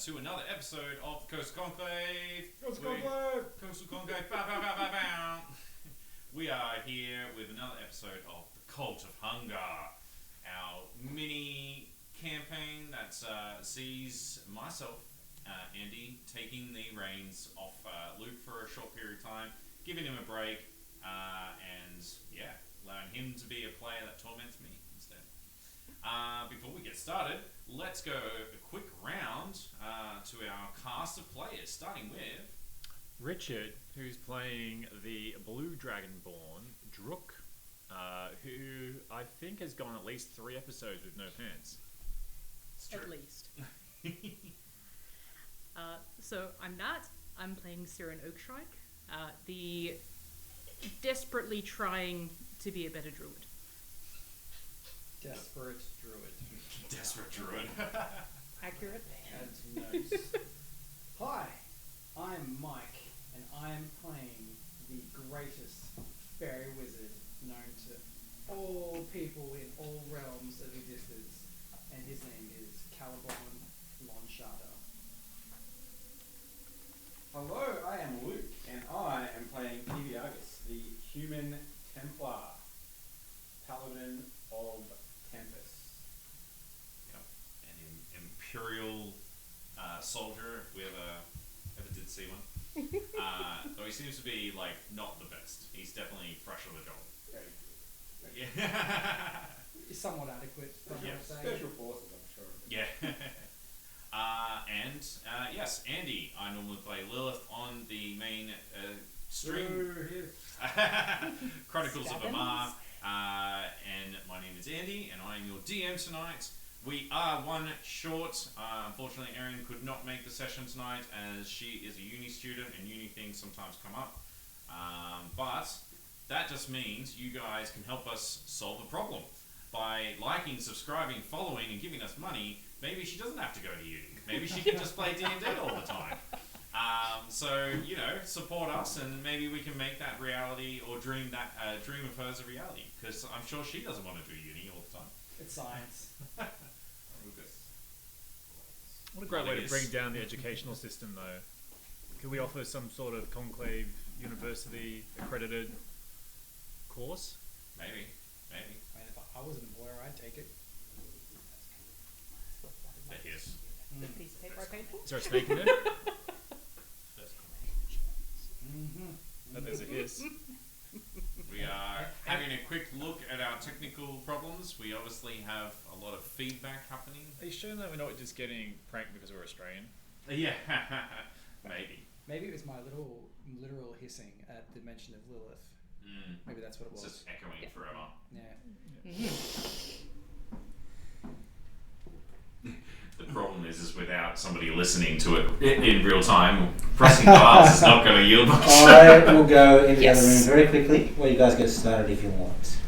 to another episode of the Coastal Conclave. Coastal Conclave! Coastal Conclave. Bow, bow, bow, bow, bow. We are here with another episode of the Cult of Hunger, our mini campaign that sees myself, Andy, taking the reins off Luke for a short period of time, giving him a break, and allowing him to be a player that torments me instead. Before we get started, let's go a quick round to our cast of players, starting with Richard, who's playing the Blue Dragonborn, Druk, who I think has gone at least 3 episodes with no pants. At least. So I'm not. I'm playing Siren Oakshrike, the desperately trying to be a better druid. Desperate druid. Desperate Druid. Accurate. Add notes. Hi, I'm Mike, and I'm playing the greatest fairy wizard known to all people in all realms of existence, and his name is Caliborn Lonshada. Hello, I am Luke, and I am playing Kiviagus, the human Templar, Paladin of Tempest. Yep. An Imperial soldier, if we ever did see one. Though he seems to be, not the best. He's definitely fresh on the job. Very good. Yeah. It's somewhat adequate, I would say. Special forces, I'm sure. Yeah. Yes, Andy. I normally play Lilith on the main stream. Chronicles of Amar. And my name is Andy, and I am your DM tonight. We are one short. Unfortunately, Erin could not make the session tonight as she is a uni student, and uni things sometimes come up. But that just means you guys can help us solve a problem. By liking, subscribing, following, and giving us money, maybe she doesn't have to go to uni. Maybe she can just play D&D all the time. So, support us, and maybe we can make that reality, or dream of hers a reality. Because I'm sure she doesn't want to do uni all the time. It's science. What a great way to bring down the educational system, though. Could we offer some sort of conclave university accredited course? Maybe. I mean, if I was an employer, I'd take it. That is. The piece of paper I paid for? Is there a snake in there? That there's a hiss. We are having a quick look at our technical problems. We obviously have a lot of feedback happening. Are you sure that we're not just getting pranked because we're Australian? Yeah, maybe. Maybe it was my literal hissing at the mention of Lilith. Maybe that's what it was. It's just echoing forever. Yeah. The problem is without somebody listening to it in real time, pressing buttons is not going to yield much. I will go into the other room very quickly while you guys get started if you want.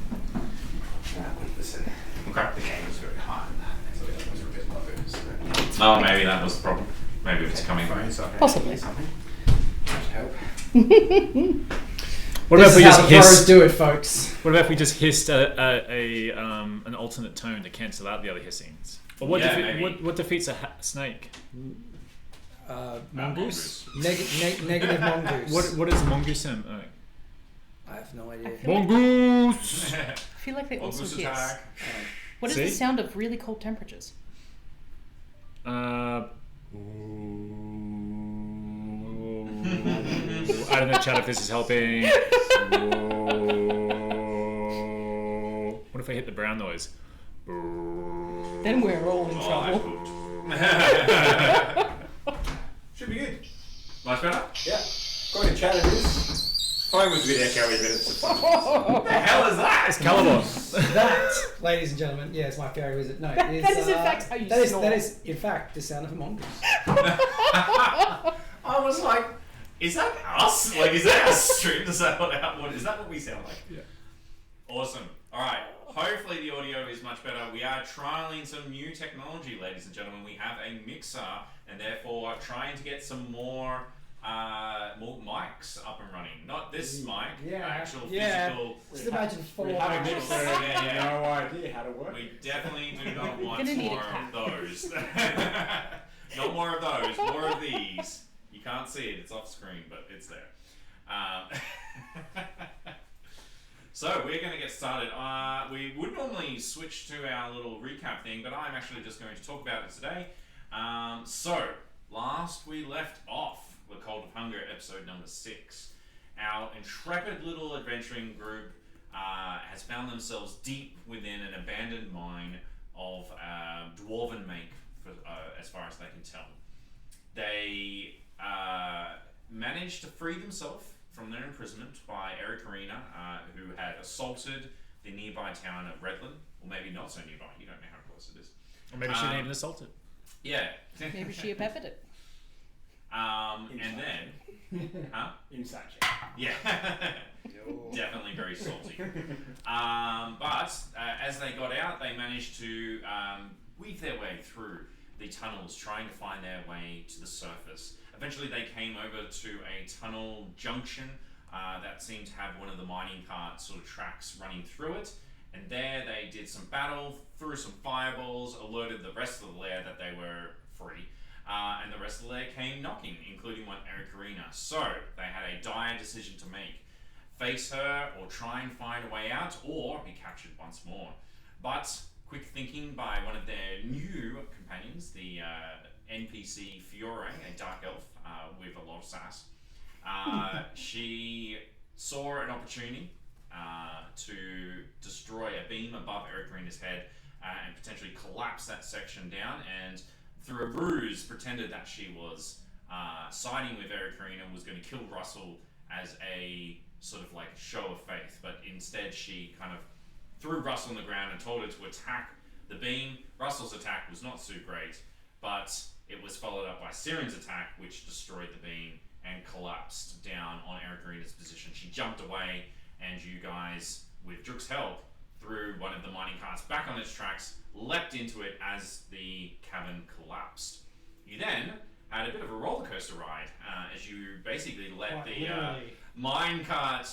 Listen. Okay. The game was very high. So that was a bit low. So. Oh, maybe that was the problem. Maybe it's coming from Possibly. What about if we just hissed? Do it, folks. What about if we just hissed an alternate tone to cancel out the other hissings? But what defeats a snake? Mongoose? Negative mongoose. What is mongoose? I have no idea. Mongoose! I feel like they also Mongoose hiss. attack. What is the sound of really cold temperatures? I don't know, chat, if this is helping. What if I hit the brown noise? Then we're all in trouble. Should be good. Much better? Yeah. Going to chat it is. Phone was a bit echoey, but it's What the hell is that? It's Caliborn. That, ladies and gentlemen, it's my fairy wizard. No, That is in fact how you snore. That is in fact the sound of a mongoose. I was like, is that us? Is that our stream? Is that what we sound like? Yeah. Awesome. Alright. Hopefully the audio is much better. We are trialing some new technology, ladies and gentlemen. We have a mixer, and therefore trying to get some more mics up and running. Not this mic, actual physical. Just imagine 4 We have a mics. mixer and no idea how to work. We definitely do not want gonna need more a of those. Not more of those, more of these. You can't see it, it's off screen, but it's there. So we're going to get started. We would normally switch to our little recap thing, but I'm actually just going to talk about it today. So, last we left off, The Cult of Hunger, episode number 6. Our intrepid little adventuring group has found themselves deep within an abandoned mine of dwarven make, as far as they can tell. They managed to free themselves from their imprisonment by Ericarina, who had assaulted the nearby town of Redland, or maybe not so nearby, you don't know how close it is. Or maybe she didn't even assault it. Yeah. Maybe she peppered it. And then... Huh? Inside check. Yeah. Definitely very salty. But as they got out, they managed to weave their way through the tunnels, trying to find their way to the surface. Eventually they came over to a tunnel junction that seemed to have one of the mining cart sort of tracks running through it. And there they did some battle, threw some fireballs, alerted the rest of the lair that they were free. And the rest of the lair came knocking, including one Ericarina. So they had a dire decision to make. Face her, or try and find a way out, or be captured once more. But quick thinking by one of their new companions, the NPC Fiore, a dark elf with a lot of sass. She saw an opportunity to destroy a beam above Ericarina's head and potentially collapse that section down, and through a ruse pretended that she was siding with Ericarina and was going to kill Russell as a sort of like show of faith, but instead she kind of threw Russell on the ground and told her to attack the beam. Russell's attack was not so great, but it was followed up by Siren's attack, which destroyed the beam and collapsed down on Ericarina's position. She jumped away, and you guys, with Druk's help, threw one of the mining carts back on its tracks, leapt into it as the cavern collapsed. You then had a bit of a roller coaster ride as you basically let the mine cart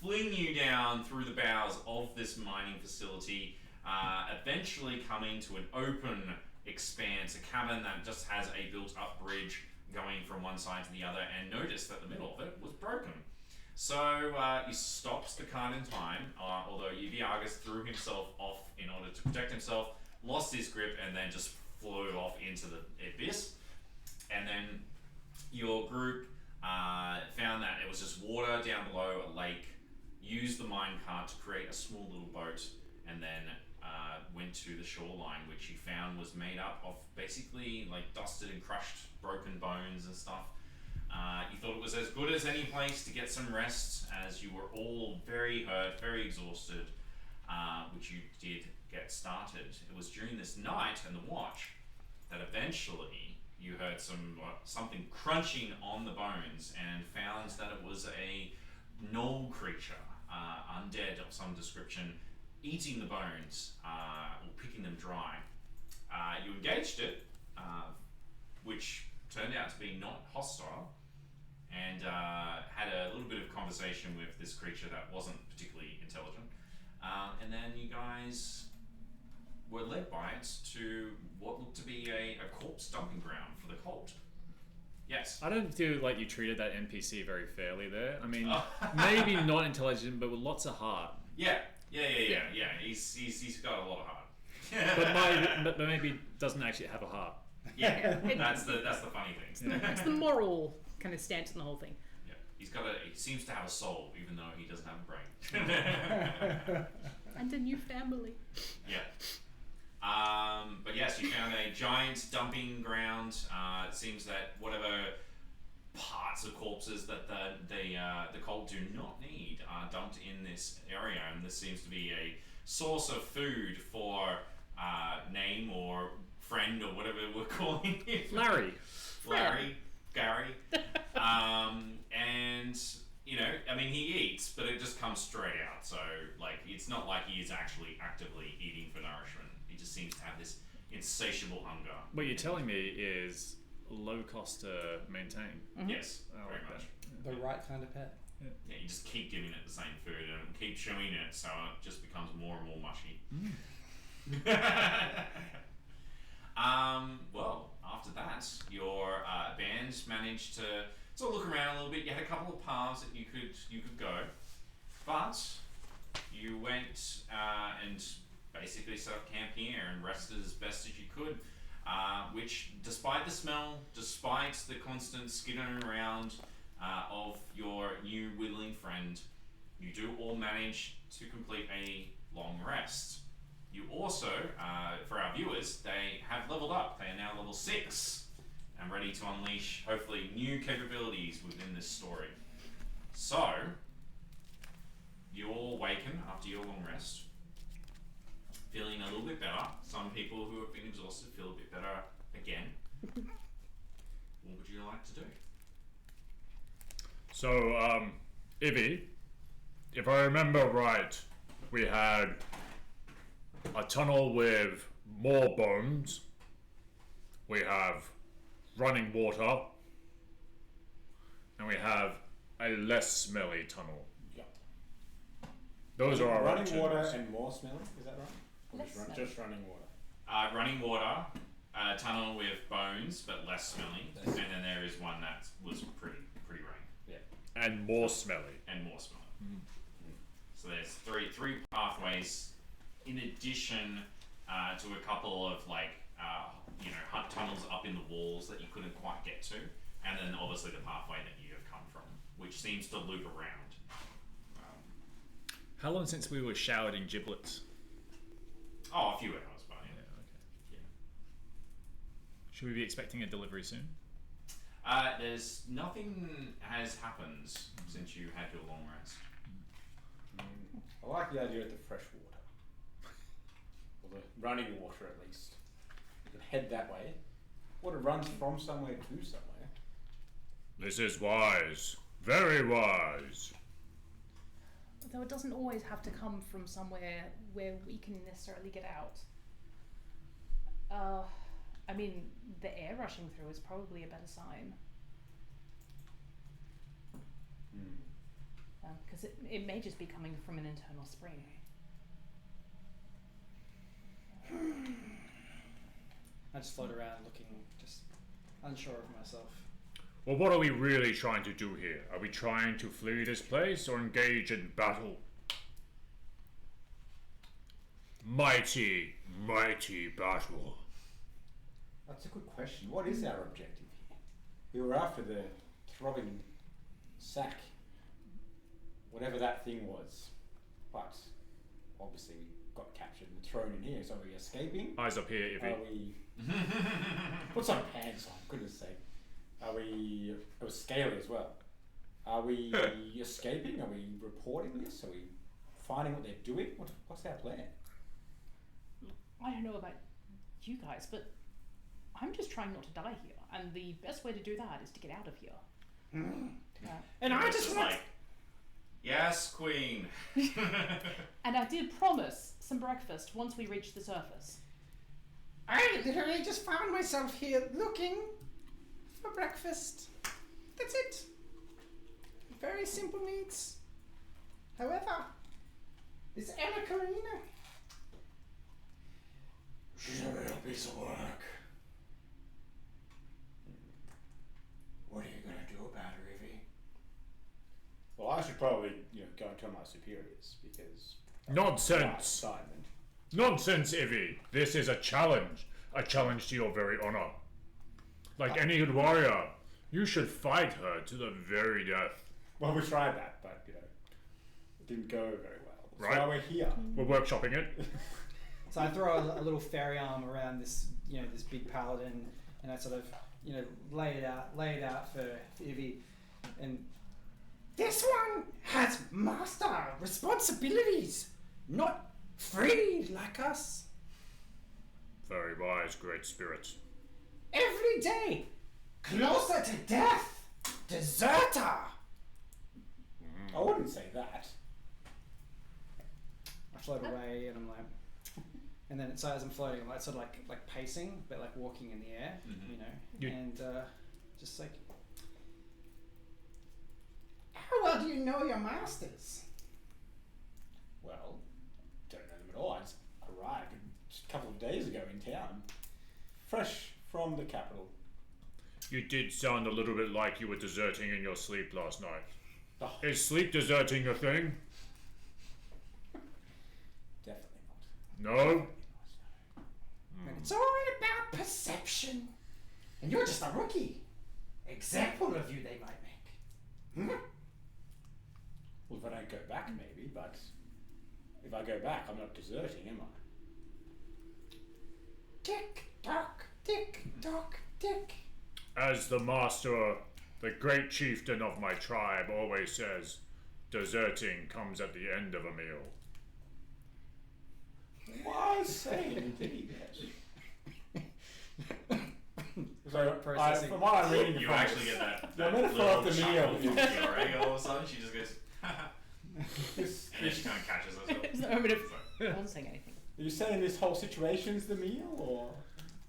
fling you down through the bowels of this mining facility, eventually coming to an open expanse, a cavern that just has a built-up bridge going from one side to the other, and noticed that the middle of it was broken. So he stops the cart in time, although Argus threw himself off in order to protect himself, lost his grip, and then just flew off into the abyss. And then your group found that it was just water down below, a lake, used the mine cart to create a small little boat, and then went to the shoreline, which you found was made up of basically like dusted and crushed broken bones and stuff. You thought it was as good as any place to get some rest, as you were all very hurt, very exhausted, which you did get started. It was during this night and the watch that eventually you heard something crunching on the bones and found that it was a gnoll creature, undead of some description, eating the bones or picking them dry. You engaged it, which turned out to be not hostile, and had a little bit of conversation with this creature that wasn't particularly intelligent. And then you guys were led by it to what looked to be a corpse dumping ground for the cult. Yes. I don't feel like you treated that NPC very fairly there. I mean, maybe not intelligent, but with lots of heart. Yeah. He's got a lot of heart. but maybe doesn't actually have a heart. Yeah, that's the funny thing. It's the moral kind of stance on the whole thing. Yeah, he seems to have a soul, even though he doesn't have a brain. And a new family. Yeah. But yes, you found a giant dumping ground. It seems that whatever parts of corpses that the cult do not need are dumped in this area, and this seems to be a source of food for name or friend or whatever we're calling him. Larry, Gary. And you know, I mean, he eats, but it just comes straight out. So like, it's not like he is actually actively eating for nourishment. He just seems to have this insatiable hunger. What you're telling me is low cost to maintain. Mm-hmm. Yes, very like much. The right kind of pet. Yeah, you just keep giving it the same food and keep chewing it, so it just becomes more and more mushy. Well, after that, your bands managed to sort of look around a little bit. You had a couple of paths that you could go, but you went and basically set up camp here and rested as best as you could. Which, despite the smell, despite the constant skittering around of your new whittling friend, you do all manage to complete a long rest. You also, for our viewers, they have leveled up. They are now level 6 and ready to unleash, hopefully, new capabilities within this story. So, you all awaken after your long rest, feeling a little bit better. Some people who have been exhausted feel a bit better again. What would you like to do? So, Ivy, if I remember right, we had a tunnel with more bones. We have running water. And we have a less smelly tunnel. Yep. Those are our running options. water and more smelly, is that right? Or Less smelly. just running water. Running water, a tunnel with bones but less smelly, and then there is one that was pretty rank. Yeah. And more smelly. And more smelly. So there's three pathways in addition to a couple of tunnels up in the walls that you couldn't quite get to, and then obviously the pathway that you have come from, which seems to loop around. How long since we were showered in giblets? A few hours, but Yeah, yeah. okay. Should we be expecting a delivery soon? There's nothing has happened since you had your long rest. I like the idea of the fresh water. Or the running water, at least. You can head that way. Water runs from somewhere to somewhere. This is wise. Very wise. Though it doesn't always have to come from somewhere where we can necessarily get out. I mean, the air rushing through is probably a better sign. Because it may just be coming from an internal spring. I just float around looking, just unsure of myself. Well, what are we really trying to do here? Are we trying to flee this place or engage in battle? Mighty, mighty battle. That's a good question. What is our objective here? We were after the throbbing sack. Whatever that thing was. But obviously we got captured and thrown in here. So are we escaping? Eyes up here, Ivy. Are we... Put some pants on, goodness sake. Are we... It was scaly as well. Are we escaping? Are we reporting this? Are we finding what they're doing? What's our plan? I don't know about you guys, but I'm just trying not to die here. And the best way to do that is to get out of here. And I It's just want... like, yes, Queen. And I did promise some breakfast once we reach the surface. I literally just found myself here looking for breakfast. That's it. Very simple needs. However, this Anna Karina... She's a real piece of work. What are you going to do about her, Ivy? Well, I should probably, go and tell my superiors, because... Nonsense! Assignment. Nonsense, Ivy. This is a challenge. A challenge to your very honor. Like any good warrior, you should fight her to the very death. Well, we tried that, but, it didn't go very well. That's Right. why we're here. We're workshopping it. So I throw a little fairy arm around this, this big paladin, and I sort of, lay it out for Ivy, and this one has master responsibilities, not free like us. Very wise, great spirit. Every day, closer to death, deserter. I wouldn't say that. I float away, and I'm like, and then so as I'm floating, I'm like sort of like pacing, but like walking in the air, You- and just like, how well do you know your masters? Well, don't know them at all. I just arrived a couple of days ago in town. Fresh from the capital. You did sound a little bit like you were deserting in your sleep last night. Oh, Is sleep deserting a thing? definitely No? And it's all about perception. And you're just a rookie. Example of you they might make. Well, if I don't go back, maybe, but if I go back, I'm not deserting, am I? Tick tock, tick tock, tick. As the master, the great chieftain of my tribe always says, deserting comes at the end of a meal. Wise saying indeed, yes. So, Processing. from what I'm reading, You from actually get that metaphor little of the chuckle meal. from Fiore all of a sudden. She just goes, this, and then she kind of catches herself. It's a moment of. So, I wasn't saying anything. are you saying this whole situation's the meal, or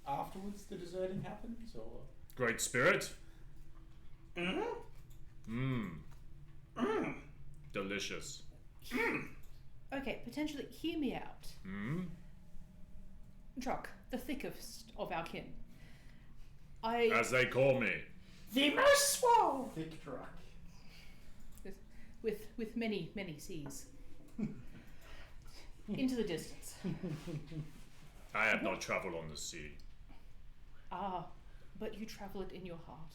afterwards the deserting happens, or? Great spirit? Delicious. Okay, potentially hear me out. Druck, the thickest of our kin. As they call me. The most swole. Thick truck. with many C's. Into the distance. I have not travelled on the sea. Ah, but you travel it in your heart.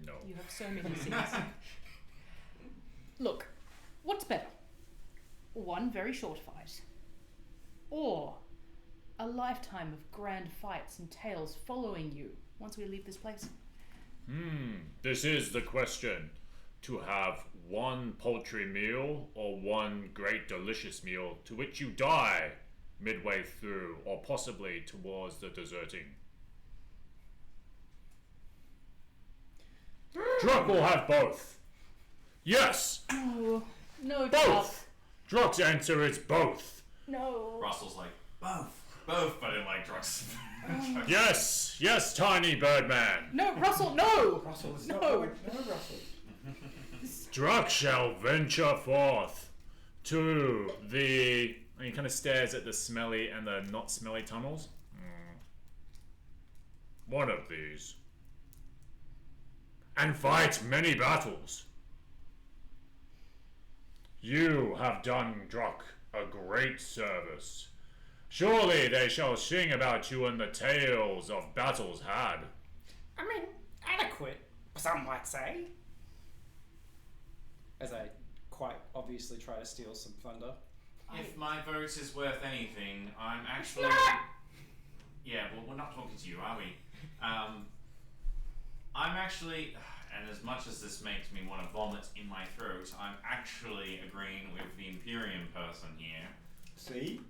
No. You have so many C's. Look, what's better? One very short fight, or a lifetime of grand fights and tales following you once we leave this place? This is the question. To have one paltry meal or one great delicious meal to which you die midway through or possibly towards the deserting. Druck will have both. Yes! No, no, Both! Druck's answer is both. No. Russell's like, both, but in like drugs. Yes, tiny birdman. No, Russell, no! Russell, it's No. not going. No, Russell. Druck shall venture forth to the... And he kind of stares at the smelly and the not smelly tunnels. One of these. And fight many battles. You have done Druck a great service. Surely they shall sing about you in the tales of battles had. I mean, adequate, some might say. As I quite obviously try to steal some thunder. If my vote is worth anything, I'm actually. Yeah, well, we're not talking to you, are we? I'm actually, and as much as this makes me want to vomit in my throat, I'm actually agreeing with the Imperium person here. See?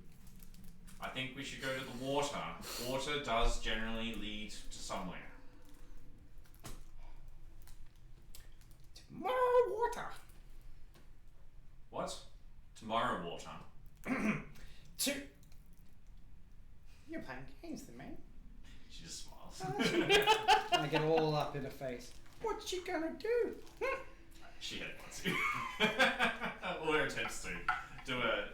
I think we should go to the water. Water does generally lead to somewhere. More water. What? Tomorrow water. You're playing games then, man. She just smiles. I get all up in her face. What you gonna do? She had one too. Or attempts to. Do an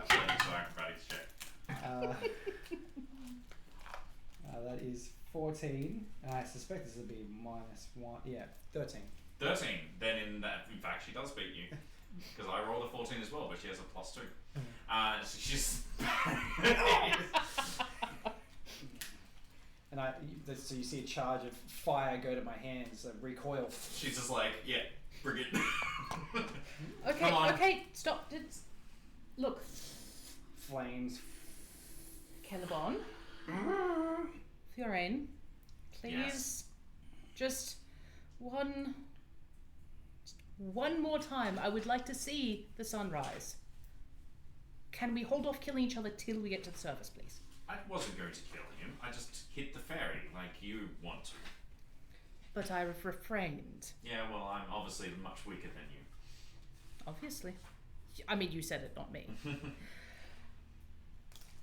acrobatics check. That is 14. I suspect this will be -1. Yeah, 13. 13. Then in fact, she does beat you. Because I rolled a 14 as well, but she has a +2. So she's... And so you see a charge of fire go to my hands, recoil. She's just like, yeah, bring it. Okay, Come on. okay, stop. Look, Flames. Caliban, Fiorine, please, Yes. just one more time. I would like to see the sunrise. Can we hold off killing each other till we get to the surface, please? I wasn't going to kill him. I just hit the fairy like you want to. But I have refrained. Yeah, well, I'm obviously much weaker than you. Obviously. I mean, you said it, not me.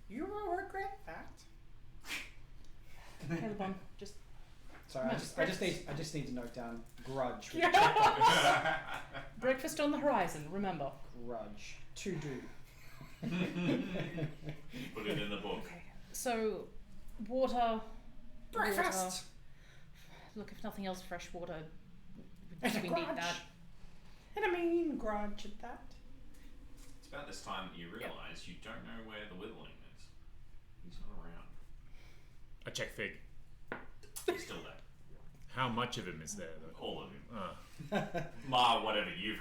You will regret that. Caliban, just... Sorry, I just need to note down grudge. Breakfast on the horizon, remember. Grudge. To do. Put it in the book. Okay, so, water... Breakfast! look, if nothing else, fresh water. And a We need grudge. that. And a mean grudge at that. It's about this time that you realise you don't know where the Witherling is. He's not around. I check Fig. He's still there. How much of him is there, though? All of him. Ah. Ma, whatever you've.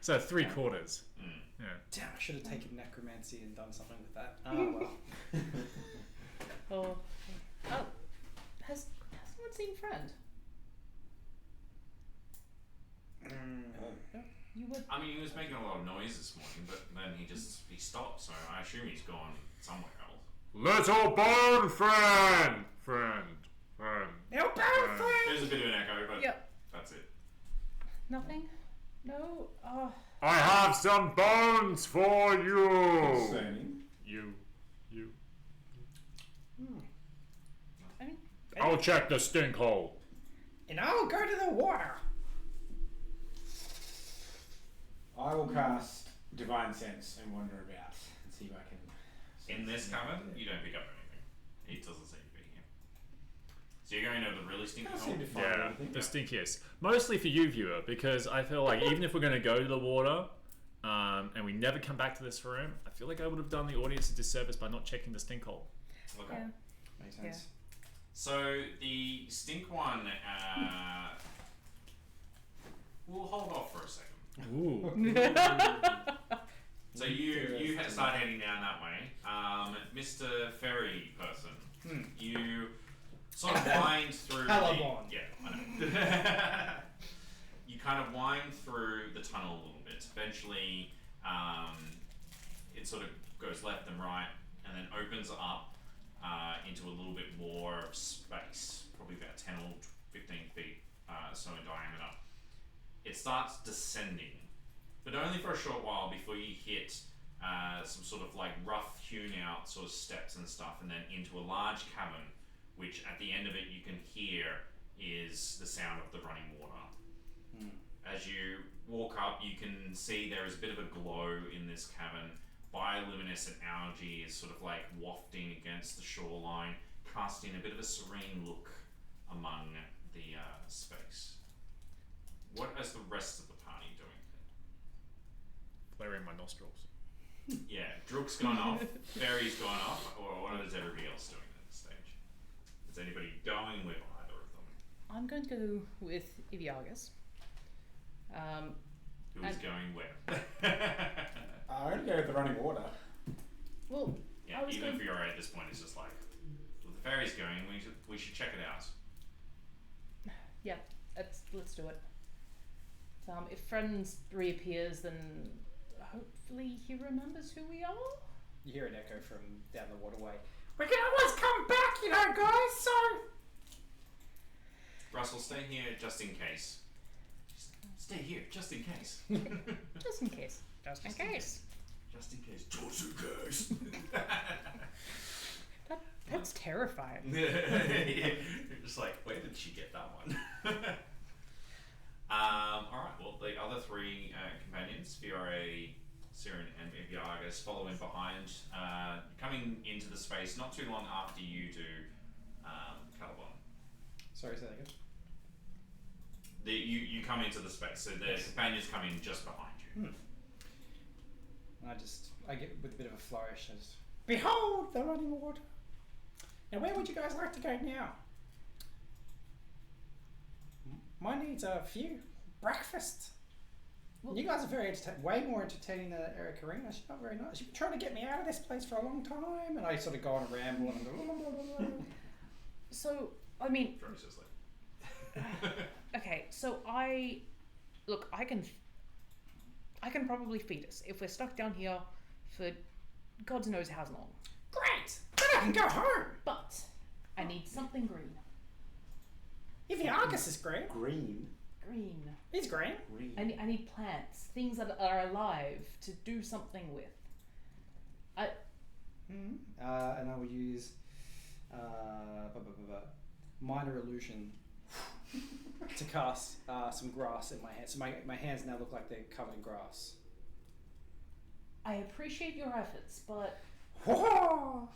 So 3/4. Yeah. Damn, I should have taken necromancy and done something with that. Oh well. Oh, has someone seen Friend? You would. I mean, he was making a lot of noise this morning, but then he stopped. So I assume he's gone somewhere else. Little bone friend! Little bone friend! There's a bit of an echo, but Yep. that's it. Nothing. No. I have some bones for you! Concerning. You. I mean, I'll check the stink hole. And I'll go to the water. I will cast Divine Sense and wander about and see if I can. In this cavern, you don't pick up anything. He doesn't seem to be here. So you're going over the really stinky Can't hole? seem to find Yeah, anything. the stinkiest. Mostly for you, viewer, because I feel like even if we're going to go to the water and we never come back to this room, I feel like I would have done the audience a disservice by not checking the stink hole. Okay. yeah. Makes sense. So the stink one, we'll hold off for a second. Ooh. So you start heading down that way. Mr. Ferry person, you sort of wind through Caliban. Yeah, I know. You kind of wind through the tunnel a little bit. Eventually, it sort of goes left and right and then opens up into a little bit more space, probably about 10 or 15 feet so in diameter. It starts descending, but only for a short while before you hit some sort of like rough hewn out sort of steps and stuff, and then into a large cavern, which at the end of it you can hear is the sound of the running water. As you walk up, you can see there is a bit of a glow in this cavern. Bioluminescent algae is sort of like wafting against the shoreline, casting a bit of a serene look among the space. What is the rest of the party doing? Flaring my nostrils. Yeah, Drook's gone off, Ferry's gone off, or what is everybody else doing at this stage? Is anybody going with either of them? I'm going to go with Iviagus. Who is going where? I'm going to go with the running water. Well, Yeah, I was even going- Fiore at this point is just like, well, the ferry's going, we should check it out. yeah, let's do it. If Friends reappears, then hopefully he remembers who we are. You hear an echo from down the waterway. We can always come back, you know, guys, so... Russell, stay here just in case. Stay here just in case. Just in case. Just in case. Just in case. Just in case. That's terrifying. You're just like, where did she get that one? Alright, well, the other three companions, Fiore, Siren, and Iviagus, follow in behind, coming into the space not too long after you do, Caliban. Sorry, say that again. You come into the space, so the companions come in just behind you. And I get with a bit of a flourish as, behold the running water. Now where would you guys like to go now? My needs are few. Breakfast. Well, You guys are very way more entertaining than Eric Karina. She's not very nice. She's been trying to get me out of this place for a long time, and I sort of go on a ramble and go. Blah, blah, blah, blah. so, I mean, Ferocious, like. okay, so I can probably feed us if we're stuck down here for God knows how long. Great. Then I can go home. But I need something green. If the Argus is green, Green. Green. he's green. Green. I need plants, things that are alive to do something with. And I will use minor illusion to cast some grass in my hands. So my hands now look like they're covered in grass. I appreciate your efforts, but Whoa!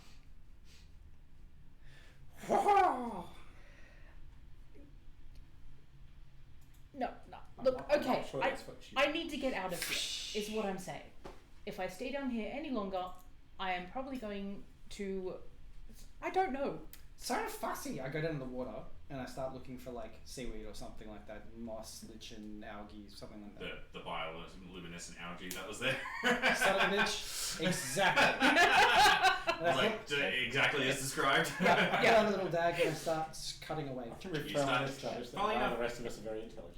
Whoa! No. I'm Look, not- I'm okay. not sure that's what you- I need to get out of here, is what I'm saying. If I stay down here any longer, I am probably going to... I don't know. So fussy. I go down in the water and I start looking for like seaweed or something like that, moss, lichen, algae, something like that. The bioluminescent algae that was there. Son of a bitch. Exactly. Exactly as described. I get on a little dagger and start cutting away. To refer You start- to establish that Probably not. the rest of us are very intelligent.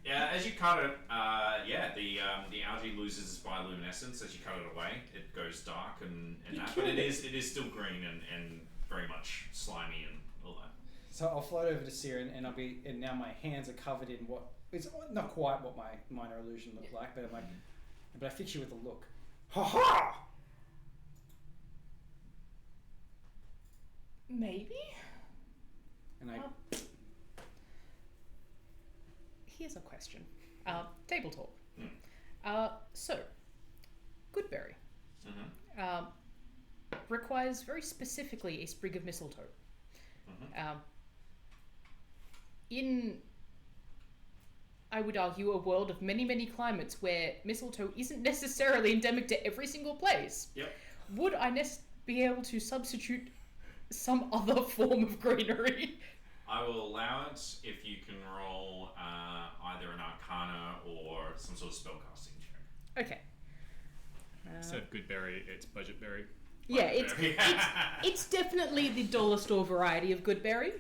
Yeah, as you cut it, the algae loses its bioluminescence as you cut it away. It goes dark and that, but it is still green and very much slimy and all that. So I'll float over to Siren and now my hands are covered in what it's not quite what my minor illusion looked like, but I'm like, but I fix you with a look. Ha ha! Maybe? And I Here's a question. Table talk. Mm. So, Goodberry Mm-hmm. requires very specifically a sprig of mistletoe. Mm-hmm. In, I would argue, a world of many, many climates where mistletoe isn't necessarily endemic to every single place, Yep. would I be able to substitute some other form of greenery? I will allow it if you can roll either an Arcana or some sort of spellcasting check. Okay. Instead of Goodberry, it's Budgetberry. Yeah, it's Goodberry. it's definitely the dollar store variety of Goodberry.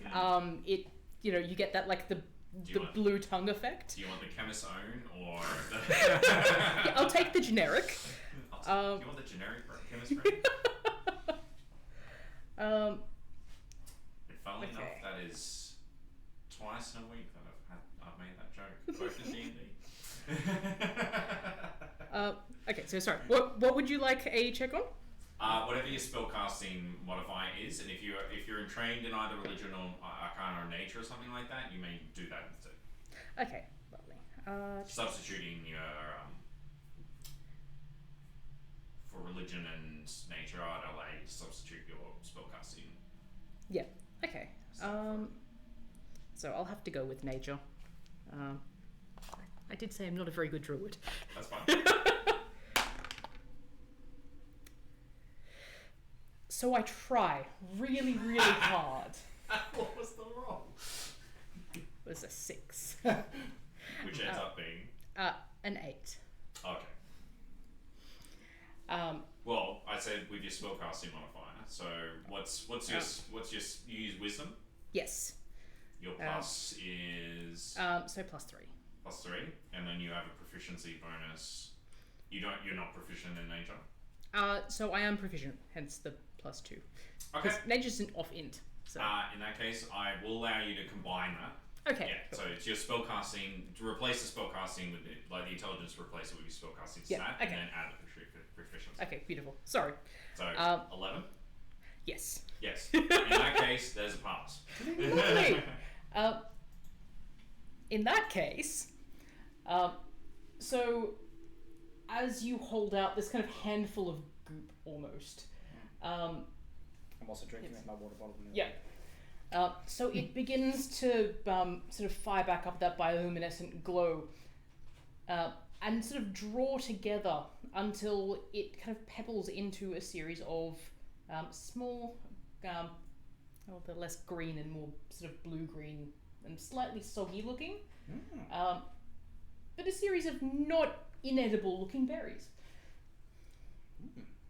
It you get that like the want- blue tongue effect. Do you want the chemist's own or Yeah, I'll take the generic. do you want the generic chemistry? And funnily enough, Okay. that is twice in a week that I've made that joke, both in D&D. Okay, so sorry. What would you like a check on? Whatever your spellcasting modifier is, and if you're trained in either religion or arcana or nature or something like that, you may do that instead. Okay, lovely. Substituting your for religion and nature, I'd allow you to substitute your spellcasting. Yeah. Okay. So I'll have to go with nature. I did say I'm not a very good druid. That's fine. So I try really, really hard. What was the roll? It was a 6. Which ends up being An 8. okay. Well, I said with your spellcasting modifier. So what's your you use wisdom? Yes. Your plus is So +3. plus 3, and then you have a proficiency bonus. You're not proficient in nature. So I am proficient, hence the +2. Okay. Nature's an off int. So In that case, I will allow you to combine that. okay. Yeah. Cool. So it's your spellcasting to replace the spellcasting with the intelligence. Replace it with your spellcasting Yeah, stat, okay. and then add the proficiency. Okay, beautiful. Sorry. So 11. Yes. Yes. In that case, there's a pass. Lovely. In that case, so as you hold out this kind of handful of goop almost, I'm also drinking with my water bottle. yeah. So it begins to sort of fire back up that bioluminescent glow and sort of draw together until it kind of pebbles into a series of small, they're less green and more sort of blue-green and slightly soggy looking, but a series of not inedible looking berries.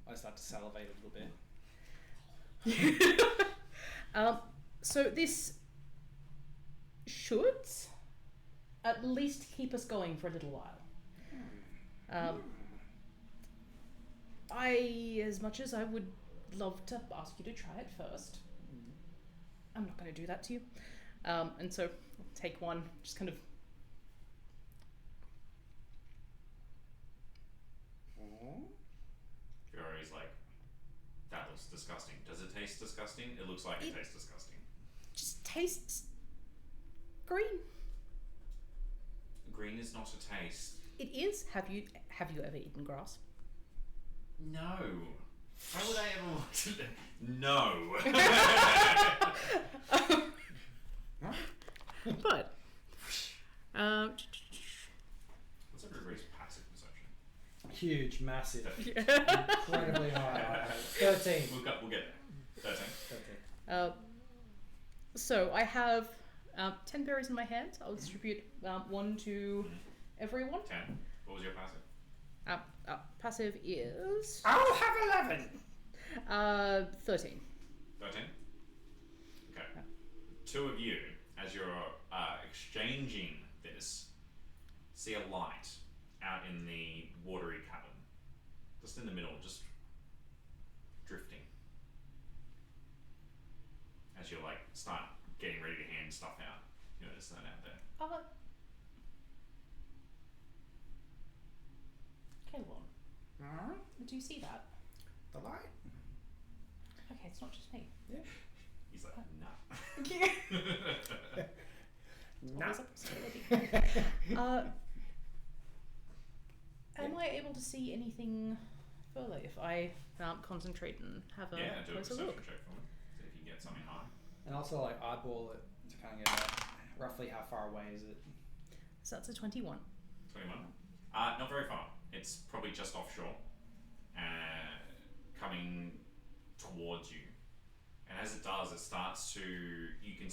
I start to salivate a little bit. So this should at least keep us going for a little while. As much as I would love to ask you to try it first, I'm not going to do that to you. And so I'll take one, just kind of. Fiori's like, that looks disgusting. Does it taste disgusting? It looks like it tastes disgusting. Just tastes green. Green is not a taste. It is. Have you ever eaten grass? No. Why would I ever want to? No. But What's everybody's passive perception? Huge, massive, Yeah. incredibly high. 13. We'll get there. 13. 13. So I have 10 berries in my hand. I'll distribute one to everyone. 10. What was your passive? Passive is I'll have 11. 13. 13? Okay. Two of you, as you're exchanging this, see a light out in the watery cabin. Just in the middle, just drifting. As you start getting ready to hand stuff out. You notice that out there. Caleb, do you see that? The light? Okay, it's not just me. He's like, nah. Always a possibility. Am I able to see anything further if I concentrate and have a Yeah, do a closer perception look? check for me. See if you can get something high. And also eyeball it to kind of get roughly how far away is it? So that's a 21. 21. Not very far. It's probably just offshore, coming towards you. And as it does, it starts to you can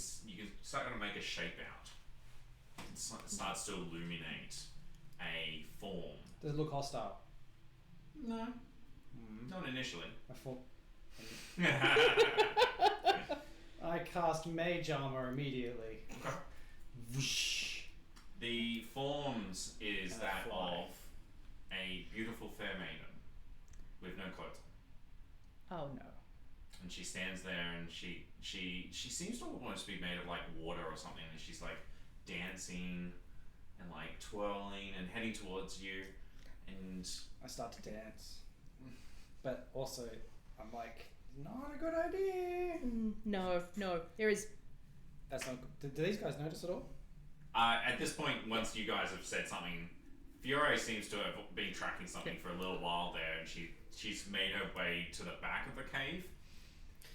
start to make a shape out. It starts to illuminate a form. Does it look hostile? No, not initially. I thought. I cast mage armor immediately. Whoosh. The forms is And that a fly. of a beautiful fair maiden with no clothes on. Oh no. And she stands there and she seems to almost be made of water or something, and she's dancing and twirling and heading towards you, and I start to dance. But also, I'm not a good idea. No. There is. That's not good. Do these guys notice at all? at this point, once you guys have said something, Fiore seems to have been tracking something for a little while there, and she's made her way to the back of the cave.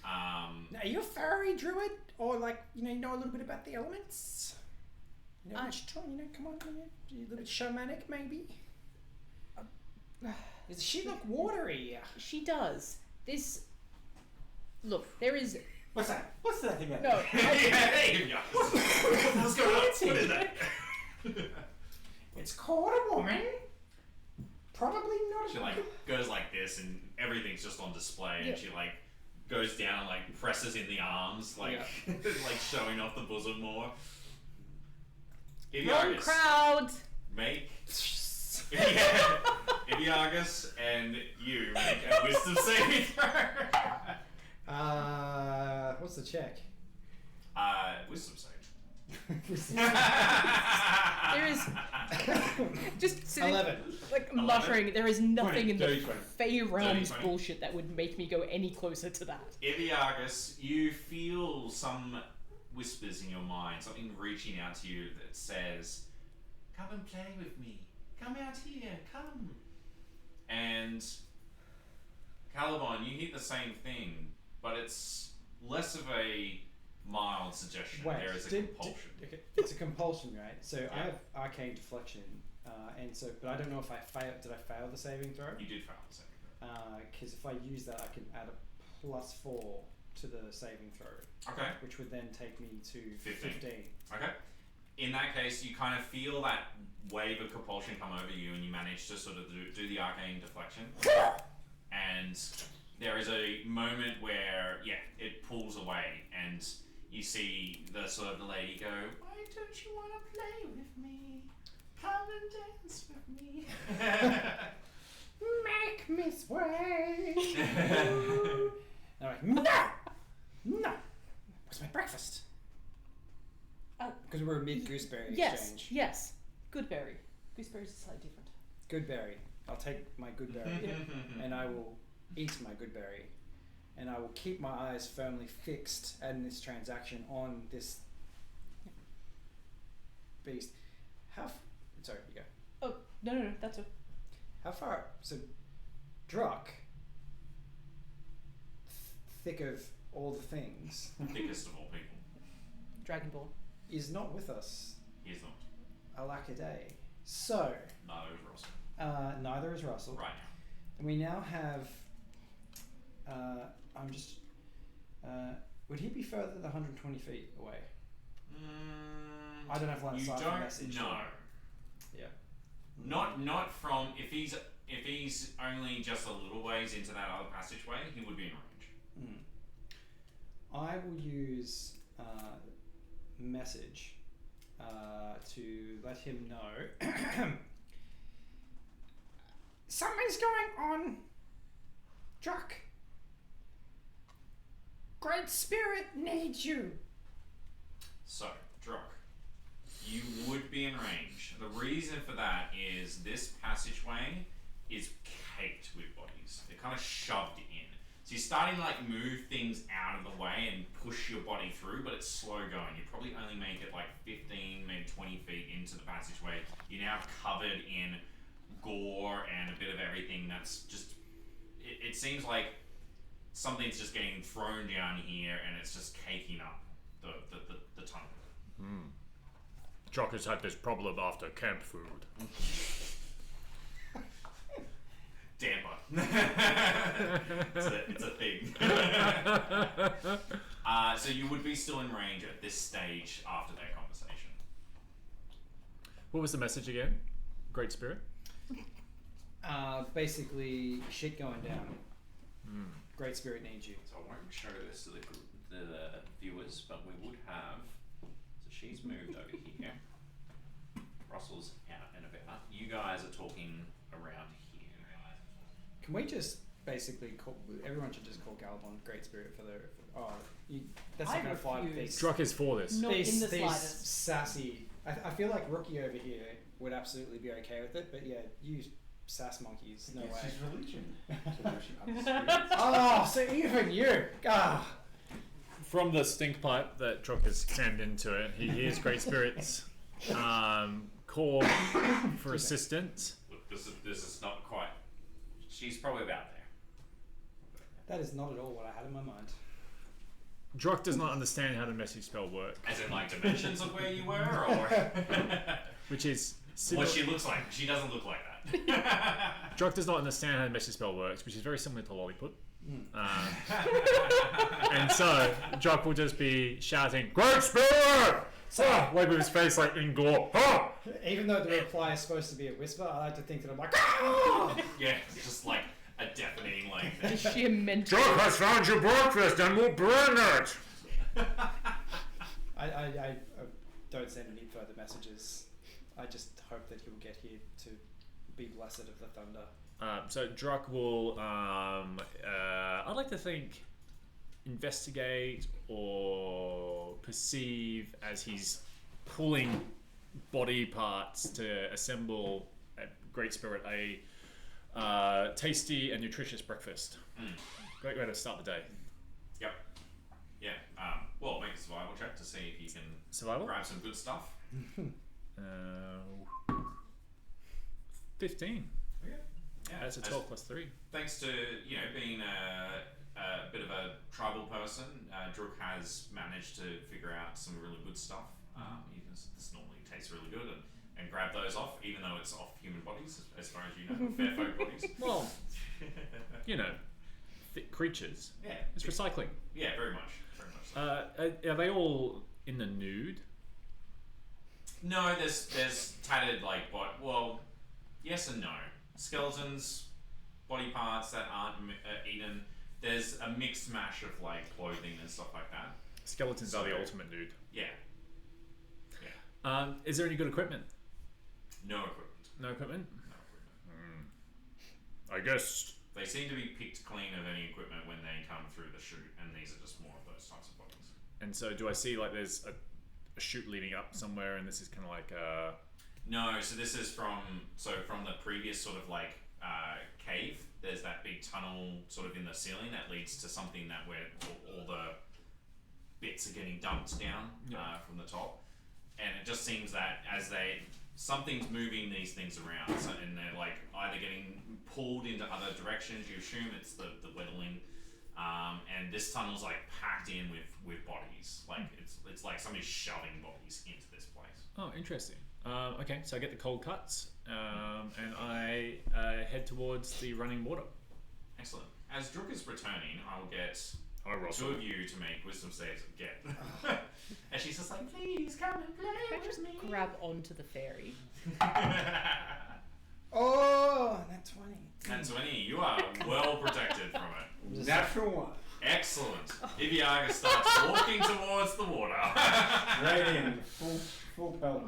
Now, are you a fairy druid, or you know a little bit about the elements? You know, come on, a little bit shamanic, maybe. Does she look watery? She does. This. Look, there is. What's that? What's that thing? No. What's going on? What is that? It's called a woman. Probably not. She goes like this, and everything's just on display, Yeah. and she goes down and presses in the arms, showing off the bosom more. Wrong crowd! Make Ibiagus and you make a wisdom saving throw. What's the check? Wisdom save. There is just sitting, 11. muttering. There is nothing 20, in the 30, 20. Fey realms 20. bullshit that would make me go any closer to that. Ibiagus, you feel some whispers in your mind, something reaching out to you that says, "Come and play with me. Come out here. Come." And Caliban, you hear the same thing, but it's less of a mild suggestion. Wait, There is a compulsion. Okay, it's a compulsion, right? So I Yeah. have arcane deflection, but I don't know if I failed. Did I fail the saving throw? You did fail the saving throw. Because if I use that, I can add a +4 to the saving throw, Okay. which would then take me to 15. Okay. In that case, you kind of feel that wave of compulsion come over you, and you manage to sort of do the arcane deflection. And there is a moment where, it pulls away, and you see the sort of the lady go, "Why don't you want to play with me? Come and dance with me." Make me sway. I'm like, no. What's my breakfast? Because we're a mid gooseberry exchange. Yes. Goodberry. Gooseberries is slightly different. Goodberry. I'll take my goodberry and I will eat my goodberry, and I will keep my eyes firmly fixed in this transaction on this beast. Sorry, you go. Oh, no, that's a. How far? So, Druck, thick of all the things, Thickest of all people. Dragonborn. is not with us. He is not. Alakaday. So, Neither is Russell. neither is Russell. Right And we now have. Would he be further than 120 feet away? I don't have line of You sight for don't message. know. Yeah. Not from if he's only just a little ways into that other passageway, he would be in range. I will use message to let him know something's going on. Druck. Great Spirit needs you. So, Drock, you would be in range. The reason for that is this passageway is caked with bodies. They're kind of shoved in. So you're starting to like move things out of the way and push your body through, but it's slow going. You probably only make it like 15, maybe 20 feet into the passageway. You're now covered in gore and a bit of everything that's just... It seems like something's just getting thrown down here and it's just caking up the tunnel. Jock has had this problem after camp food. Damper. it's a thing. So you would be still in range at this stage after that conversation. What was the message again? Great Spirit? Basically, shit going down. Great Spirit needs you. So I won't show this to the viewers, but we would have... So she's moved over here. Russell's out and about. You guys are talking around here. Can we just basically call... Everyone should just call Galabon Great Spirit for their... that's I not going to fly with refuse. these... Druck is for this. Not in the these slightest. sassy... I feel like Rookie over here would absolutely be okay with it, but yeah, you sass monkeys, no way. It's his religion. To worship other spirits. Oh, so even you! Ah! From the stink pipe that Druck has crammed into it, he hears Great Spirit's call for assistance. Look, this is not quite... She's probably about there. That is not at all what I had in my mind. Druck does not understand how the message spell works, As in like dimensions of where you were, or... which is what similar. she looks like. She doesn't look like that. Druck does not understand how the message spell works, which is very similar to Lolliput. And so Druck will just be shouting, "Great Spirit!" Wave with his face like in gore. Ah! Even though the reply is supposed to be a whisper, I like to think that I'm like, ah! Yeah, it's just like a deafening like... The sheer mental. Druck has found your breakfast and will burn it! I don't send any further messages. I just hope that he'll get here to be blessed of the thunder. So Druck will, I'd like to think, investigate or perceive as he's pulling body parts to assemble a Great Spirit a tasty and nutritious breakfast. Great way to start the day. Yep. Yeah. Well, make a survival check to see if you can Survival? grab some good stuff. 15. Okay. Yeah. That's a 12 plus 3. Thanks to being a bit of a tribal person, Druk has managed to figure out some really good stuff. This normally tastes really good, and grab those off, even though it's off human bodies, as far as you know, fair folk bodies. Well, thick creatures. Yeah. It's recycling. Yeah, very much. Very much so. Are they all in the nude? No, there's tattered well, yes and no. Skeletons, body parts that aren't eaten. There's a mixed mash of like clothing and stuff like that. Skeletons are the ultimate nude. Yeah. Is there any good equipment? No equipment. No equipment? No equipment. I guess. They seem to be picked clean of any equipment when they come through the chute, and these are just more of those types of bodies. And so, do I see like there's a chute leading up somewhere, and this is kind of like No, so this is from the previous sort of like cave. There's that big tunnel sort of in the ceiling that leads to something that where all the bits are getting dumped down from the top, and it just seems that as something's moving these things around, and they're like either getting pulled into other directions. You assume it's the whittling, and this tunnel's like packed in with bodies. Like it's like somebody's shoving bodies into this place. Oh, interesting. Okay, so I get the cold cuts, and I head towards the running water. Excellent. As Druk is returning, I'll get I roll two of you to make wisdom saves again. And she's just like, please come and play Can I just with me. grab onto the fairy? Oh, that 20. And 20, you are well protected from it. Natural one. Excellent. Iviaga starts walking towards the water. Right in. Full pelt.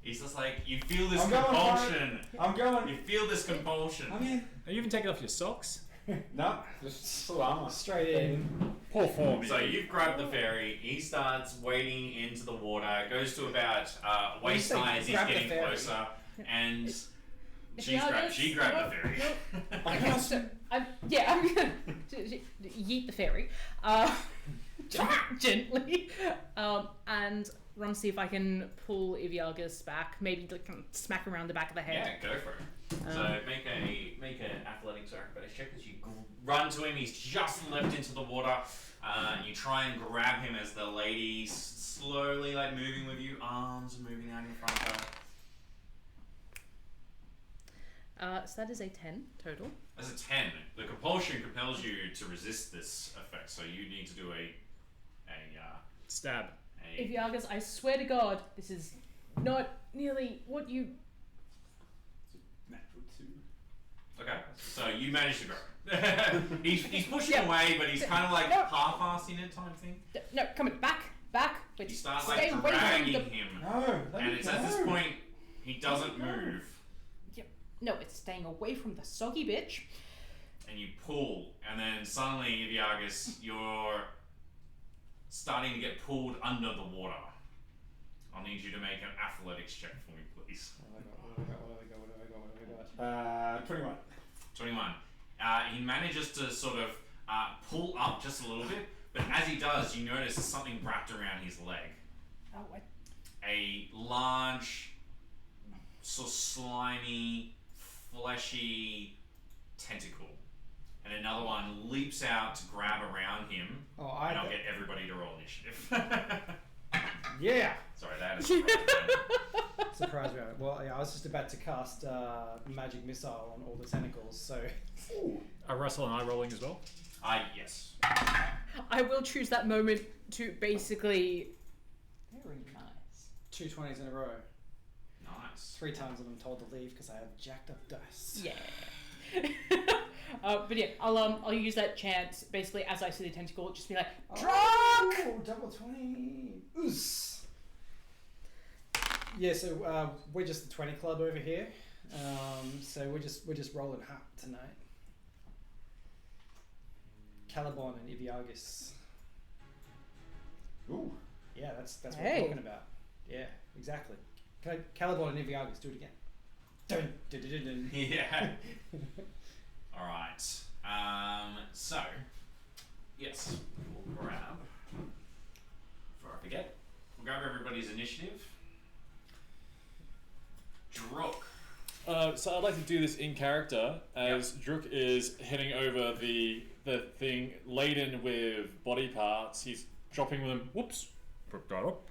He's just like, you feel this I'm going for compulsion. I'm going. You feel this compulsion. I'm in. Are you even taking off your socks? No, just full armor. Straight in. Poor form. So you've grabbed the fairy. He starts wading into the water. Goes to about waist say high as he's grab the getting fairy? closer, and Iviaga's- she grabbed the fairy. Okay, so I'm gonna yeet the fairy, gently, and run to see if I can pull Iviaga's back. Maybe like kind of smack around the back of the head. Yeah, go for it. So make an athletics or acrobatics check as you run to him. He's just leapt into the water. You try and grab him as the lady's slowly like moving with you, arms moving out in front of her. So that is a 10 total. As a 10, the compulsion compels you to resist this effect. So you need to do a Stab. Iviaga's, I swear to God, this is not nearly what you. Natural 2. Okay, so you manage to grab him. he's pushing Yeah. away, but he's kind of like No. half-assing it type thing. No, come on, back. You Wait, start stay like away from dragging the. him, No, let and me it's at this go. point he doesn't move, No, it's staying away from the soggy bitch. and you pull, and then suddenly, Iviagas, you're starting to get pulled under the water. I'll need you to make an athletics check for me, please. What have I got? 21. 21. He manages to sort of pull up just a little bit, but as he does, you notice there's something wrapped around his leg. Oh, what? A large, sort of slimy, fleshy tentacle. And another one leaps out to grab around him, Oh, and I'll get everybody to roll initiative. Yeah! Sorry, that is surprise. Surprise round. Well, yeah, I was just about to cast magic missile on all the tentacles, so. Are Russell and I rolling as well? Yes. I will choose that moment to basically. Very nice. 2 20s in a row. Nice. 3 times and I'm told to leave because I have jacked up dice. Yeah. But yeah, I'll use that chance basically as I see the tentacle, just be like, drunk. Oh, double 20. Oos. Yeah, so we're just the 20 club over here. So we're just rolling hot tonight. Caliban and Iviagas. Ooh. Yeah, that's what Hey. we're talking about. Yeah, exactly. Caliban and Iviagas, do it again. Dun, dun, dun, dun, dun. Yeah. All right. So, yes, we'll grab. Before I forget, we'll grab everybody's initiative. Druk. So I'd like to do this in character as Druk is heading over the thing laden with body parts. He's dropping them. Whoops. Pick that up.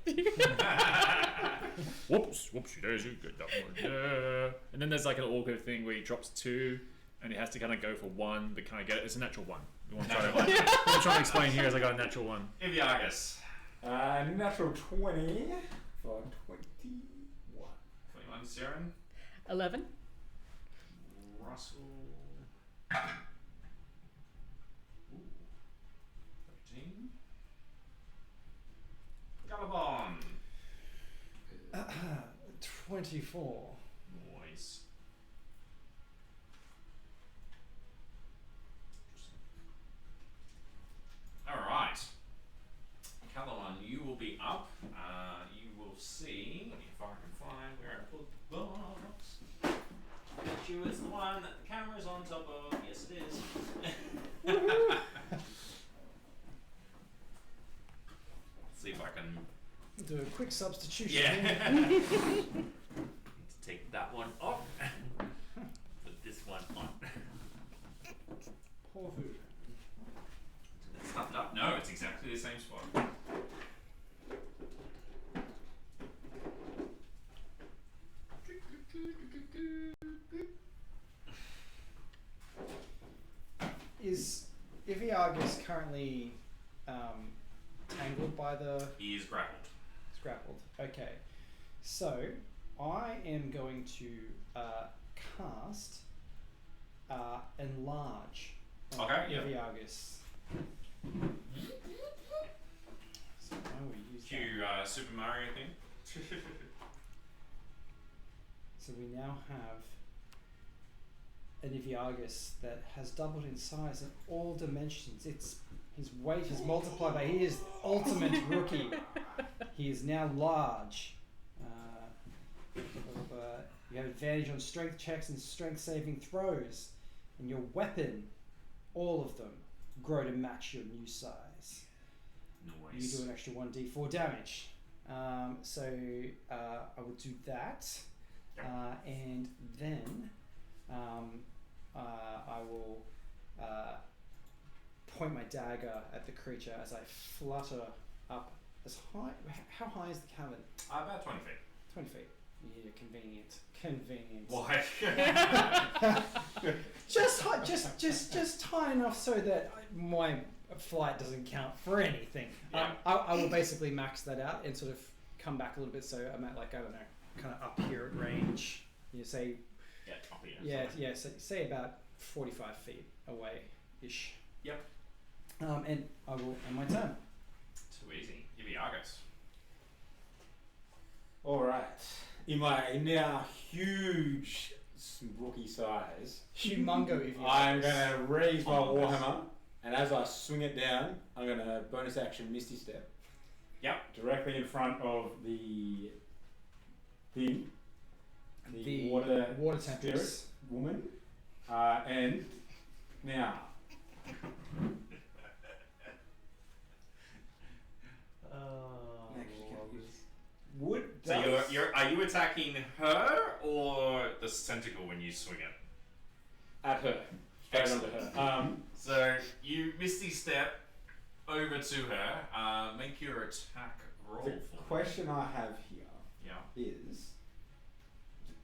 Whoops. Whoopsie daisy. Get that one. Yeah. And then there's like an awkward thing where he drops 2 and he has to kind of go for 1 but can't get it. It's a natural 1. What I'm trying to explain here is I got a natural 1. Iviagas. Natural 20 for 21. 21. Siren. 11. Russell. 13. Caliban. 24. Noise. Alright. Caliban, you will be up. You will see, if I can find where I put the box. Bet you it's the one that the camera's on top of. Yes, it is. See if I can. Do a quick substitution. Yeah. here. Let's take that one off. Put this one on. Poor food. It's stuffed up. No, it's exactly the same spot. Iviargus currently tangled by the... He is grappled. It's grappled. Okay. So, I am going to cast Enlarge on Okay, yeah. Iviargus. So I will use Cue Super Mario thing. So we now have an Iviargus that has doubled in size in all dimensions. His weight is multiplied by. He is ultimate rookie. He is now large. You have advantage on strength checks and strength saving throws, and your weapon, all of them, grow to match your new size. Nice. You do an extra 1d4 damage. So I will do that. Yep. And then I will point my dagger at the creature as I flutter up as high. How high is the cavern? About 20 feet. 20 feet. Yeah, convenient. Convenient. Why? just high enough so that my flight doesn't count for anything. Yeah. I will basically max that out and sort of come back a little bit. So I'm at like, I don't know, kind of up here at range. You say, Yeah, up here. yeah. So say about 45 feet away ish. Yep. And I will end my turn. Too easy. Iviargus. Alright. In my now huge rookie size, Humongo if you I'm going to raise my Oh, nice. Warhammer, and as I swing it down, I'm going to bonus action Misty Step. Yep. Directly in front of the thing. The water tempest spirit woman. And now. Would So are you attacking her or the tentacle when you swing it? at her. Straight onto Excellent. her. So you misty step over to her. Make your attack roll The for me. question I have here Yeah. is,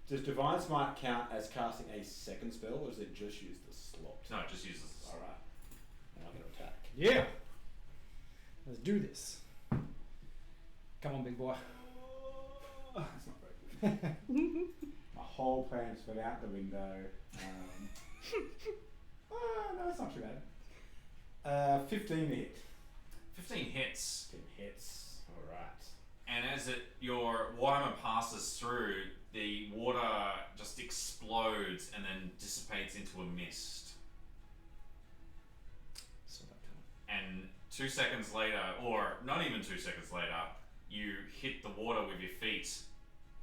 does Divine Smite count as casting a second spell, or does it just use the slot? No, it just uses. Alright. Now I'm going to attack. Yeah. Let's do this. Come on, big boy. That's not very good. My whole plan's went out the window. No, it's not too bad. 15 hit. 15 hits. 15 hits. Alright. And as your Warhammer passes through, the water just explodes and then dissipates into a mist. So that And 2 seconds later, or not even 2 seconds later, you hit the water with your feet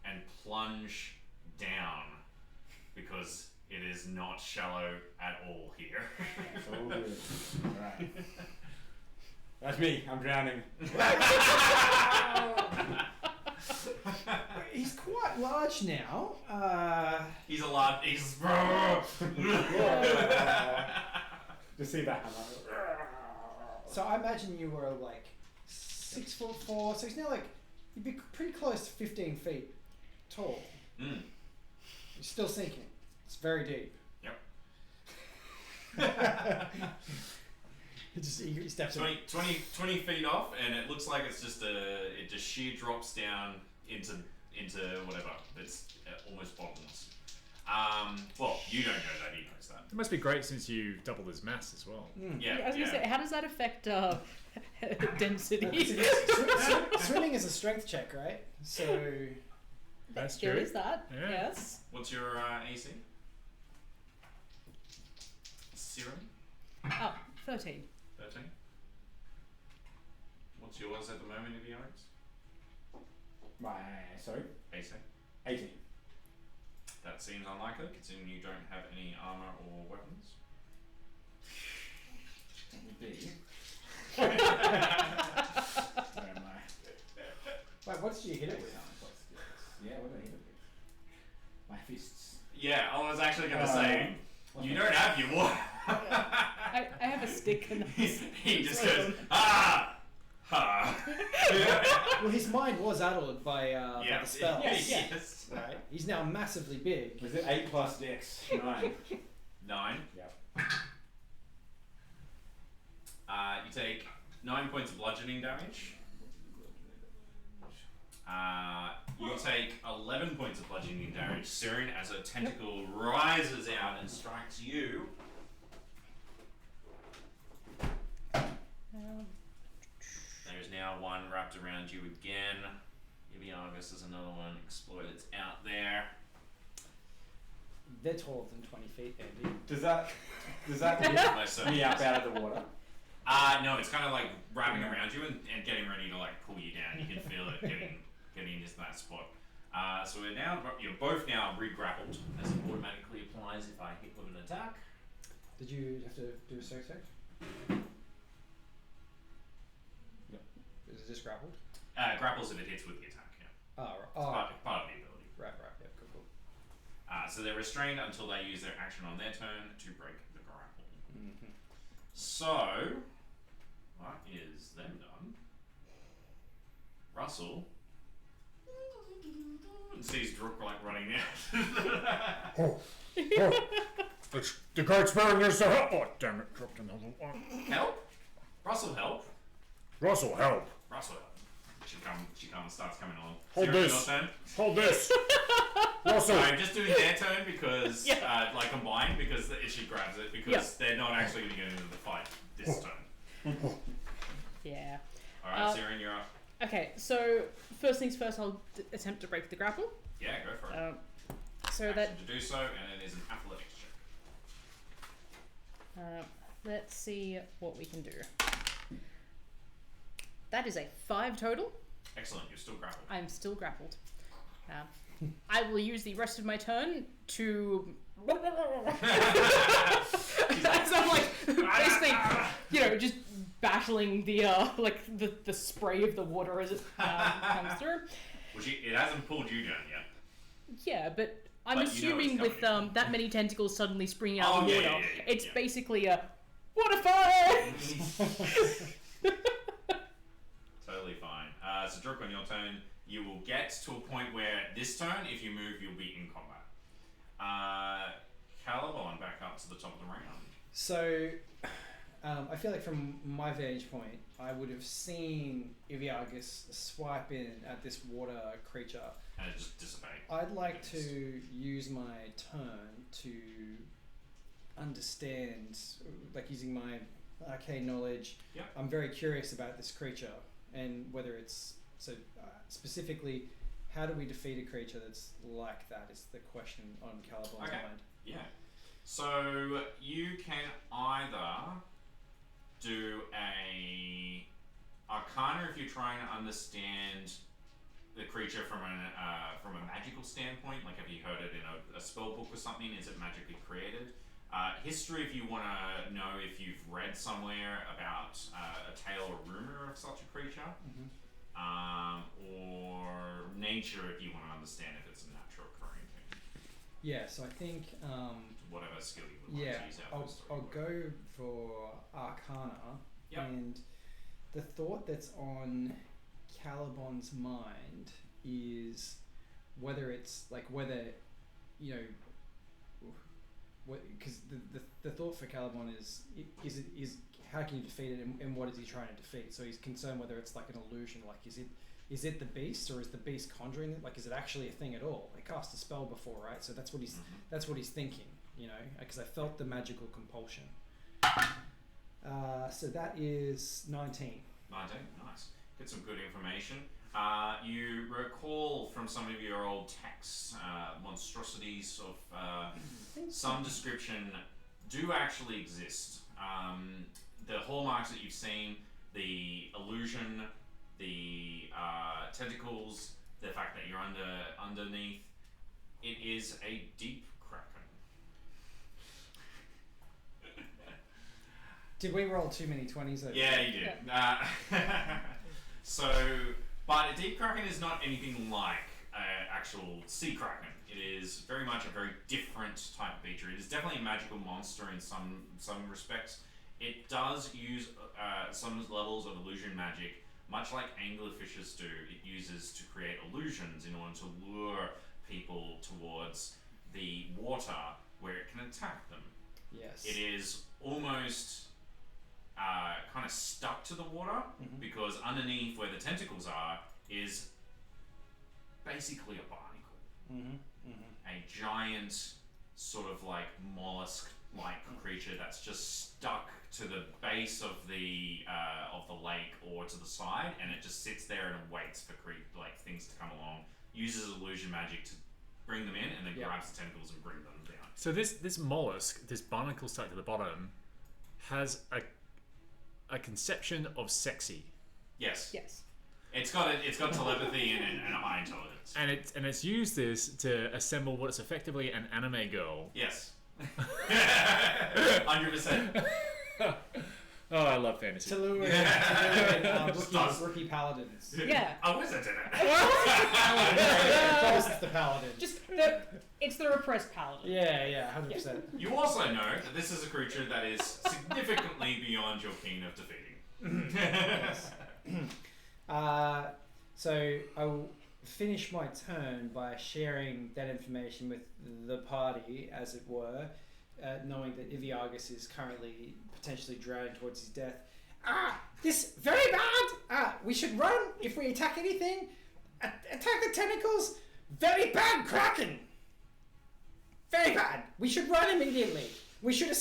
and plunge down because it is not shallow at all here. It's all good. Alright. That's me. I'm drowning. He's quite large now. He's a lot. He's. To see that. So I imagine you were like 6'4", so he's now like, you'd be pretty close to 15 feet tall. Mm. You're still sinking. It's very deep. Yep. He steps 20 feet off, and it looks like it's just it just sheer drops down into whatever. It's almost bottomless. Well, you don't know that. He knows that. It must be great since you doubled his mass as well. Yeah. I was going to say, how does that affect density? Swimming is a strength check, right? So That's There true. is that, Yeah. yes. What's your AC? Serum? Oh, 13. 13. What's yours at the moment, if you Sorry? AC. 18. That seems unlikely, considering you don't have any armor or weapons. Where am I? wait, what did you hit it with? Yeah, what did I hit it with? My fists. Yeah, I was actually going to say, you don't have your water. I have a stick and He just goes, ah! Ha! Well, his mind was addled by the spells. Yes. Right? He's now massively big. Was it 8 plus dex? 9. 9. Yep. You take 9 points of bludgeoning damage. You take 11 points of bludgeoning damage soon as a tentacle rises out and strikes you. There's now one wrapped around you again. Ibiagus is another one. Exploited's out there. They're taller than 20 feet, Andy. Does that lift me up out of the water? No, it's kind of like wrapping around you and getting ready to like pull you down. You can feel it getting into that spot. So you're both now re-grappled as it automatically applies if I hit with an attack. Did you have to do a soak check? Yep. Is it just grappled? Grapples if it hits with the attack, yeah. Oh, right. It's part of the ability. Right. Yeah, cool. So they're restrained until they use their action on their turn to break the grapple. Mm-hmm. So, that is them done. Russell sees Drook like running out. It's the Great Spirit needs to help. Oh, damn it, dropped another one. Help? Russell, help. Russell, help. Russell, help. She comes, starts coming on. Hold Sarah, this. your turn. Hold this. Russell. Sorry, I'm just doing their turn because, like combined, because she grabs it, because they're not actually going to get into the fight this turn. Yeah. Alright, Siren, you're up. Okay, so first things first, I'll attempt to break the grapple. Yeah, go for it. So Action that to do so, and it is an athletics check. let's see what we can do. That is a 5 total. Excellent, you're still grappled. I'm still grappled. I will use the rest of my turn to. As I'm like basically, just battling the the spray of the water as it comes through. Well, it hasn't pulled you down yet. Yeah, but I'm But assuming with that many tentacles suddenly springing out of the water, it's yeah. basically a water fire. Totally fine. So Drook, on your turn, you will get to a point where this turn, if you move, you'll be in combat. Caliban back up to the top of the round. So, I feel like from my vantage point, I would have seen Ibiagus swipe in at this water creature. And it just dissipate. I'd like to use my turn to understand, like using my arcane knowledge. Yep. I'm very curious about this creature and whether it's specifically, how do we defeat a creature that's like that is the question on Caliban's mind. Yeah. So you can either do a Arcana if you're trying to understand the creature from a magical standpoint. Like, have you heard it in a spell book or something? Is it magically created? History if you want to know if you've read somewhere about a tale or rumor of such a creature. Mm-hmm. Or nature if you want to understand if it's a natural occurring thing. Yeah, so I think Whatever skill you would like to use out. I'll go for Arcana. Yep. And the thought that's on Caliban's mind is whether it's like because the thought for Caliban is how can you defeat it and what is he trying to defeat? So he's concerned whether it's like an illusion, like is it the beast or is the beast conjuring it? Like, is it actually a thing at all? He cast a spell before, right? So that's what he's thinking, because I felt the magical compulsion. So that is 19. 19, nice. Get some good information. You recall from some of your old texts, monstrosities of some description do actually exist. The hallmarks that you've seen, the illusion, the tentacles, the fact that you're underneath, it is a deep kraken. Did we roll too many 20s over? Yeah, you did. But a deep kraken is not anything like an actual sea kraken. It is very much a very different type of creature. It is definitely a magical monster in some respects. It does use some levels of illusion magic, much like anglerfishes do. It uses to create illusions in order to lure people towards the water where it can attack them. Yes. It is almost kind kind of stuck to the water because underneath where the tentacles are is basically a barnacle. A giant sort of like mollusk-like creature that's just stuck to the base of the lake or to the side, and it just sits there and waits for things to come along. Uses illusion magic to bring them in, and then grabs the tentacles and bring them down. So this mollusk, this barnacle stuck to the bottom, has a conception of sexy, Yes. Yes. It's got telepathy and a high intelligence. and it's used this to assemble what is effectively an anime girl. Yes. 100%. Oh, I love fantasy. Tallulah and rookie paladins. Yeah. A wizard in it. Of course it's the paladin. It's the repressed paladin. Yeah, 100%. You also know that this is a creature that is significantly beyond your keen of defeating. So I will finish my turn by sharing that information with the party, as it were, knowing that Iviagus is currently potentially drowning towards his death. This very bad. We should run if we attack anything. Attack the tentacles. Very bad, Kraken. Very bad. We should run immediately. We should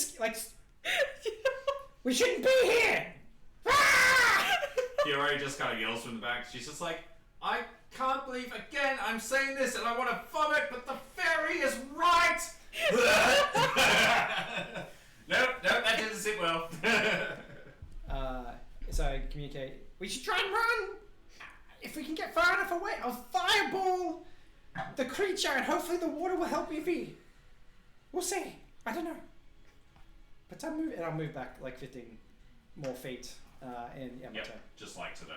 we shouldn't be here. Hero just kind of yells from the back. She's just like, I can't believe again I'm saying this and I want to vomit, but the fairy is right. Nope, that didn't sit well. So I communicate. We should try and run. If we can get far enough away, I'll fireball the creature, and hopefully the water will help Evie. We'll see. I don't know. But I'll move back like 15 more feet. My turn. Just like to the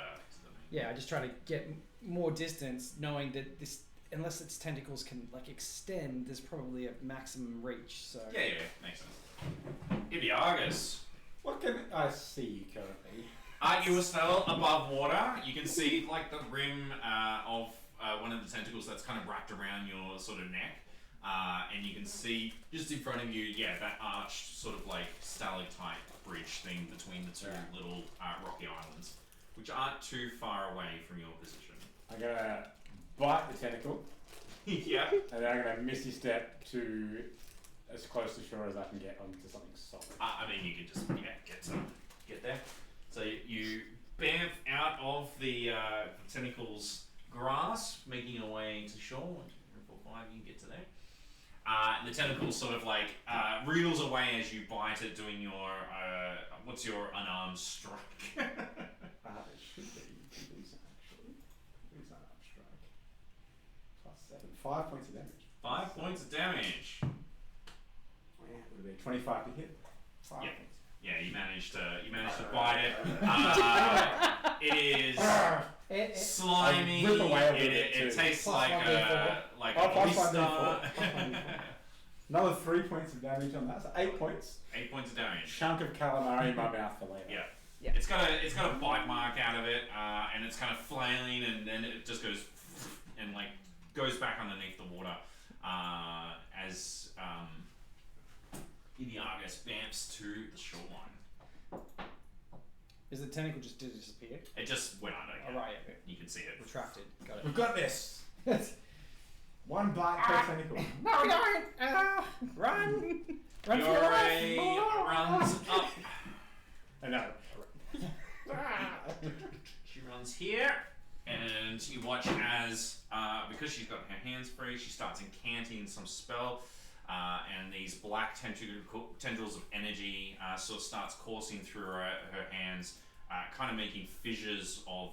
Yeah, I just try to get more distance, knowing that this, unless its tentacles can like extend, there's probably a maximum reach. So Yeah, makes sense. Ibiagus. What can I see currently? You are still above water. You can see like the rim of one of the tentacles that's kind of wrapped around your sort of neck. And you can see just in front of you, that arched sort of like stalactite bridge thing between the two little rocky islands, which aren't too far away from your position. I'm gonna bite the tentacle. Yeah. And then I'm gonna misty step to as close to shore as I can get onto something solid. I mean, you can just get there. So you bamf out of the tentacles grass, making your way to shore. 1, 2, 3, 4, 5. You can get to there. The tentacle sort of like reels away as you bite it, doing your what's your unarmed strike? It should be decent actually. It's unarmed strike. +7. 5 points of damage. 5 points of damage. Would have been 25 to hit. 5 Yeah. points. Yeah, you managed to bite it. It is slimy. I rip away a bit It too. tastes Plus like 1d4. a oyster. Another 3 points of damage on that, so 8 points. 8 points of damage. Chunk of calamari in my mouth for later. Yeah. Yeah. It's got a bite mark out of it, and it's kind of flailing, and then it just goes and like goes back underneath the water as Idiagus bamps to the shoreline. is the tentacle just disappear? It just went under. Oh, right, yeah. You can see it. Retracted. Got We've got this. 1 bite per tentacle. No, we don't. Run. Run for your Yuri life. runs up. I know. She runs here, and you watch as, because she's got her hands free, she starts incanting some spell, and these black tendrils of energy sort of starts coursing through her hands, kind of making fissures of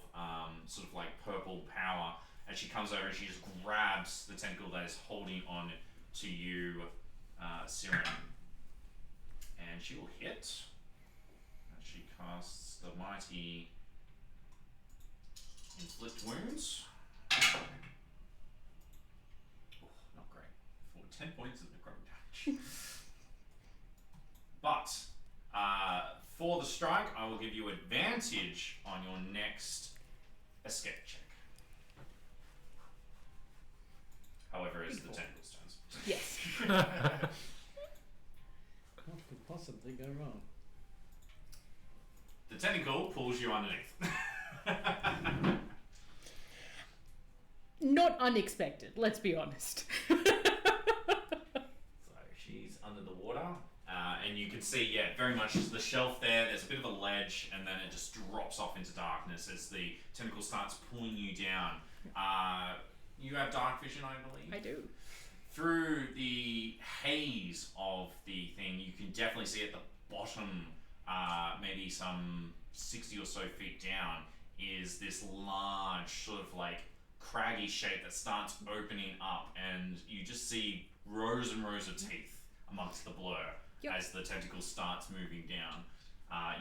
sort of like purple power. And she comes over and she just grabs the tentacle that is holding on to you, Siren. And she will hit. And she casts the mighty inflict wounds. Oh, not great. For 10 points of necrotic damage. But for the strike, I will give you advantage on your next escape check. However, it's the tentacles' turns. Yes. What could possibly go wrong? The tentacle pulls you underneath. Not unexpected, let's be honest. So she's under the water, and you can see, very much the shelf there. There's a bit of a ledge, and then it just drops off into darkness as the tentacle starts pulling you down. You have dark vision, I believe. I do. Through the haze of the thing, you can definitely see at the bottom, maybe some 60 or so feet down, is this large sort of like craggy shape that starts opening up, and you just see rows and rows of teeth amongst the blur as the tentacle starts moving down.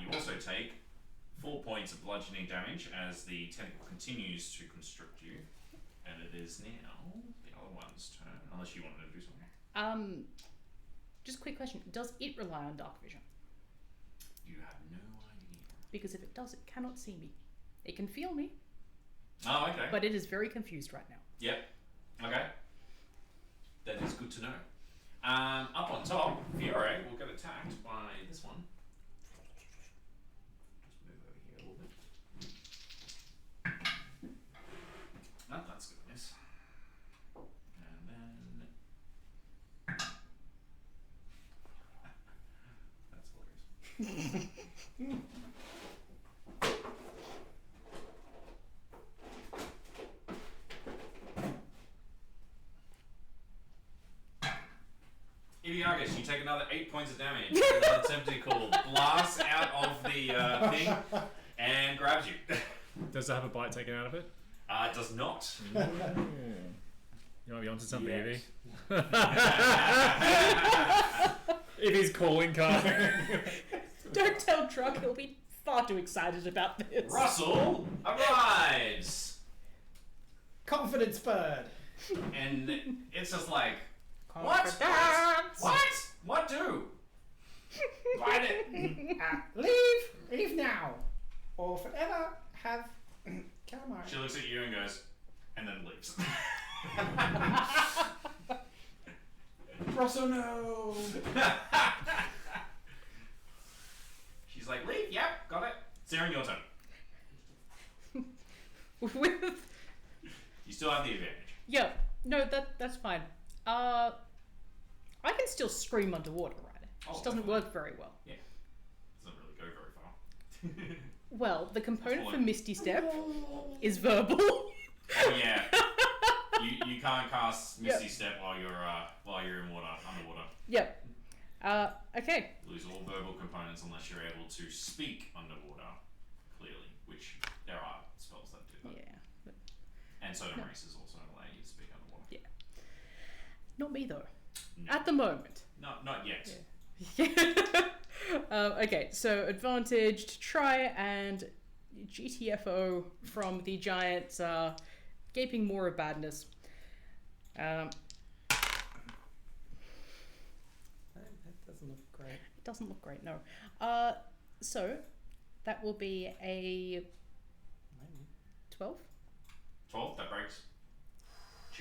You also take 4 points of bludgeoning damage as the tentacle continues to constrict you, and it is now the other one's turn, unless you wanted to do something. Just a quick question. Does it rely on dark vision? You have no idea. Because if it does, it cannot see me. It can feel me, Oh, okay. but it is very confused right now. Yep. Okay. That is good to know. Up on top, Fiore will get attacked by this one. Just move over here a little bit. Oh, that's good, miss. And then... That's hilarious. Idiagus, you take another 8 points of damage. Another tentacle blasts out of the thing and grabs you. Does it have a bite taken out of it? It does not. You might be onto something, Yes. Evie. Evie's calling card. Don't tell Truck, he'll be far too excited about this. Russell arrives, Confidence bird. and it's just like, Confidence. what do? Bite it. Leave now, or forever have calamari. She looks at you and goes, and then leaves. Russell, no. She's like, leave. Yep, got it. Siren, your turn. With You still have the advantage. yeah, no, that's fine. I can still scream underwater, right? It just doesn't definitely. work very well. Yeah, doesn't really go very far. Well, the component for Point. Misty Step is verbal. Oh yeah. You can't cast Misty Step while you're in water, underwater. Yep. Okay. Lose all verbal components unless you're able to speak underwater clearly, which there are spells that do that. Yeah. And Sodom Races also allow you to speak underwater. Yeah. Not me though. No. At the moment. Not yet. Okay, so advantage to try and GTFO from the giant gaping maw of badness. That doesn't look great. It doesn't look great, no. So that will be a 12. 12, that breaks.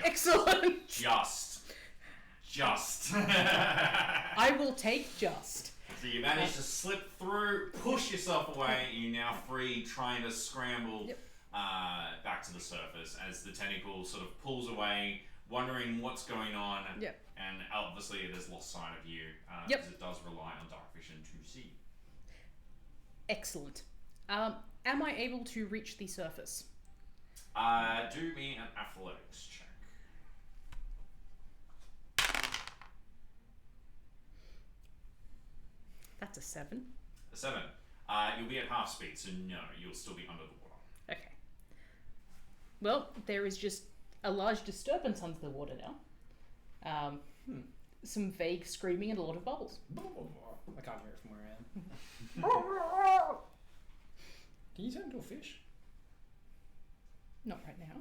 Excellent. Just. I will take just. So you manage to slip through, push yourself away, and you're now free, trying to scramble back to the surface as the tentacle sort of pulls away, wondering what's going on. Yep. And obviously it has lost sight of you, because it does rely on dark vision to see. Excellent. Am I able to reach the surface? Do me an athletics check. That's a 7. A 7. You'll be at half speed, so no, you'll still be under the water. Okay. Well, there is just a large disturbance under the water now. Some vague screaming and a lot of bubbles. I can't hear it from where I am. Can you turn into a fish? Not right now.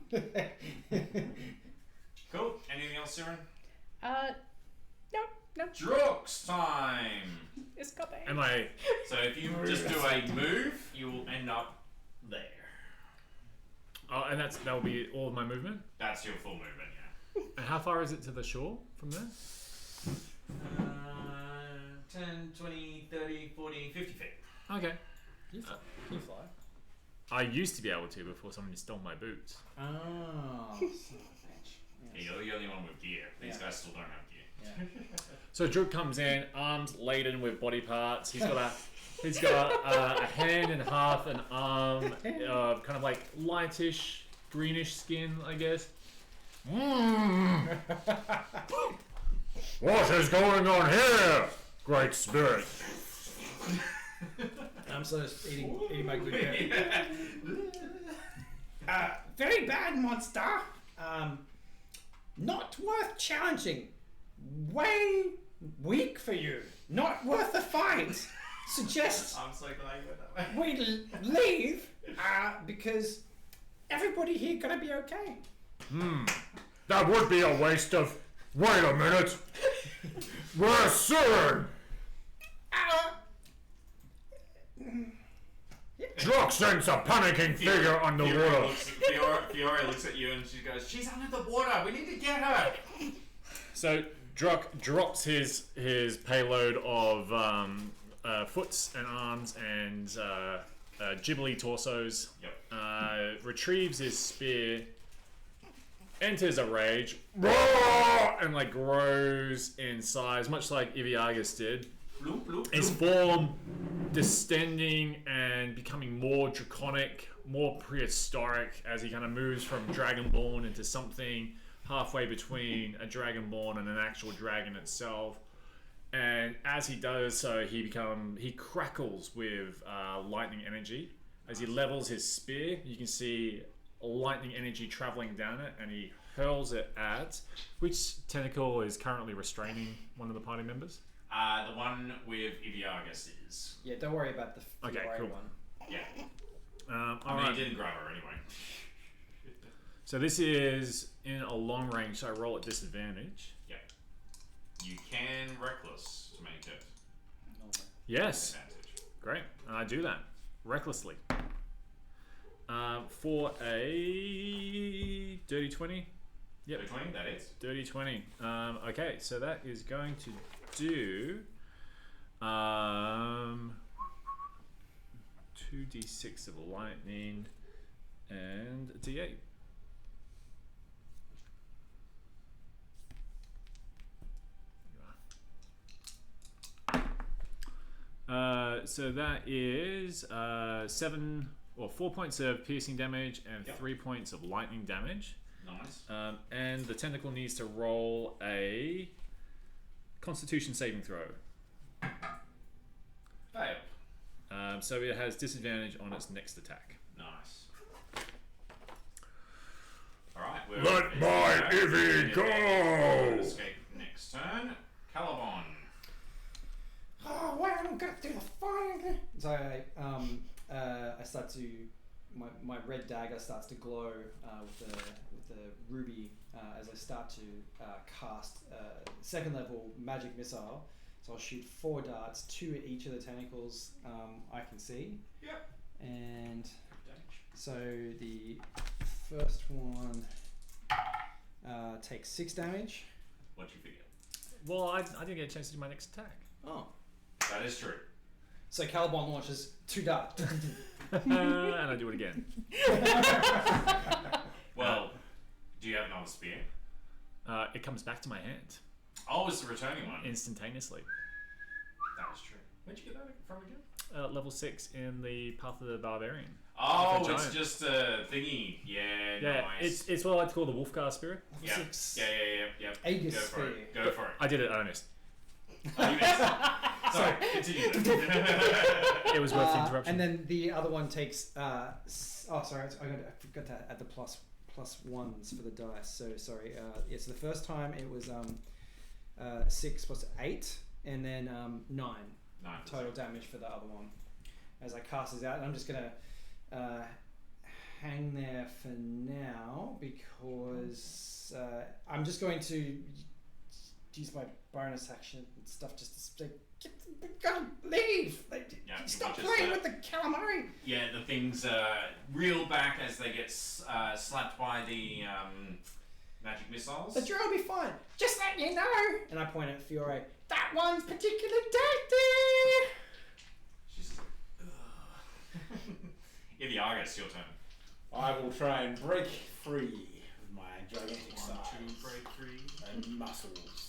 Cool. Anything else, Siren? No. Drooks time! It's coming. Am I? So if you just do a move, you will end up there. Oh, and that will be all of my movement. That's your full movement, yeah. And how far is it to the shore from there? 10, 20, 30, 40, 50 feet. Okay. You fly. I used to be able to before somebody stole my boots. Oh, son of a bitch. Yeah, you're the only one with gear. These Yeah. guys still don't have gear. Yeah. So Druk comes in, arms laden with body parts. He's got a hand and half an arm, kind of like lightish, greenish skin, I guess. What is going on here, Great Spirit? I'm sort of eating my good bit. Very bad monster. Not worth challenging. Way weak for you. Not worth the fight. Suggest I'm so glad you went that way. we leave because everybody here gonna be okay. That would be a waste of... Wait a minute. Where's Cern? Druk sends a panicking figure underwater. Fiora looks at you and she goes, "She's under the water. We need to get her." So Druk drops his payload of foots and arms and gibbly torsos. Yep. Retrieves his spear, enters a rage, and like grows in size, much like Iviagus did. Bloop, bloop, His bloop. form distending and becoming more draconic, more prehistoric as he kind of moves from Dragonborn into something halfway between a Dragonborn and an actual dragon itself. And as he does so, he crackles with lightning energy. As he levels his spear, you can see lightning energy traveling down it, and he hurls it at... Which tentacle is currently restraining one of the party members? The one with Iviagus is. Yeah, don't worry about the Okay, Fiore cool. one. Yeah. All I mean, right. he didn't grab her anyway. So this is in a long range, so I roll at disadvantage. Yeah. You can reckless to make it Yes, advantage. great, and I do that recklessly. For a dirty 20. Yep, 20, that is. dirty 20. Okay, so that is going to do 2d6 of lightning and a d8. So that is 4 points of piercing damage and Yep. 3 points of lightning damage. Nice. And the tentacle needs to roll a Constitution saving throw. Fail. So it has disadvantage on its next attack. Nice. Alright, we're Let my Ivy go! Escape next turn. Caliban. Oh, well, I'm gonna do the fire. So I start to my red dagger starts to glow with the ruby as I start to cast second level magic missile. So I'll shoot 4 darts, 2 at each of the tentacles I can see. Yep. And so the first one takes 6 damage. What'd you figure? Well, I didn't get a chance to do my next attack. Oh. That is true. So Caliban launches 2 darts. And I do it again. Well, do you have another spear? It comes back to my hand Oh, it's the returning one. instantaneously. That is true. Where'd you get that from again? Level 6 in the Path of the Barbarian. Oh, Like a it's giant. just a thingy. Yeah, Yeah, nice. it's what I like to call the Wolfgar spirit. Yeah, 6. yeah. Aegis Go for spear. it. Go for it. I did it earnest. Oh, you missed. Sorry, continue. It was worth the interruption. And then the other one takes. I forgot to add the plus ones for the dice. So sorry. Yes, the first time it was 6 plus 8, and then 9 total damage for the other one. As I cast this out, and I'm just gonna hang there for now because I'm just going to use my bonus action and stuff just to say, gotta leave! Yeah, Stop you just, playing with the calamari! Yeah, the things reel back as they get slapped by the magic missiles. The drill will be fine. Just let you know. And I point at Fiore. That one's particularly deadly. She's just like, Viagus, your turn. I will try and break free with my gigantic size break free. and muscles.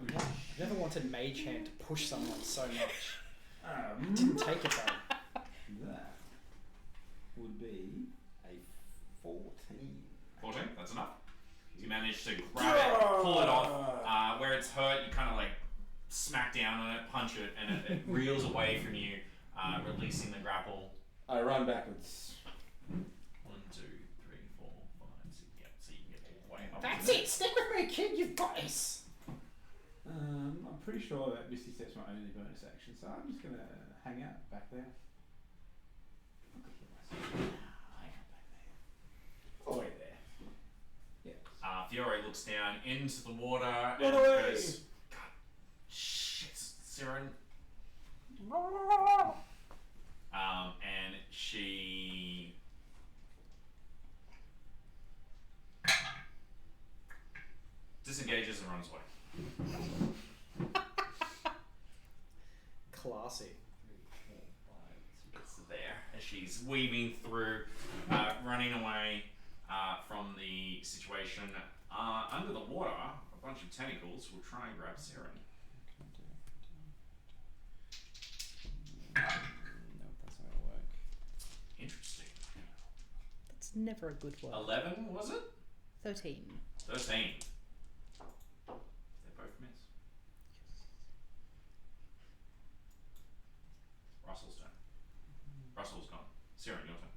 I've never wanted Mage Hand to push someone so much. Um, Didn't take it though. That would be a 14. 14, that's enough. So you manage to grab it, pull it off. Where it's hurt, you kind of like smack down on it, punch it, and it reels away from you, releasing the grapple. I run backwards. 1, 2, 3, 4, 5, 6. Yeah, so you can get all the way up. That's it. Stick with me, kid. You've got this. I'm pretty sure that Misty Step's my only bonus action, so I'm just gonna hang out back there. All the way there. Yeah. Fiore looks down into the water and Run away! goes, God, shit, Siren. And she disengages and runs away. Classy. It's there as she's weaving through, running away from the situation. Under the water, a bunch of tentacles will try and grab Siren. Nope, that's not gonna work. Interesting. That's never a good word. 11, was it? 13. 13. They both miss. Russell's turn. Russell's gone. Siren, your turn.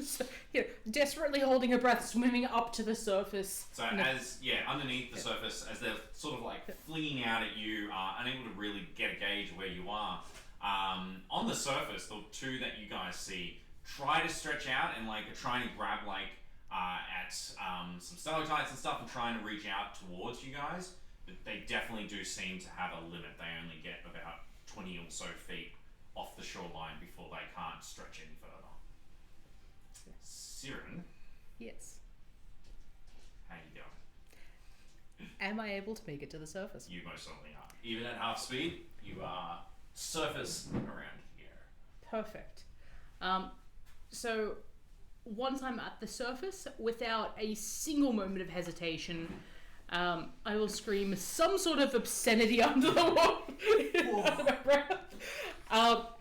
So, desperately holding her breath, swimming up to the surface. So underneath the surface, as they're sort of like flinging out at you, unable to really get a gauge where you are. On the surface, the two that you guys see try to stretch out and like are trying to grab at some stalactites and stuff and trying to reach out towards you guys, but they definitely do seem to have a limit. They only get about 20 or so feet off the shoreline before they can't stretch any further. Siren, Yes. how you going? Am I able to make it to the surface? You most certainly are. Even at half speed, you are surface around here. Perfect. So once I'm at the surface, without a single moment of hesitation, I will scream some sort of obscenity under the water.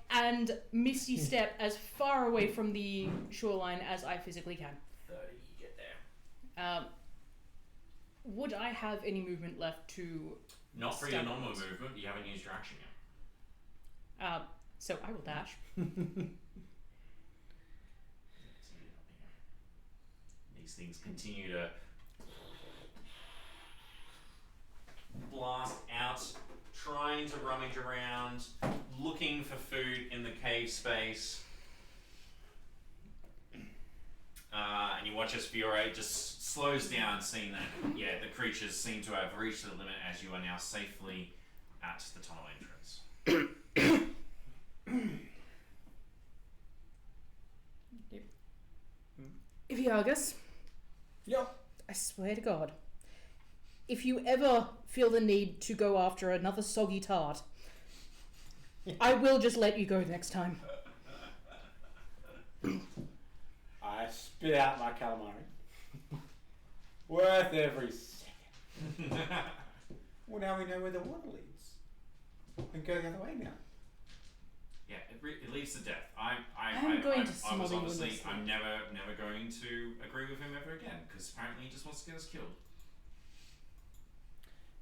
And Misty Step as far away from the shoreline as I physically can. 30, you get there. Would I have any movement left to... Not for your normal movement, you haven't used your action yet. So I will dash. These things continue to blast out, trying to rummage around, looking for food in the cave space. And you watch as Fiore just slows down, seeing that, the creatures seem to have reached the limit as you are now safely at the tunnel entrance. Viagus, Yep. I swear to God, if you ever feel the need to go after another soggy tart, I will just let you go next time. I spit out my calamari. Worth every second. Well, now we know where the water leads. And go the other way now. Yeah, it leads to death. I was smother you in honestly, this I'm never going to agree with him ever again, because apparently he just wants to get us killed.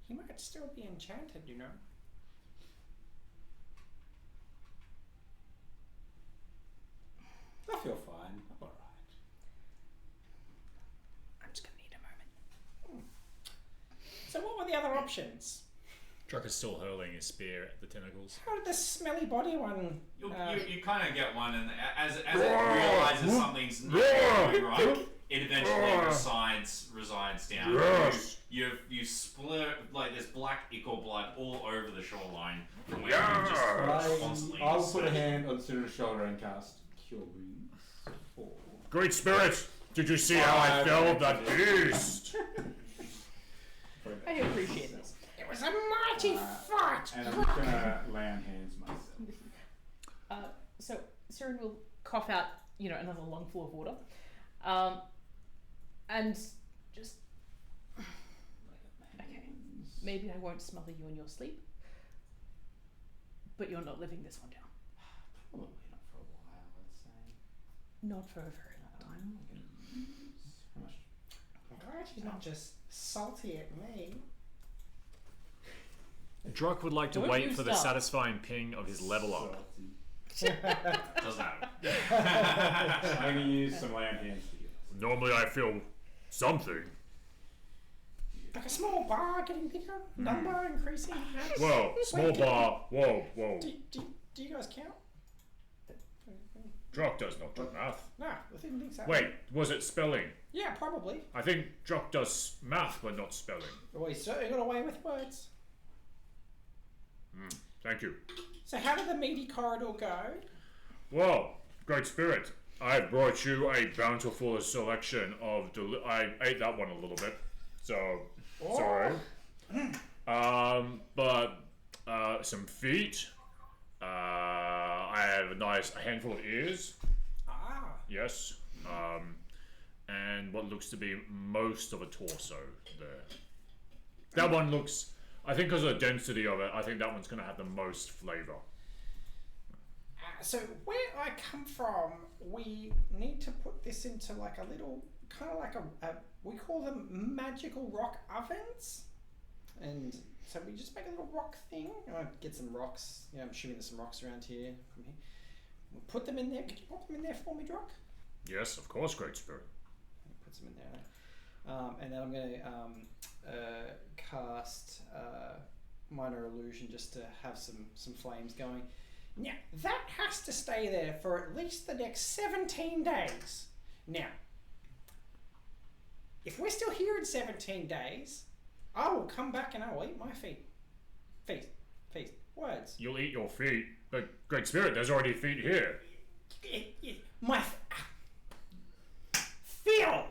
He might still be enchanted, you know. I feel fine. I'm alright. I'm just gonna need a moment. So what were the other options? Truck is still hurling his spear at the tentacles. How did the smelly body one... You kind of get one, and as it realizes something's not right, it eventually resides down. Yes. You split, like there's black ichor blood all over the shoreline from where you just constantly. I'll put a hand on Suna's shoulder and cast Cure Wounds. 4. Great Spirit, did you see how I felled that beast? I appreciate this. It was a mighty fight! And I'm gonna lay on hands myself. Siren will cough out, another lungful of water, and just. Okay, maybe I won't smother you in your sleep, but you're not living this one down. Probably not for a while, I'd say. Not for a very long time. How much? I'm glad she's not just salty at me. Druck would like to Don't wait you for the stop. satisfying ping of his level up. Doesn't matter. I'm going to use some land hands for you. Normally I feel something. Like a small bar getting bigger, number increasing. Well, small bar. Whoa. Do you guys count? Druck does not do math. No, I didn't think so. Wait, was it spelling? Yeah, probably. I think Druck does math but not spelling. Well, he's certainly got away with words. Thank you. So how did the meaty corridor go? Well, Great Spirit, I have brought you a bountiful selection of. I ate that one a little bit, so sorry. But some feet. I have a handful of ears. Ah. Yes. And what looks to be most of a torso there. That one looks. I think because of the density of it, I think that one's going to have the most flavor. So where I come from, we need to put this into like a little, kind of like a we call them magical rock ovens. And so we just make a little rock thing. I get some rocks. I'm assuming there's some rocks around here. From here. We'll put them in there. Could you put them in there for me, Drock? Yes, of course, Great Spirit. Put some in there. And then I'm going to cast Minor Illusion just to have some flames going. Now, that has to stay there for at least the next 17 days. Now, if we're still here in 17 days, I will come back and I will eat my feet. Feast. Words. You'll eat your feet, but Great Spirit, there's already feet here. Feel!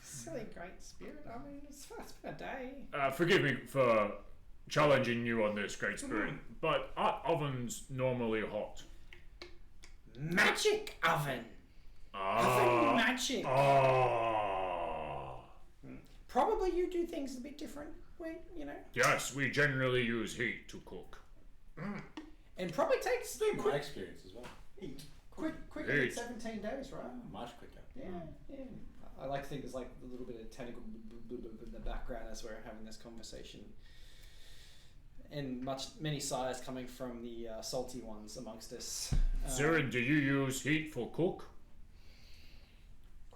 Silly Great Spirit. I mean, it's been a day. Forgive me for challenging you on this, Great Spirit, but are ovens normally hot? Magic oven. Oven magic. Probably you do things a bit different. Yes, we generally use heat to cook. And probably takes My experience as well. Eat. quicker than 17 days, right? Much quicker. Yeah. I like to think there's like a little bit of technical in the background as we're having this conversation. And many sighs coming from the salty ones amongst us. Siren, do you use heat for cook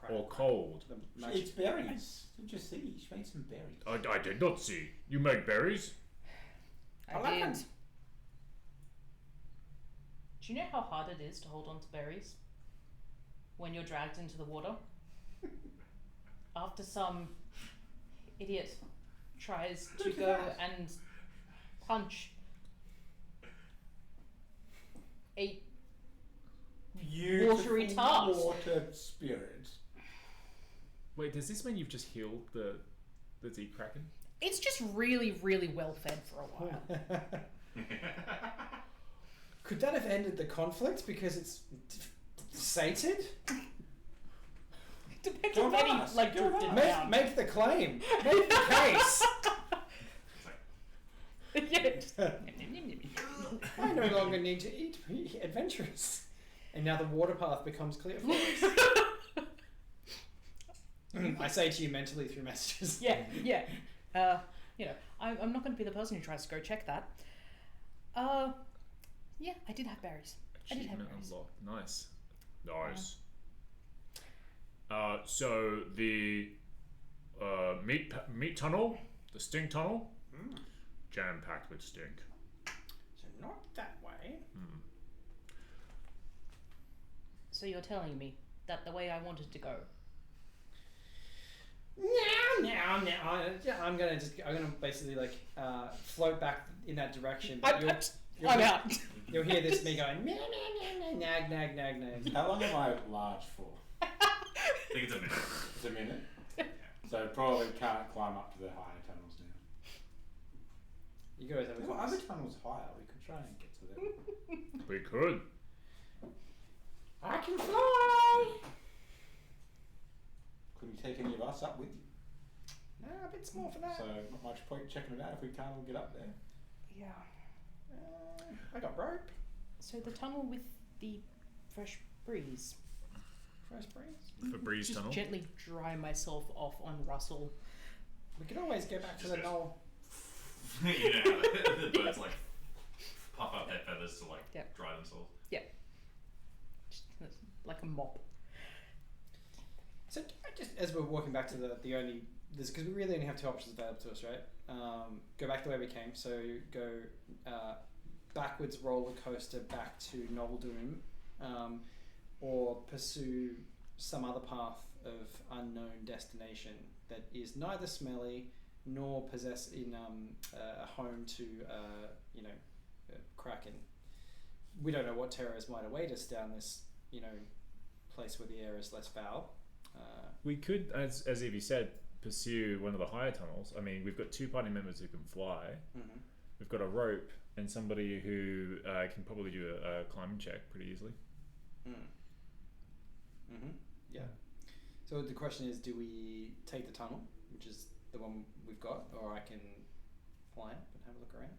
or cold? She eats berries. Did you see? She made some berries. I did not see. You make berries? I did. Do you know how hard it is to hold on to berries when you're dragged into the water? After some idiot tries to go and punch a watery tart. Water spirit. Wait, does this mean you've just healed the Zeke Kraken? It's just really, really well fed for a while. Could that have ended the conflict because it's sated? Depends on if any like drifted down. Make the claim. Make the case. I no longer need to eat adventurous. And now the water path becomes clear for us. I say to you mentally through messages. Yeah. I'm not going to be the person who tries to go check that. Yeah, I did have berries. Achievement unlocked. Nice. So the meat tunnel, the stink tunnel, jam packed with stink. So not that way. So you're telling me that the way I wanted to go. Now. I'm gonna basically float back in that direction. I'm out. You'll hear this me going nag. How long am I large for? I think it's a minute. It's a minute? So probably can't climb up to the higher tunnels now. You guys have There were other tunnels higher. We could try and get to them. We could. I can fly! Couldn't you take any of us up with you? Nah, a bit small for that. So not much point checking it out if we can't all get up there. Yeah. I got rope. So the tunnel with the fresh breeze. Fresh breeze. Febreze Just tunnel. gently dry myself off on Russell. We could always go back to Just the goes- knoll. You know, the birds like puff up their feathers to like Yep. dry themselves. Just like a mop. So I just as we're walking back to the only this because we really only have two options available to us, right? Go back the way we came. So go backwards roller coaster back to Novel Doom, or pursue some other path of unknown destination that is neither smelly nor possess in a home to Kraken. We don't know what terrors might await us down this place where the air is less foul. We could, as Evie said, pursue one of the higher tunnels. I mean, we've got 2 party members who can fly. Mm-hmm. We've got a rope and somebody who can probably do a climbing check pretty easily. Yeah. So the question is, do we take the tunnel, which is the one we've got, or I can fly up and have a look around?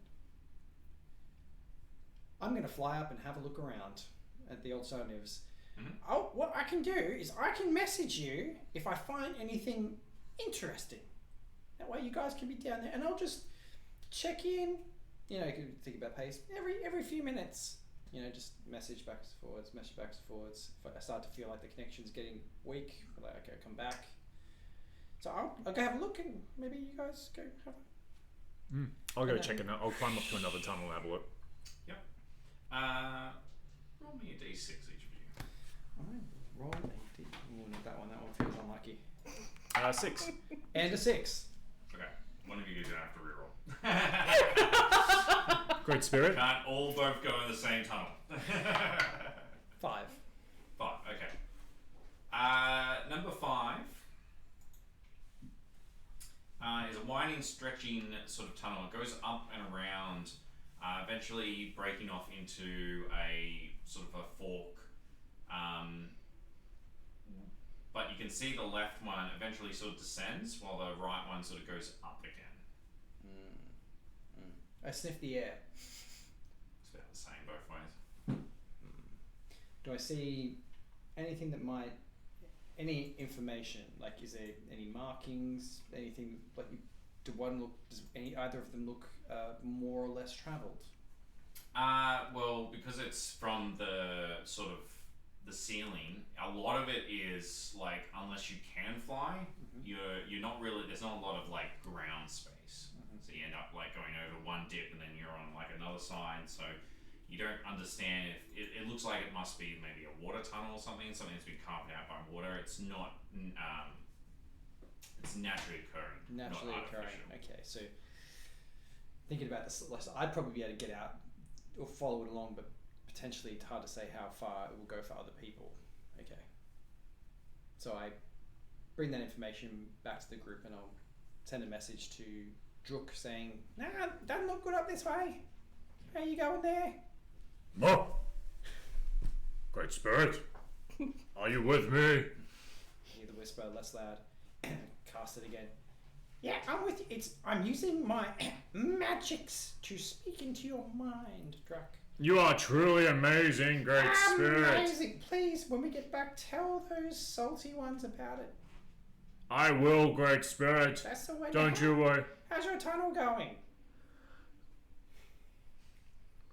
I'm going to fly up and have a look around at the alternatives. Mhm. Oh, what I can do is I can message you if I find anything interesting. That way you guys can be down there, and I'll just check in. You can think about pace every few minutes. Just message back and forwards. If I start to feel like the connection's getting weak, I'm like, okay, come back. So I'll go have a look, and maybe you guys go have a... I'll go Okay. check it out. I'll climb up to another tunnel and have a look. Roll me a d6 each of you. Alright, roll a d. Oh, not that one. That one feels unlucky. 6. And a 6. Okay, one of you is gonna have to reroll. Great spirit. Can't all both go in the same tunnel. 5. 5. Okay. Number 5 is a winding, stretching sort of tunnel. It goes up and around, eventually breaking off into a sort of a fork. But you can see the left one eventually sort of descends, while the right one sort of goes up again. I sniff the air. It's about the same both ways. Do I see anything that might... Any information? Like, is there any markings? Anything... Does either of them look more or less travelled? Well, because it's from the sort of the ceiling, a lot of it is like, unless you can fly, you're not really, there's not a lot of like ground space. So you end up like going over one dip and then you're on like another side. So you don't understand if it looks like it must be maybe a water tunnel or something that's been carved out by water. It's not. It's naturally occurring. Naturally not occurring. artificial. Okay, so thinking about this, I'd probably be able to get out or follow it along, but potentially it's hard to say how far it will go for other people. Okay. So I bring that information back to the group and I'll send a message to Druk saying, "Nah, doesn't look good up this way. How you going there?" Mo! Great spirit. Are you with me? Hear the whisper less loud. Cast it again. Yeah, I'm with you. I'm using my magics to speak into your mind, Druk. You are truly amazing, great spirit. Amazing. Please, when we get back, tell those salty ones about it. I will, great spirit. That's the way. Don't you worry. How's your tunnel going?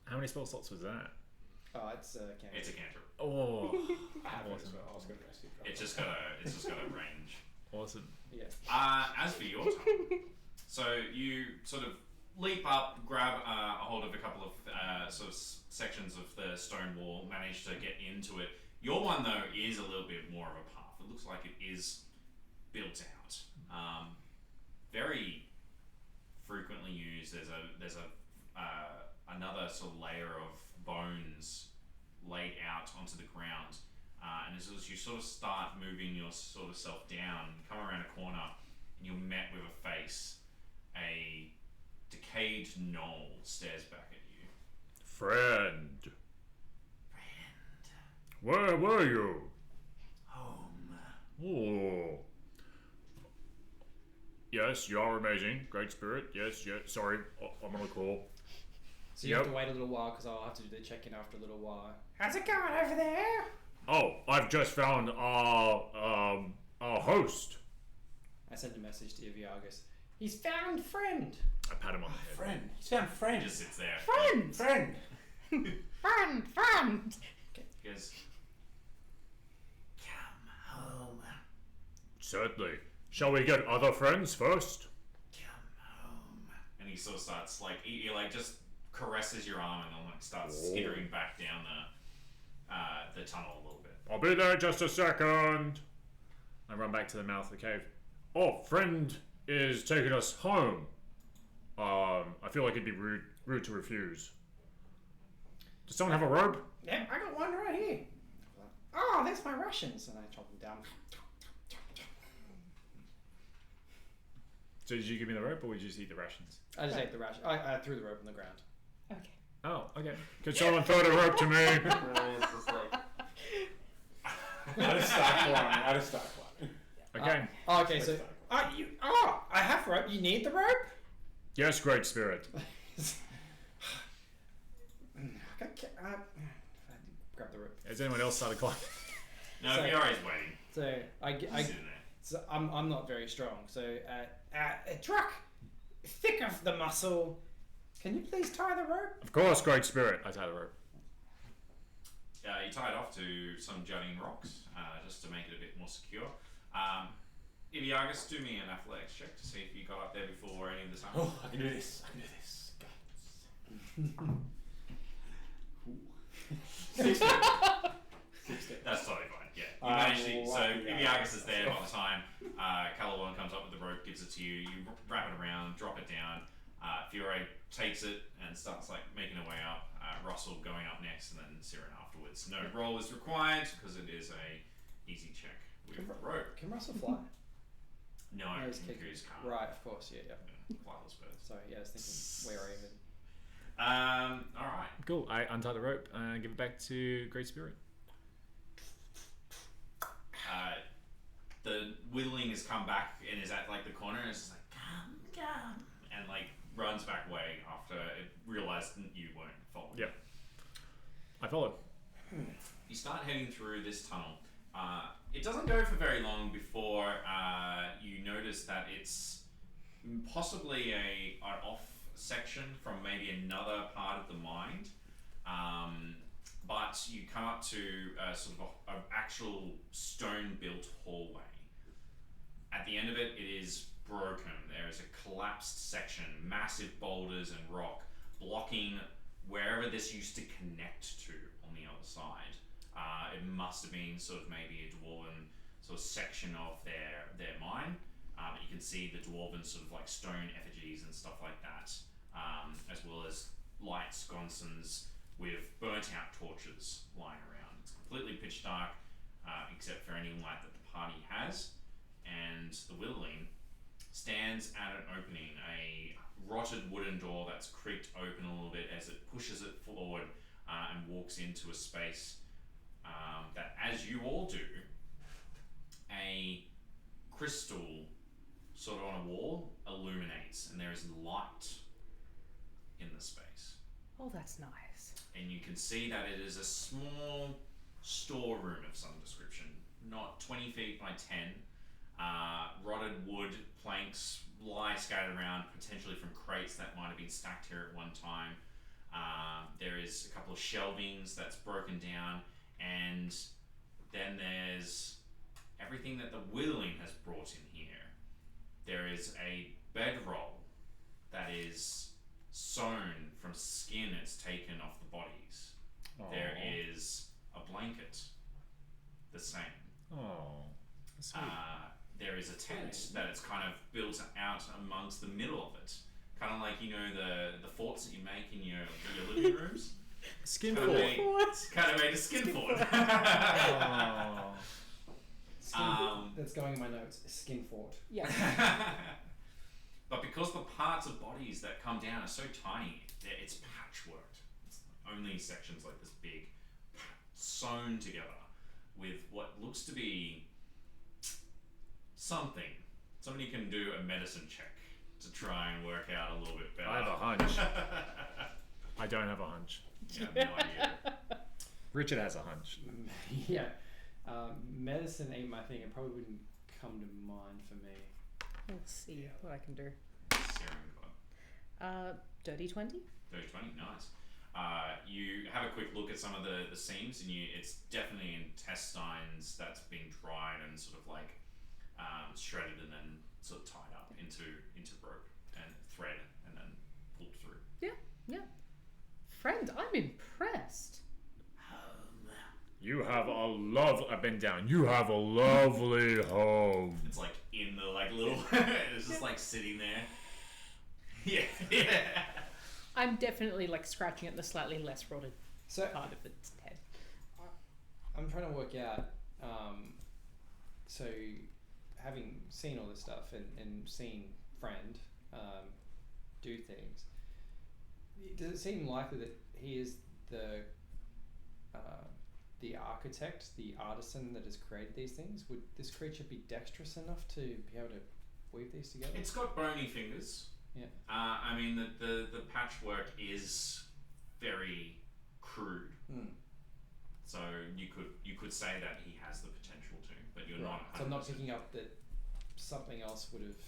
How many spell slots was that? Oh, it's cantrip. It's a cantrip. Oh, I have it as Awesome. well. I was going to ask you. It's just got a range. awesome. Yeah. As for your turn, so you sort of leap up, grab a hold of a couple of sort of sections of the stone wall, manage to get into it. Your one though is a little bit more of a path. It looks like it is built out. Very frequently used. There's another sort of layer of bones laid out onto the ground. And as you sort of start moving your sort of self down, you come around a corner and you're met with a face. A decayed knoll stares back at you. Friend. Where were you? Home. Oh. Yes, you are amazing. Great spirit. Yes, yes. Sorry, I'm on a call. So you Yep. have to wait a little while because I'll have to do the check-in after a little while. How's it going over there? Oh, I've just found our host. I sent a message to Iviagus. He's found friend. I pat him on the head. Friend. He's found friend. He just sits there. Friend! Friend. Friend! He goes, come home. Certainly. Shall we get other friends first? Come home. And he sort of starts like he like just caresses your arm and then like starts skittering back down the tunnel a little bit. I'll be there in just a second. I run back to the mouth of the cave. Oh, friend is taking us home. I feel like it'd be rude to refuse. Does someone have a rope? Yeah, I got one right here. Oh, there's my rations. And I chop them down. So did you give me the rope or would you just eat the rations? I just ate the ration. I threw the rope on the ground. Okay. Oh, okay. Could someone throw the rope to me? It's just like, Out of stock one. Out of stock one. Okay. Okay, so I have rope. You need the rope? Yes, great spirit. Grab the rope. Has anyone else started climbing? no, So- Fiori's waiting. So He's sitting there. so I'm not very strong. So Druck, thick of the muscle. Can you please tie the rope? Of course, great spirit. I tie the rope. You tie it off to some jutting rocks just to make it a bit more secure. Iviagus, do me an athletics check to see if you got up there before any of this happened. Oh, I can do this. I can do this. Guts. 16. That's totally fine. Yeah, you I'm managed to. So lucky I Iviagus is got there that. by the time Calawan comes up with the rope, gives it to you. You wrap it around, drop it down. Fiore takes it and starts like making her way up. Russell going up next, and then Siren afterwards. No roll is required because it is a easy check with the rope. Can Russell fly? No, No, he's Increase kicking. can't. Right, of course. Yeah. Flightless birds. Sorry, yeah, I was thinking where even. All right. Cool. I untie the rope and give it back to Great Spirit. The whittling has come back and is at like the corner and it's just like come and like runs back away after it realized you weren't following. Yep. I follow. You start heading through this tunnel. It doesn't go for very long before you notice that it's possibly an off section from maybe another part of the mind. But you come up to sort of an actual stone-built hallway. At the end of it, it is broken. There is a collapsed section, massive boulders and rock blocking wherever this used to connect to on the other side. It must have been sort of maybe a dwarven sort of section of their mine. You can see the dwarven sort of like stone effigies and stuff like that, as well as light sconces with burnt out torches lying around. It's completely pitch dark, except for any light that the party has. And the whittling stands at an opening, a rotted wooden door that's creaked open a little bit as it pushes it forward and walks into a space that, as you all do, a crystal sort of on a wall illuminates, and there is light in the space. Oh, that's nice. And you can see that it is a small storeroom of some description, not 20 feet by 10. Rotted wood planks lie scattered around, potentially from crates that might have been stacked here at one time. There is a couple of shelvings that's broken down, and then there's everything that the whittling has brought in here. There is a bedroll that is sewn from skin it's taken off the bodies. There is a blanket, the same. Oh, sweet. There is a tent that it's kind of built out amongst the middle of it. Kind of like, you know, the forts that you make in your living rooms. Skin Kind of fort. made- kind of made a skin fort. Oh. That's going in my notes. Skin fort. Yeah. But because the parts of bodies that come down are so tiny, it's patchworked. It's only sections like this big sewn together with what looks to be something. Somebody can do a medicine check to try and work out a little bit better. I have a hunch. I don't have a hunch. Yeah, I have no idea. Richard has a hunch. Yeah. Medicine ain't my thing. It probably wouldn't come to mind for me. We'll see what I can do. Searing God. Dirty 20? 30-20, nice. You have a quick look at some of the seams, and it's definitely intestines that's been dried and sort of like shredded and then sort of tied up into rope and thread and then pulled through. Yeah. Friend, I'm impressed. You have a I've been down. You have a lovely home. It's like in the like little. It's just like sitting there. Yeah. I'm definitely like scratching at the slightly less rotted So part of its head. I'm trying to work out. So having seen all this stuff and seen friend do things, does it seem likely that he is the architect, the artisan that has created these things? Would this creature be dexterous enough to be able to weave these together? It's got bony fingers. Yeah. I mean the patchwork is very crude. So you could say that he has the potential to, but you're not. So I'm not 100%. picking up that something else would have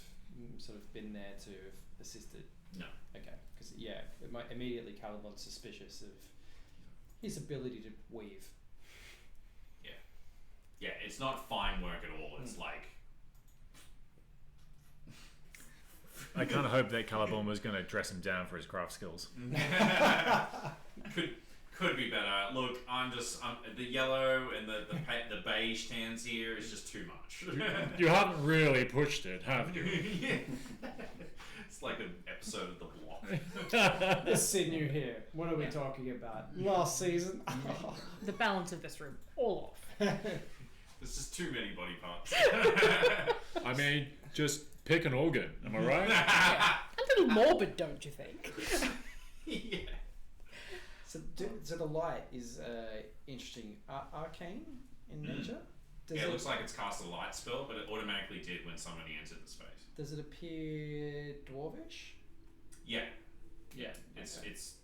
sort of been there to have assisted. No. Okay, because it might immediately Caliban's suspicious of his ability to weave. Yeah, it's not fine work at all. It's like I kind of hoped that Caliban was going to dress him down for his craft skills. could be better. Look, the yellow and the beige stands here is just too much. You haven't really pushed it, have you? Yeah. It's like an episode of The Block. This sinew here. What are we talking about? Last season. The balance of this room, all off. There's just too many body parts. I mean, just pick an organ. Am I right? A little morbid, don't you think? Yeah. So the light is interesting. Arcane in nature. It looks like it's cast a light spell, but it automatically did when somebody entered the space. Does it appear dwarvish? Yeah. It's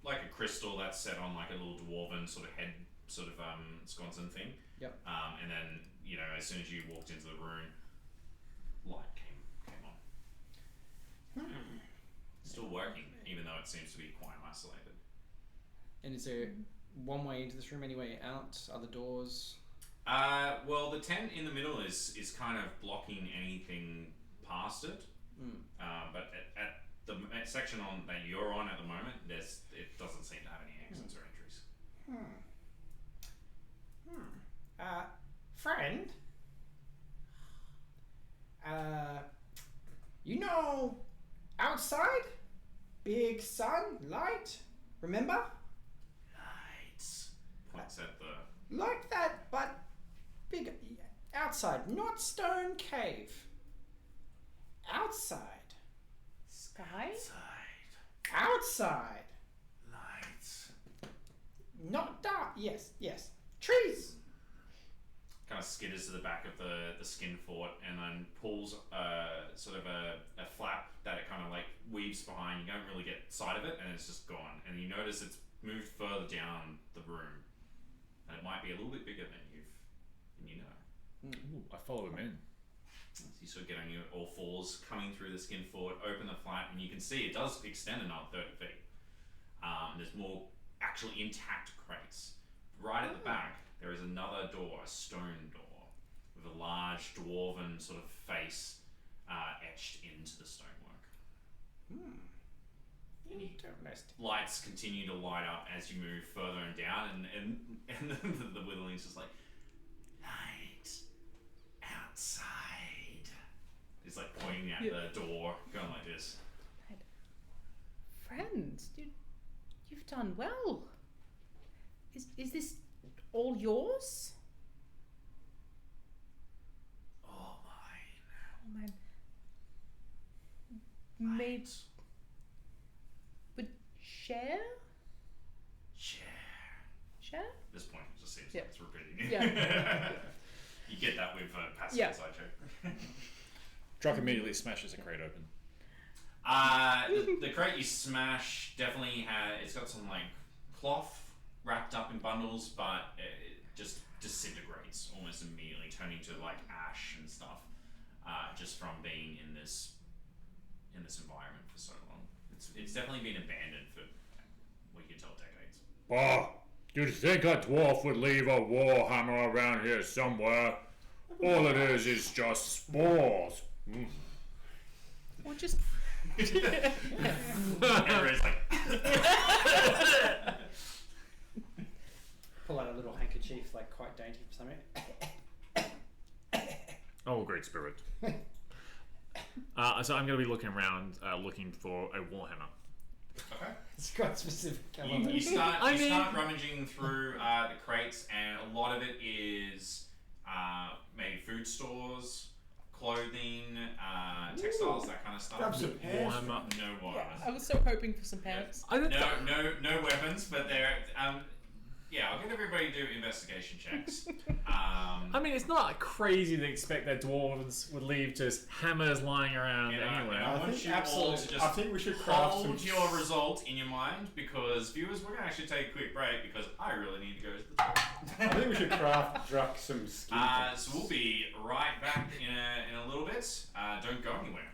like a crystal that's set on like a little dwarven sort of head sconson thing. Yep. And then, as soon as you walked into the room, light came on. Still working, even though it seems to be quite isolated. And is there one way into this room, any way out? Other doors? Well, the tent in the middle is kind of blocking anything past it. But at the section that you're on at the moment, it doesn't seem to have any exits or entries. Friend? Outside? Big sun, light, remember? Lights. Points at the... Like that, but big outside, not stone cave. Outside. Sky? Outside. Lights. Not dark. Yes. Trees. Kind of skitters to the back of the skin fort and then pulls sort of a flap that it kind of like weaves behind. You don't really get sight of it, and it's just gone. And you notice it's moved further down the room, and it might be a little bit bigger than you know. Ooh, I follow him in. So you sort of get on your all fours, coming through the skin fort, open the flap, and you can see it does extend another 30 feet. There's more actually intact crates. Right at the back, there is another door, a stone door, with a large dwarven sort of face etched into the stonework. Lights continue to light up as you move further and down, and the Witherling's just like, light outside. He's like pointing at the door, going like this. Friend, you've done well. Is this all yours? All mine. Oh man. Maybe would share? Share. Share? This point because it's repeating. Yeah. You get that with passive Yeah. insight check. Druck immediately smashes a crate open. The crate you smash definitely it's got some like cloth wrapped up in bundles, but it just disintegrates almost immediately, turning to like ash and stuff, just from being in this environment for so long. It's definitely been abandoned for, we can tell, decades. Bah! You'd think a dwarf would leave a war hammer around here somewhere. All it is just spores. Or just. Everybody's like, Pull out a little handkerchief, like quite dainty for something. Oh, great spirit. So I'm going to be looking around, looking for a warhammer. okay. It's quite specific. You start rummaging through the crates, and a lot of it is maybe food stores, clothing, textiles, that kind of stuff. Grab some pants. Warhammer. No I warhammers. was so hoping for some pants. No weapons, but they're yeah. I'll get everybody to do investigation checks. I mean, it's not crazy to expect that dwarves would leave just hammers lying around anywhere. I want you all to just I think we should craft some. hold your result in your mind, because viewers, we're going to actually take a quick break because I really need to go to the toilet. I think we should craft Druck some skin. So we'll be right back in a little bit. Don't go anywhere.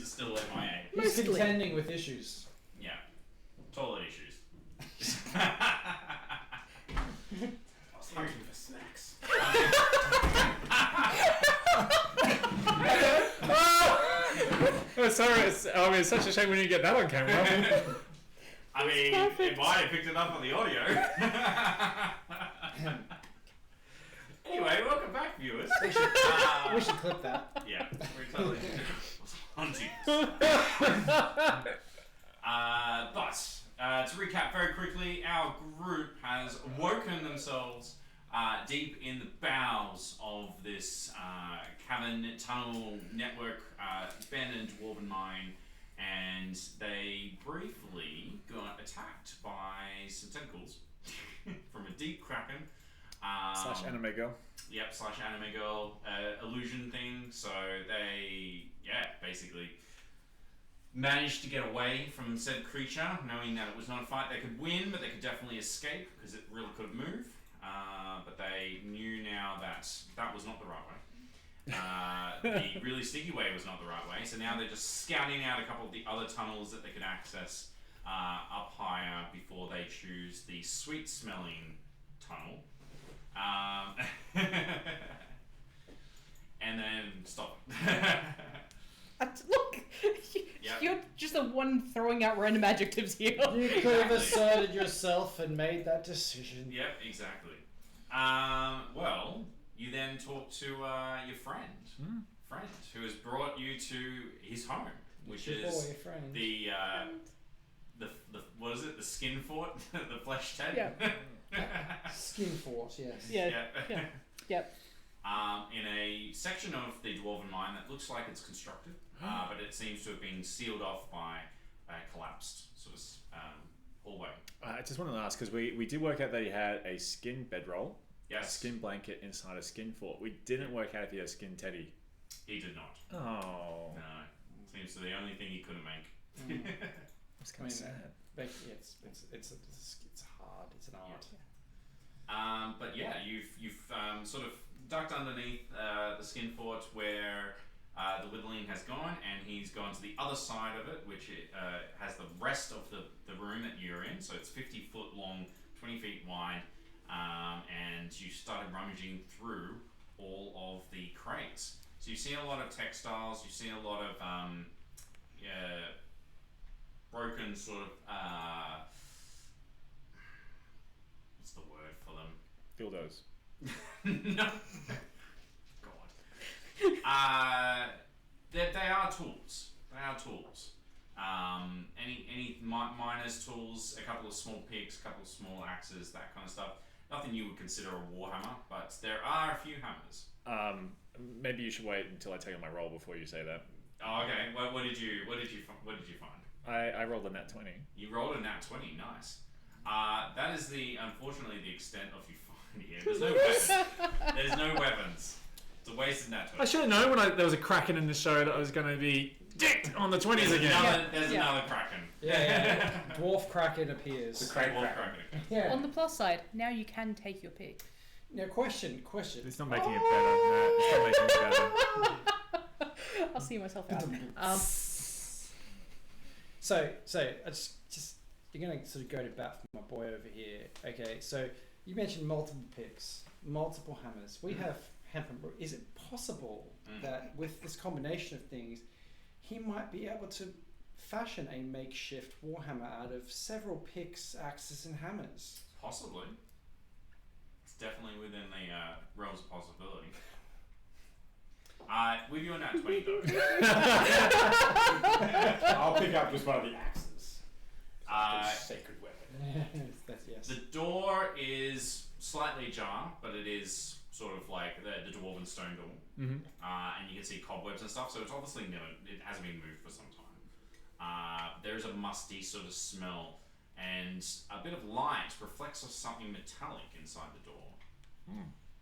is still MIA. He's Mostly. contending with issues. Yeah. Toilet issues. I was looking for snacks. Oh, sorry, it's such a shame when you get that on camera. I mean, it might have picked it up on the audio. Anyway, welcome back, viewers. We should clip that. Yeah, we're totally hunting. But to recap very quickly, our group has woken themselves deep in the bowels of this cavern tunnel network, abandoned dwarven mine, and they briefly got attacked by some tentacles from a deep kraken. Slash anime girl. Yep, slash anime girl illusion thing. So they, basically managed to get away from said creature, knowing that it was not a fight they could win, but they could definitely escape because it really couldn't move. But they knew now that that was not the right way. The really sticky way was not the right way. So now they're just scouting out a couple of the other tunnels that they could access up higher before they choose the sweet-smelling tunnel. And then stop. Look, Yep. you're just the one throwing out random adjectives here. You could have asserted yourself and made that decision. Yep, exactly. Well, you then talk to your friend, who has brought you to his home, which Good is boy, friend. the what is it? The skin fort, the flesh tent. Yeah. Skin fort, yes. Yeah. Yep. In a section of the dwarven mine that looks like it's constructed, but it seems to have been sealed off by a collapsed sort of hallway. I just wanted to ask, because we did work out that he had a skin bedroll, a Yes, skin blanket inside a skin fort. We didn't work out if he had a skin teddy. he did not. Oh. No, seems to be the only thing he couldn't make. That's kind of I mean, sad. But it's hard. It's an art. But yeah, you've sort of ducked underneath the skin fort where the Whittling has gone, and he's gone to the other side of it, which has the rest of the room that you're in. So it's 50 foot long, 20 feet wide, and you started rummaging through all of the crates. So you see a lot of textiles, you see a lot of broken sort of what's the word for them? Dildos. No. God. They are tools. They are tools. Any miner's tools, a couple of small picks, a couple of small axes, that kind of stuff. Nothing you would consider a warhammer, but there are a few hammers. Maybe you should wait until I take on my roll before you say that. Oh, okay. What did you find? I rolled a nat 20. You rolled a nat 20. Nice. That is unfortunately the extent of you finding it. There's no weapons. There's no weapons. It's a wasted nat 20. I should have known when there was a kraken in the show that I was going to be dicked on the 20s again. There's another kraken. Yeah. Dwarf kraken appears. The crate Wolf kraken. kraken. Yeah. On the plus side, now you can take your pick. Now, question. It's not making it better. No, it's not making it better. I'll see myself out. So I just you're gonna sort of go to bat for my boy over here. Okay, so you mentioned multiple picks, multiple hammers. We have Hempenbrook. Is it possible that with this combination of things, he might be able to fashion a makeshift warhammer out of several picks, axes, and hammers? Possibly. It's definitely within the realms of possibility. With your nat 20 though. I'll pick up just one of the axes. Sacred weapon. Yes. The door is slightly ajar, but it is sort of like the dwarven stone door. Mm-hmm. And you can see cobwebs and stuff, so it's obviously it hasn't been moved for some time. There's a musty sort of smell, and a bit of light reflects off something metallic inside the door.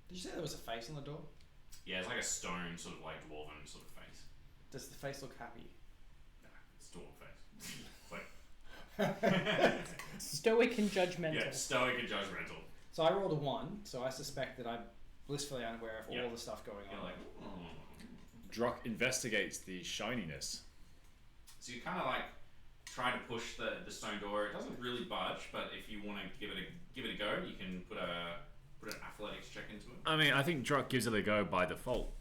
Did you say there was a face on the door? Yeah, it's like a stone, sort of like dwarven sort of face. Does the face look happy? No, it's dwarven face. It's like Stoic and judgmental. yeah, stoic and judgmental. So I rolled a 1, so I suspect that I'm blissfully unaware of Yeah. all the stuff going You're on. like, Druck investigates the shininess. So you kind of like try to push the stone door. It doesn't really budge, but if you want to give it a go, you can put an athletics check into it. I mean, I think Druck gives it a go by default.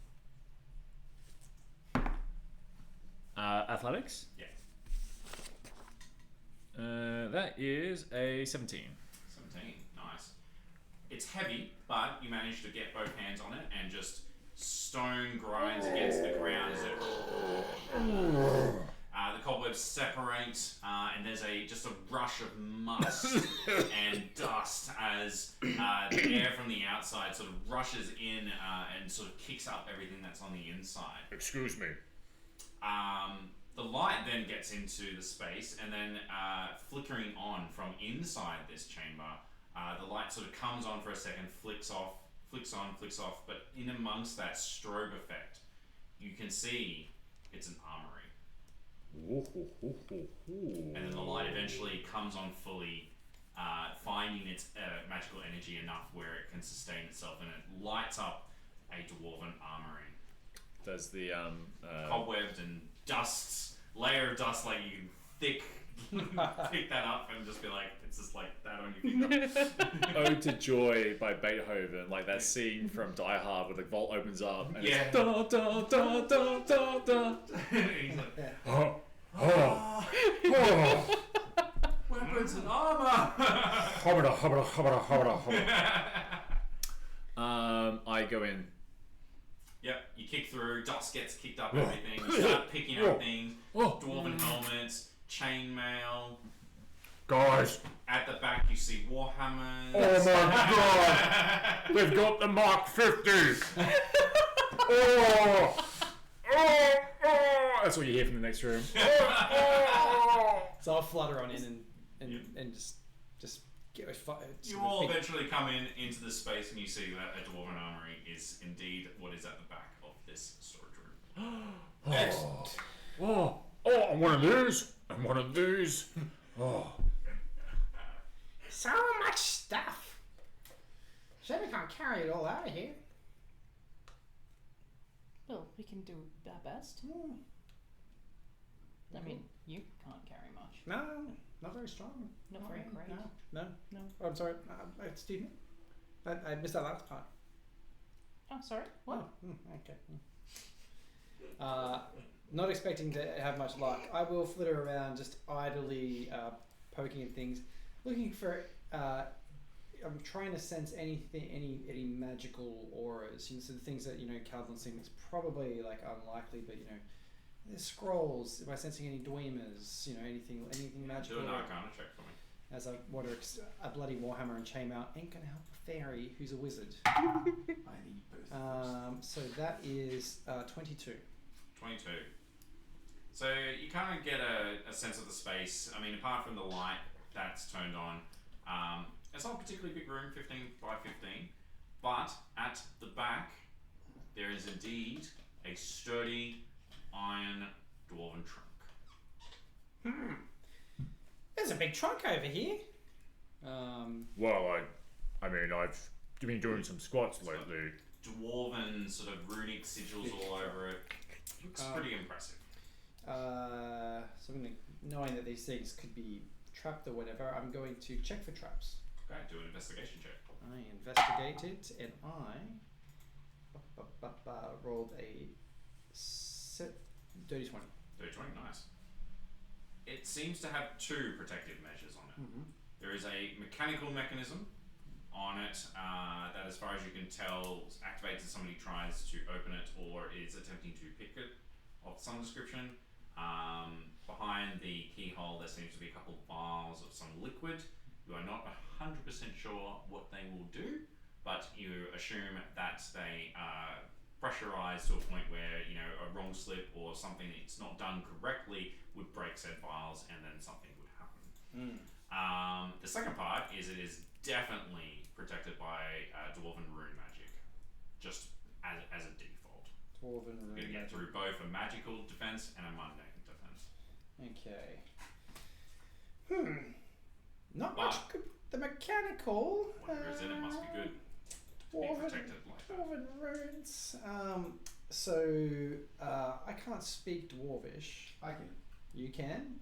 Athletics? Yeah. That is a 17. 17, nice. It's heavy, but you manage to get both hands on it and just stone grinds against the ground as it. The cobwebs separate, and there's just a rush of must and dust as the air from the outside sort of rushes in and sort of kicks up everything that's on the inside. Excuse me. The light then gets into the space, and then flickering on from inside this chamber, the light sort of comes on for a second, flicks off, flicks on, flicks off, but in amongst that strobe effect, you can see it's an armory. And then the light eventually comes on fully, finding its magical energy enough where it can sustain itself, and it lights up a dwarven armory. Does the Cobwebbed and dusts, layer of dust, like you can pick that up and just be like, it's just like that on your finger. Ode to Joy by Beethoven, like that scene from Die Hard where the vault opens up and Yeah. it's da da da da da da. And he's like, Oh, oh, oh. weapons and armor! Hobbida, hobbida, hobbida, hobbida, hobbida. I go in. Yep, you kick through, dust gets kicked up everything, you start picking up things, dwarven helmets, chainmail. Guys, At the back you see warhammers. oh my god! They've got the Mark 50! Oh! Oh! Oh! That's what you hear from the next room. So I'll flutter on in and just get a fire. You all eventually come into this space and you see that a dwarven armory is indeed what is at the back of this storage room. Excellent. Oh! Oh! I'm one of these! I'm one of these! Oh! So much stuff. Shame we can't carry it all out of here. Well, we can do our best. I mean, you can't carry much. No, not very strong. Not very great. No. No. Oh, I'm sorry. Excuse me. I missed that last part. Oh, sorry. What? Oh, okay. Not expecting to have much luck. I will flitter around just idly poking at things, looking for. I'm trying to sense anything, any magical auras. You know, so the things that Calvin's saying is probably like unlikely, but there's scrolls. Am I sensing any dweemers? Anything magical? Do an Arcana check for me. As I water a bloody warhammer and chainmail ain't gonna help a fairy who's a wizard. I need both. So that is 22. 22. So you kind of get a sense of the space. I mean, apart from the light that's turned on, it's not a particularly big room, 15 by 15, but at the back there is indeed a sturdy iron dwarven trunk. There's a big trunk over here. Well, I mean, I've been doing some squats lately. Dwarven sort of runic sigils all over it. Looks pretty impressive. So I'm gonna, knowing that these things could be trapped or whatever, I'm going to check for traps. Okay, do an investigation check. I investigated and I rolled a dirty 20. Dirty 20, nice. It seems to have two protective measures on it. There is a mechanical mechanism on it that, as far as you can tell, activates if somebody tries to open it or is attempting to pick it of some description. Behind the keyhole there seems to be a couple of vials of some liquid. You are not 100% sure what they will do, but you assume that they are pressurized to a point where a wrong slip or something that's not done correctly would break said vials and then something would happen. The second part is it is definitely protected by dwarven rune magic, just as a default. Dwarven rune You're going to get through both a magical defense and a mundane defense. Okay. Not much good. The mechanical. Whatever is in it must be good to be protected like that. Dwarven runes. So I can't speak Dwarvish. I can. You can.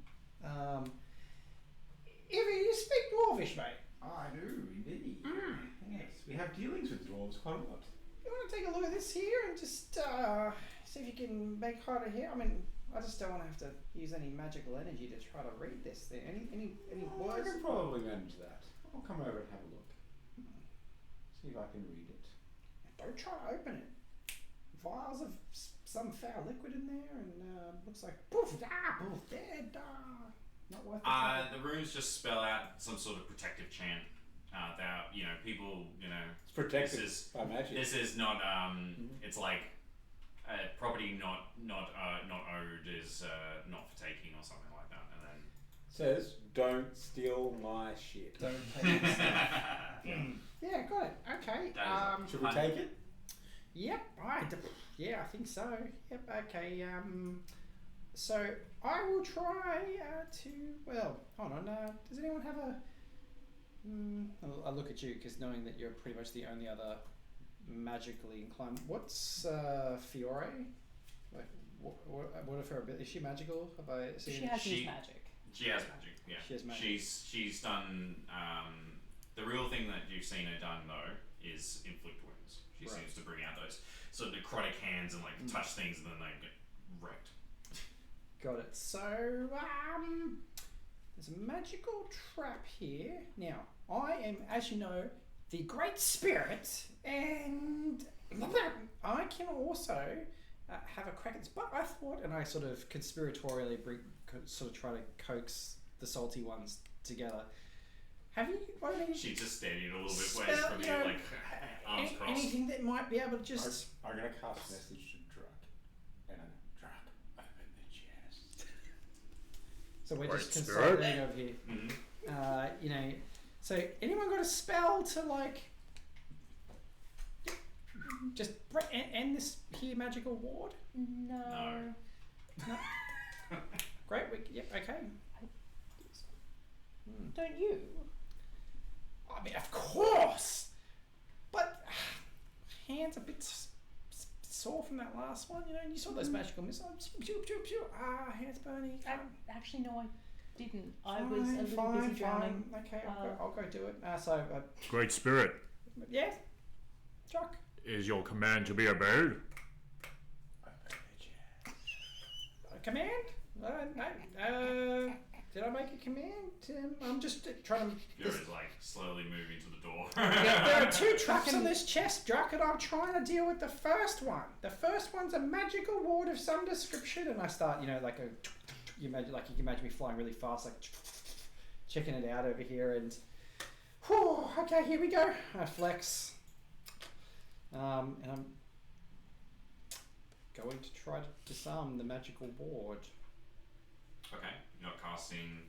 If you speak Dwarvish, mate. I do, indeed. Yes, we have dealings with dwarves quite a lot. You want to take a look at this here and just see if you can make harder here? I mean, I just don't want to have to use any magical energy to try to read this thing. Any I words? can probably manage that. I'll come over and have a look. See if I can read it. Don't try to open it. Vials of some foul liquid in there, and looks like poof, poof, dead. Not worth it. The runes just spell out some sort of protective chant. That people, It's protected this is by magic. This is not. It's like property not owed is not for taking or something like that. And then Says, don't steal my shit. Don't take it. Yeah, got it. Okay. Should we take it? Yep. I think so. Yep. Okay. So I will try to. Well, hold on. Does anyone have a? I'll look at you because knowing that you're pretty much the only other magically inclined. What's Fiore? Like, what of her ability? Is she magical? Have I seen? She has used magic. she has magic. Yeah, She has magic. She's done. The real thing that you've seen her done though is inflict wounds. She Right. seems to bring out those sort of necrotic hands and like touch things and then they get wrecked. Got it. So, there's a magical trap here. Now, I am, as you know, the Great Spirit, and I can also have a crack at this. But I thought, and I sort of conspiratorially sort of try to coax the salty ones together. Have you? What I mean, She's just standing a little bit ways from you, like arms crossed. anything that might be able to just. I'm going to cast message to Druck. And Druck, open the chest. So we're Great just Spirit. consolidating over here. Mm-hmm. So anyone got a spell to like just end this here magical ward? No. No. Great. Yep. Okay. Don't you? I mean, of course, but hands a bit sore from that last one. You saw those magical missiles. Pew, pew, pew. Hands burning. Actually, no, I didn't. I was a little busy drowning. Okay, I'll go do it. Great Spirit, Yeah, Chuck. is your command to be obeyed? Open the chest. Command? No. Did I make a command? I'm just trying to. Fiore's like slowly moving to the door. Yeah, there are two traps on this chest, Druck, and I'm trying to deal with the first one. The first one's a magical ward of some description, and I start, like you can imagine me flying really fast, like checking it out over here, and whew, okay, here we go. I flex, and I'm going to try to disarm the magical ward. Okay, you're not casting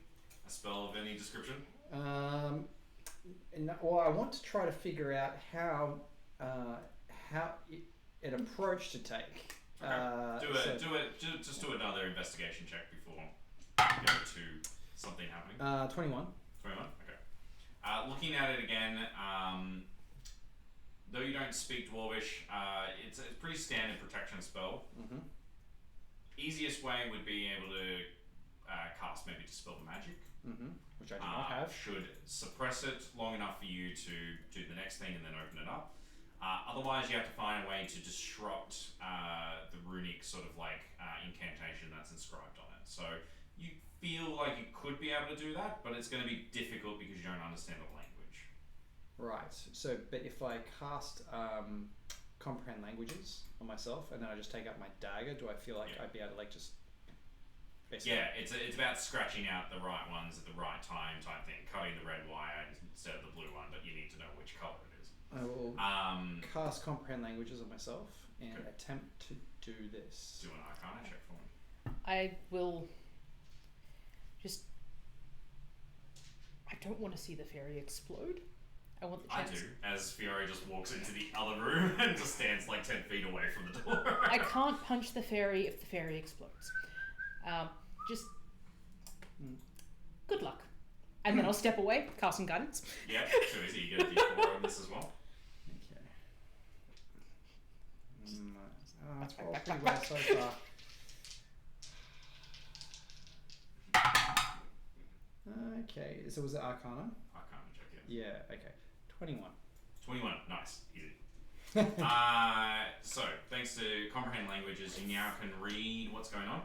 a spell of any description? I want to try to figure out how an approach to take. Okay. Just do another investigation check before you go to something happening. 21. 21? Okay. Looking at it again, though you don't speak Dwarvish, it's a pretty standard protection spell. Mm-hmm. Easiest way would be able to cast maybe Dispel the Magic. Mm-hmm. Which I do not have. Should suppress it long enough for you to do the next thing and then open it up. Otherwise, you have to find a way to disrupt the runic sort of like incantation that's inscribed on it. So you feel like you could be able to do that, but it's going to be difficult because you don't understand the language. Right. So, but if I cast comprehend languages on myself and then I just take out my dagger, do I feel like I'd be able to like just? Basically. Yeah, it's about scratching out the right ones at the right time type thing, cutting the red wire instead of the blue one, but you need to know which color it is. I will cast comprehend languages on myself and attempt to do this. Do an Arcana check for me. I will just. I don't want to see the fairy explode. I want the I chance. do, as Fiore just walks into the other room and just stands like 10 feet away from the door. I can't punch the fairy if the fairy explodes. Just good luck. And then I'll step away, cast some guidance. Yeah, so is he get a D4 on this as well? Okay. That's rolled pretty well so far. Okay, so was it Arcana? Arcana check, yeah. Yeah, okay. 21. 21, nice, easy. So, thanks to comprehend languages, you now can read what's going on.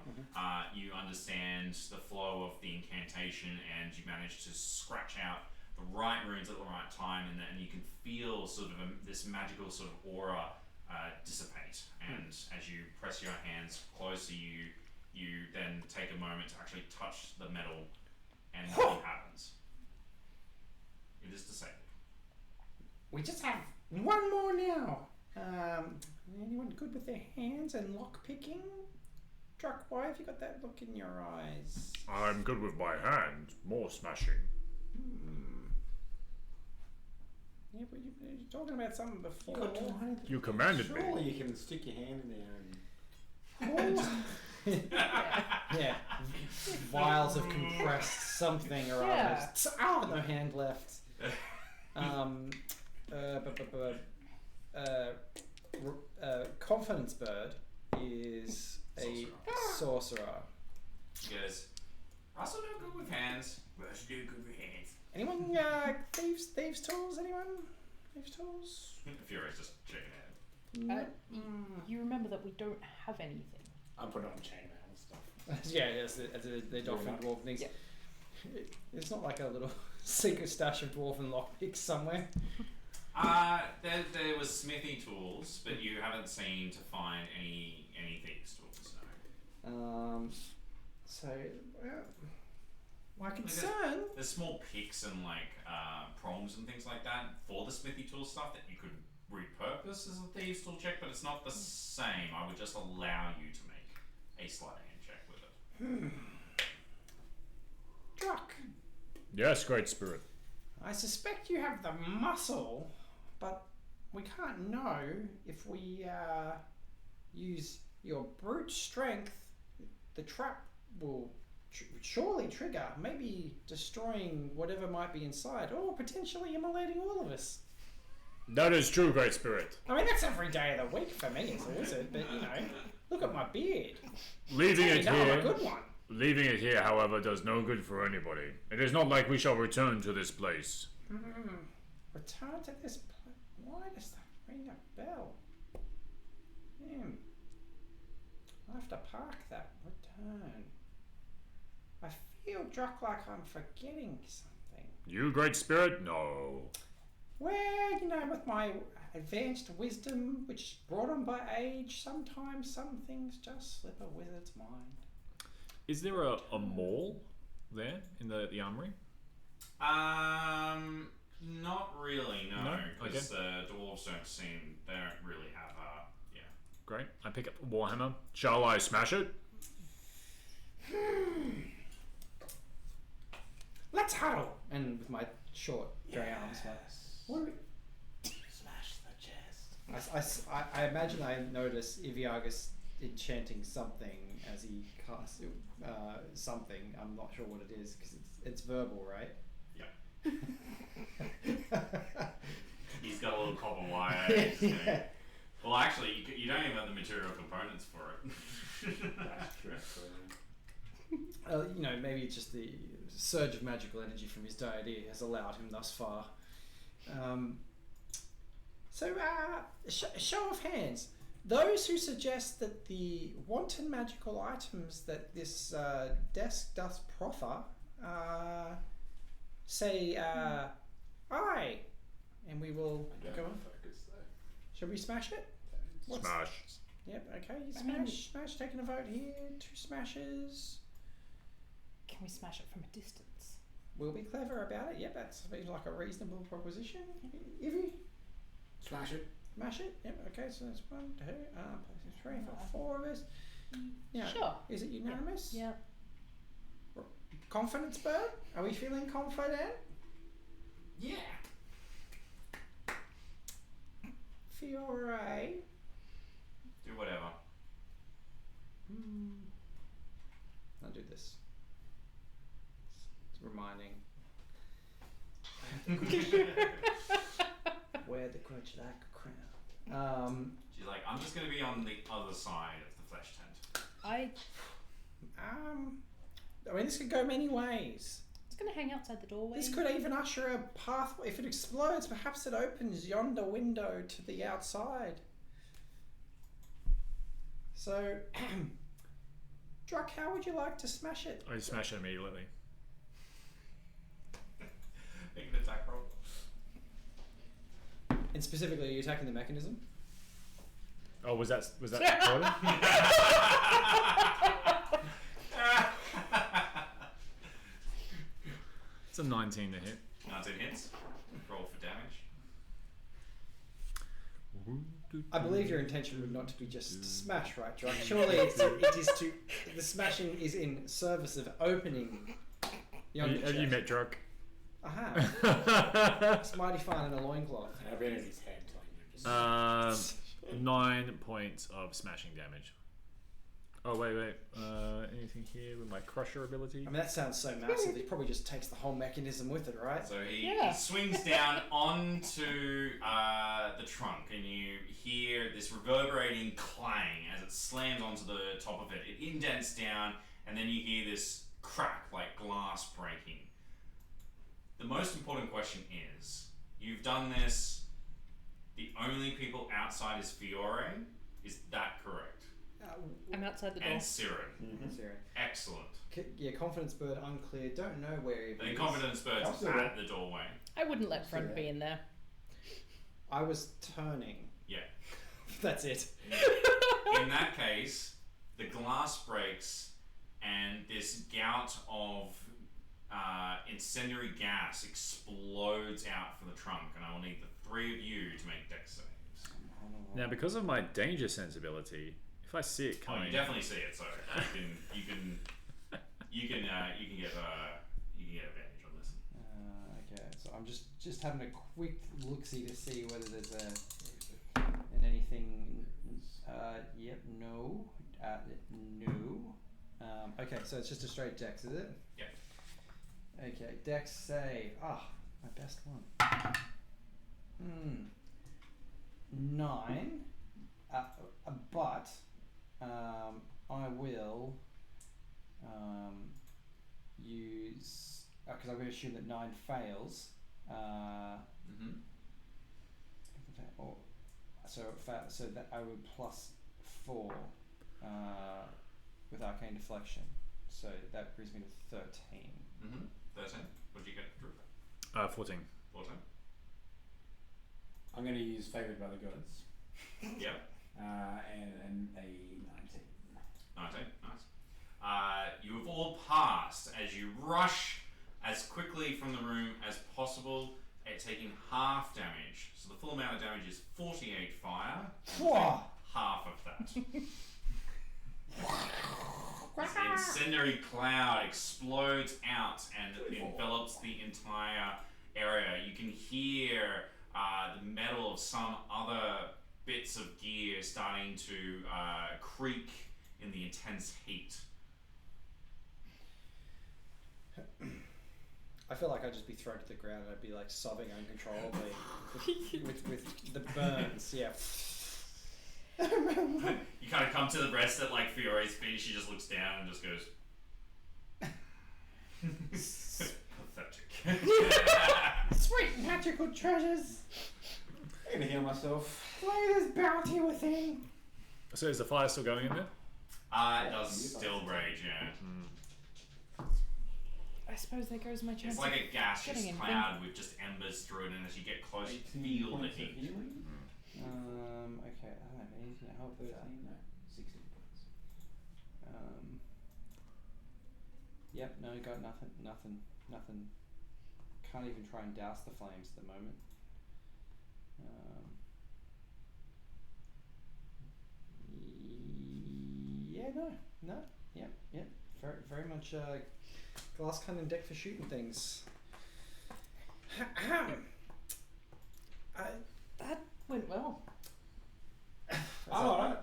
You understand the flow of the incantation, and you manage to scratch out the right runes at the right time, and then you can feel sort of this magical sort of aura dissipate. And as you press your hands closer, you then take a moment to actually touch the metal, and nothing happens. It is disabled. We just have one more now. Anyone good with their hands and lock picking? Druck, why have you got that look in your eyes? I'm good with my hand. More smashing. Yeah, but you're talking about something before. You commanded me. Surely you can stick your hand in there and... Yeah. Vials of compressed something or Yeah. other. No hand left. Confidence Bird is a sorcerer. He goes, also no good with hands. Also no good with hands. Anyone thieves tools? Anyone? Thieves tools? Fiore's just checking out. You remember that we don't have anything. I'm putting on chainmail and stuff. Yeah, yes, the dolphin dwarf things. Yeah. It's not like a little secret stash of dwarven lockpicks somewhere. There was smithy tools, but you haven't seemed to find any thieves tools. No. My concern. There's small picks and prongs and things like that for the smithy tool stuff that you could repurpose as a thieves tool check, but it's not the same. I would just allow you to make a sleight of hand check with it. Druck, Yes, Great Spirit. I suspect you have the muscle, but we can't know if we use your brute strength. The trap will surely trigger, maybe destroying whatever might be inside, or potentially immolating all of us. That is true, Great Spirit. I mean, that's every day of the week for me, is it? But look at my beard. Leaving it I'm a here. good one. Leaving it here, however, does no good for anybody. It is not like we shall return to this place. Return to this place. Why does that ring a bell? I'll have to park that. Return. I feel Druck like I'm forgetting something. You, Great Spirit? No. Well, with my advanced wisdom, which brought on by age, sometimes some things just slip a wizard's mind. Is there a mall there in the armory? Not really, no. No? Because dwarves they don't really have Great. I pick up the warhammer. Shall I smash it? Let's huddle! And with my short grey arms, what are we... Smash the chest. I imagine I notice Iviagus enchanting something as he casts something. I'm not sure what it is because it's verbal, right? Yeah. He's got a little copper wire. Yeah. Well, actually, you don't even have the material components for it. That's true. Maybe it's just the surge of magical energy from his deity has allowed him thus far. Show of hands. Those who suggest that the wanton magical items that this desk doth proffer, say aye, and we will go on. Focus though. Shall we smash it? Smash. Yep, okay, you I mean- smash, taking a vote here, 2 smashes. Can we smash it from a distance? We'll be clever about it, yep, that seems like a reasonable proposition. Ivy? Smash it. Smash it? Yep, okay, so that's 1, 2, 3, 4 of us. Yeah. Sure. Is it unanimous? Yeah. Confidence bird? Are we feeling confident? Yeah. Fiore? Do whatever. I'll do this. It's reminding. Wear the crutch like a crown. She's like, I'm just going to be on the other side of the flesh tent. I I mean, this could go many ways. gonna hang outside the doorway. This could even usher a pathway. If it explodes, perhaps it opens yonder window to the outside. So, Druck, how would you like to smash it? I smash it immediately. Make an attack roll. And specifically, are you attacking the mechanism? Oh, was that recorded? It's a 19 to hit. 19 hits. Roll for damage. I believe your intention would not to be just to smash, right, Druck? Surely it is to. The smashing is in service of opening. Have you met Druk? I have. It's mighty fine in a loincloth. I've been in his head, telling you just. 9 points of smashing damage. Oh wait. Anything here with my crusher ability? I mean, that sounds so massive. It probably just takes the whole mechanism with it, right? So he swings down onto the trunk, and you hear this reverberating clang as it slams onto the top of it. It indents down, and then you hear this crack like glass breaking. The most important question is, you've done this, the only people outside is Fiore, is that correct? I'm outside the door. And Siren. Siren. Excellent. Yeah, confidence bird unclear. Don't know where he The is. confidence bird's Absolutely. at the doorway. I wouldn't let friend be in there. I was turning. Yeah. That's it. In that case, the glass breaks and this gout of incendiary gas explodes out from the trunk, and I will need the three of you to make dex saves. Now, because of my danger sensibility, if I see it Oh, coming, you definitely see it, so you can get advantage on this. Okay, so I'm just having a quick look-see to see whether there's and anything. Yep. No. No. Okay, so it's just a straight dex, is it? Yeah. Okay, dex save. My best one. 9. But I will use because I'm going to assume that 9 fails. So that I would plus 4 with arcane deflection. So that brings me to 13. 13. What did you get, Drew? 14. 14. I'm going to use Favoured by the Gods. Yep. And a 19. 19. Nice. You have all passed as you rush as quickly from the room as possible, at taking half damage. So the full amount of damage is 48 fire. Whoa. Half of that. This incendiary cloud explodes out and envelops the entire area. You can hear the metal of some other bits of gear starting to creak in the intense heat. I feel like I'd just be thrown to the ground and I'd be like sobbing uncontrollably with the burns. Yeah. You kind of come to the rest at like Fiore's feet. She just looks down and just goes, pathetic. Sweet magical treasures. I'm going to heal myself. Play this bounty within. So is the fire still going in there? It does still rage, yeah. I suppose there goes my chance. It's like a gaseous getting anything. cloud with just embers through it, and as you get close, you feel the heat. Okay, I don't have anything to help with that. 13? No, 16 points. Yep, no, got nothing. Can't even try and douse the flames at the moment. Yep. Very much glass cannon deck for shooting things. That went well. Alright.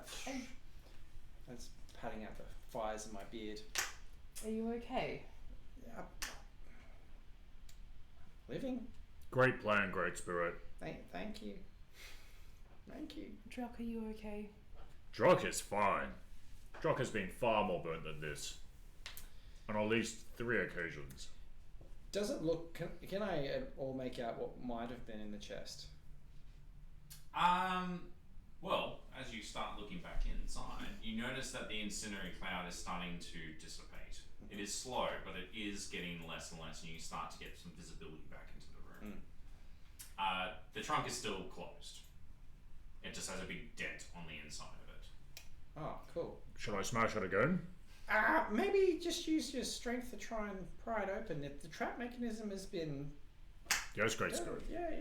That's patting out the fires in my beard. Are you okay? Living. Great plan, great spirit. Thank you. Druck, are you okay? Drock is fine. Drock has been far more burnt than this. On at least 3 occasions. Does it look? Can I at all make out what might have been in the chest? Well, as you start looking back inside, you notice that the incendiary cloud is starting to dissipate. It is slow, but it is getting less and less, and you start to get some visibility back into the room. The trunk is still closed. It just has a big dent on the inside of it. Oh, cool. Should I smash it again? Maybe just use your strength to try and pry it open. If the trap mechanism has been... Yes, great spirit. Yeah.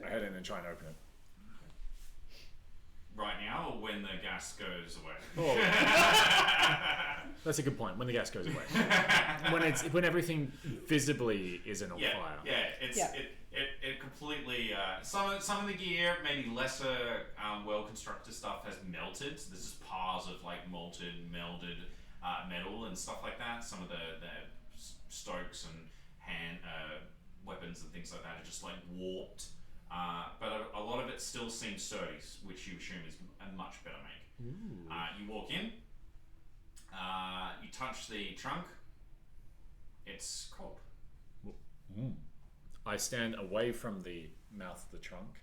I head in and try and open it. Right now, or when the gas goes away? Oh. That's a good point. When the gas goes away, when everything visibly isn't on fire. It completely. Some of the gear, maybe lesser, well constructed stuff, has melted. So there's just piles of like melded metal and stuff like that. Some of the stokes and hand weapons and things like that are just like warped. But a lot of it still seems sturdy, which you assume is a much better make. You walk in, you touch the trunk, it's cold. I stand away from the mouth of the trunk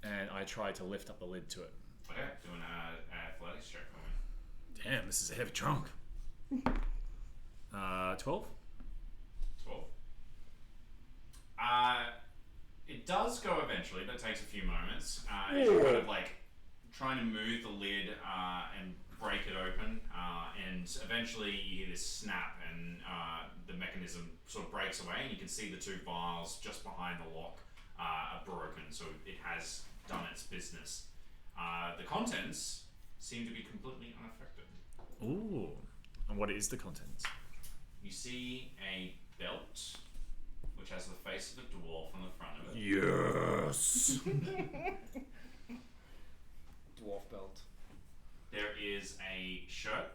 and I try to lift up the lid to it. Okay, doing an athletics check for me. Damn, this is a heavy trunk. 12? 12. It does go eventually, but it takes a few moments. You're kind of like trying to move the lid and break it open, and eventually you hear this snap, and the mechanism sort of breaks away, and you can see the two vials just behind the lock are broken, so it has done its business. The contents seem to be completely unaffected. Ooh. And what is the contents? You see a belt which has the face of a dwarf on the front of it. Yes. Dwarf belt. There is a shirt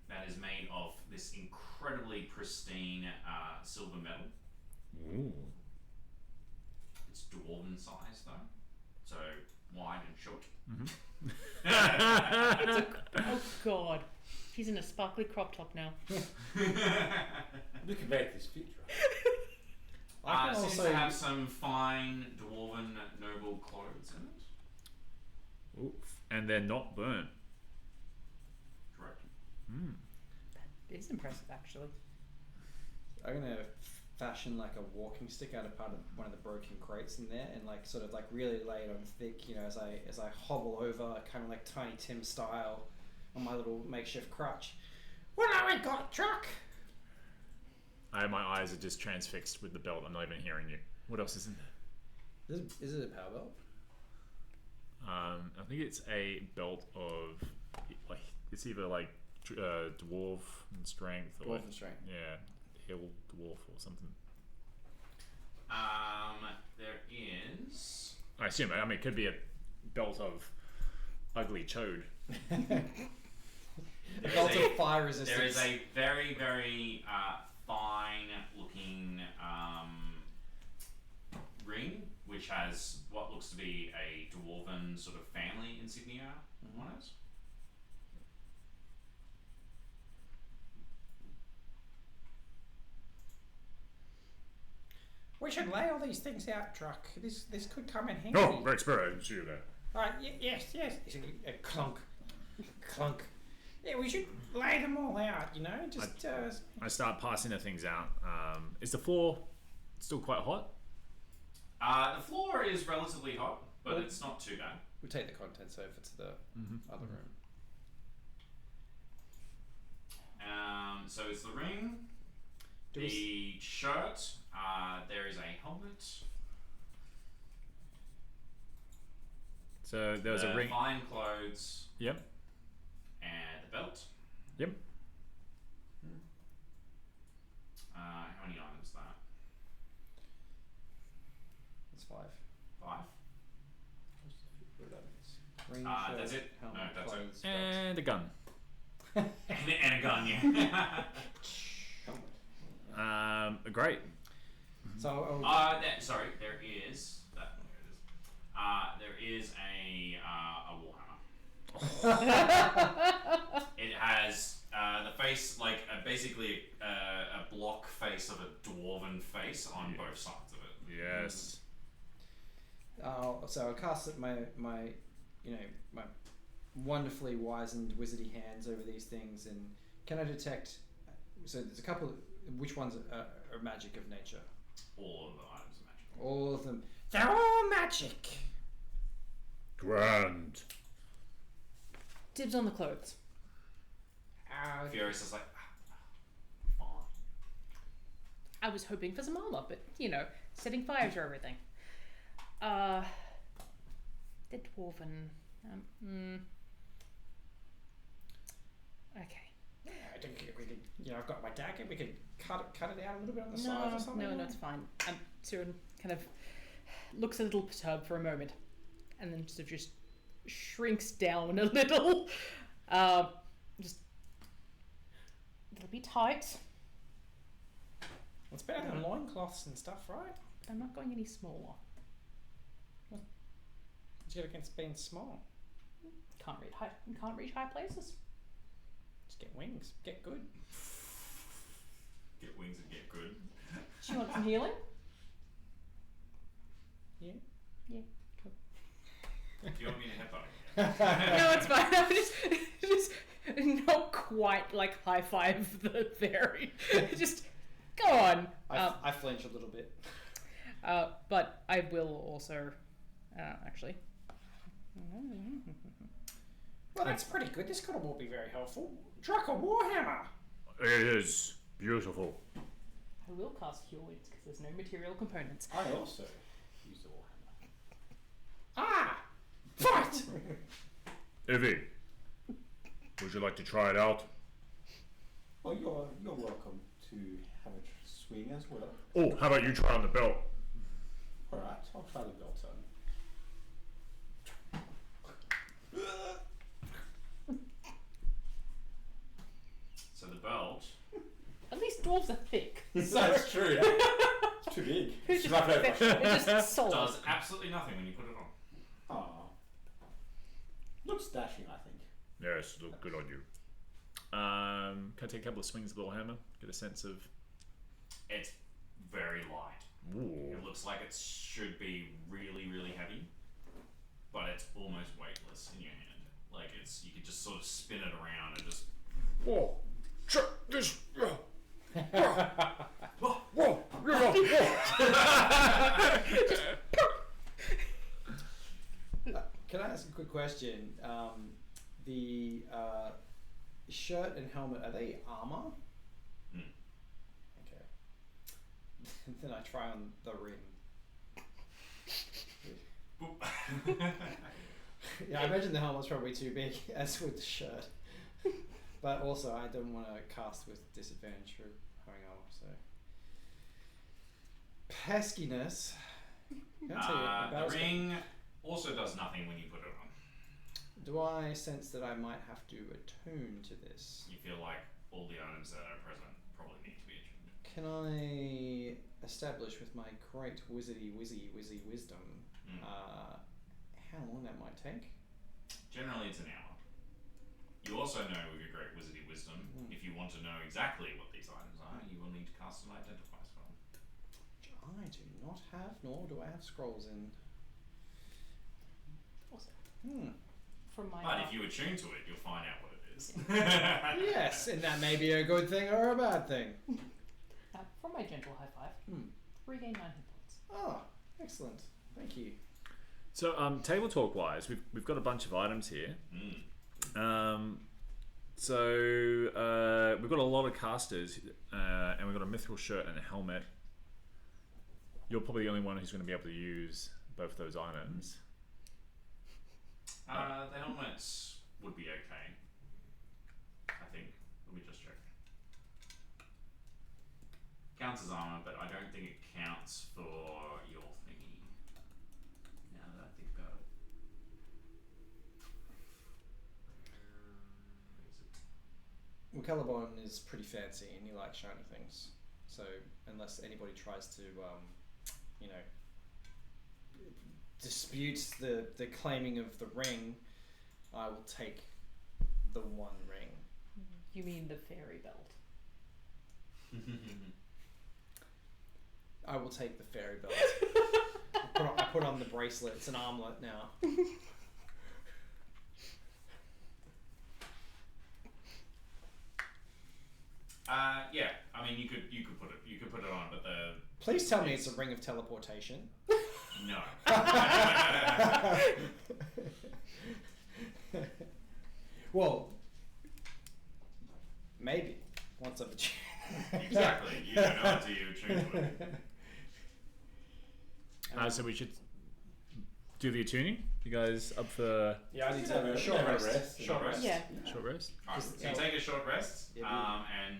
that is made of this incredibly pristine silver metal. Ooh. It's dwarven size though, so wide and short. Oh God, he's in a sparkly crop top now. Look at this picture. It seems to have some fine dwarven noble clothes in it. Ooh. And they're not burnt. Correct. That is impressive, actually. I'm gonna fashion like a walking stick out of part of one of the broken crates in there, and like sort of like really lay it on thick, you know, as I hobble over, kind of like Tiny Tim style, on my little makeshift crutch. What have we got, truck? My eyes are just transfixed with the belt. I'm not even hearing you. What else is in there? Is it a power belt? I think it's a belt of like it's either like dwarf and strength or Dwarf and strength. Yeah, hill dwarf or something. There is. I assume. I mean, it could be a belt of ugly chode. A belt of fire resistance. There is a very, very fine looking ring, which has what looks to be a dwarven sort of family insignia on it. We should lay all these things out, truck. This could come in handy. Oh, great spirit! I didn't see you there. Right, yes. Clunk. Clunk. Yeah, we should lay them all out, you know, just... I start passing the things out. Is the floor still quite hot? The floor is relatively hot, but it's not too bad. We'll take the contents over to the other room. So it's the ring, the shirt, there is a helmet. So there was a ring. Fine clothes. Yep. And the belt. Yep. How many items is that? That's 5. 5. Ring, that's shirt, it. helmet, No, that's it. clothes, And a gun. and a gun, yeah. Great. So, sorry, there is that. There is a warhammer. It has the face like basically a block face of a dwarven face on both sides of it. Yes. So I'll cast my wonderfully wizened wizardy hands over these things, and can I detect? So there's a couple. Which ones are magic of nature? All of the items are magical. All of them. They're all magic. Grand. Dibs on the clothes. Furious is like, fine. I was hoping for some armor, but setting fire to everything. The dwarven. Okay. I've got my dagger. We could cut it out a little bit on the side or something. No, it's fine. Siren kind of looks a little perturbed for a moment, and then sort of just shrinks down a little. Just it'll be tight. It's better than loincloths and stuff, right? But I'm not going any smaller. What's it against being small? Can't reach high places. Just get wings. Get good. Get wings and get good. Do you want some healing? Yeah. Yeah. Cool. Do you want me to headbutt? No, it's fine. I'm just not quite like high five the fairy. Just go on. I flinch a little bit. But I will also actually. Well, that's pretty good. This could all be very helpful. Drucker Warhammer. It is beautiful. I will cast Cure Wounds because there's no material components. I also use the warhammer. Ah! Fight! Ivy, would you like to try it out? Well, you're welcome to have a swing as well. Oh, how about you try on the belt? All right, I'll try the belt on. So the belt. At least dwarves are thick. That's true. It's too big. It's Slap it over. it's just solid. Does absolutely nothing when you put it on. Aw. Looks dashing, I think. Yes, look good on you. Can I take a couple of swings of the little hammer? Get a sense of. It's very light. Ooh. It looks like it should be really, really heavy, but it's almost weightless in your hand. Like you could just sort of spin it around and just. Whoa! Check this. Can I ask a quick question? The shirt and helmet, are they armor? Okay. Then I try on the ring. Yeah, I imagine the helmet's probably too big, as with the shirt. But also, I don't want to cast with disadvantage for having armor, so. Peskiness. Can I tell you about The ring also does nothing when you put it on. Do I sense that I might have to attune to this? You feel like all the items that are present probably need to be attuned. Can I establish with my great wizzy wisdom how long that might take? Generally, it's an hour. You also know with your great wizardy wisdom, if you want to know exactly what these items are, you will need to cast an identify spell. Which I do not have, nor do I have scrolls in. Awesome. From my But if you attune to it, you'll find out what it is. Yes, and that may be a good thing or a bad thing. from my gentle high five, regain 9 hit points. Oh, excellent. Thank you. So, table talk wise, we've got a bunch of items here. So we've got a lot of casters, and we've got a mithril shirt and a helmet. You're probably the only one who's going to be able to use both those items. The helmets would be okay. I think. Let me just check. Counts as armor, but I don't think it counts for your thingy. Now that I think about it. Well, Caliban is pretty fancy and he likes shiny things. So unless anybody tries to, disputes the claiming of the ring, I will take the one ring. You mean the fairy belt? I will take the fairy belt. I put on the bracelet. It's an armlet now. Yeah. I mean, you could put it on, but the Please tell me it's a ring of teleportation. no. Well, maybe once I've achieved. Exactly. You don't know until you attune to it. So we should do the attuning. You guys up for Yeah, I need to Have have a a short rest. rest. Short rest. Yeah. short rest? Alright, so you take a short rest, Yeah, and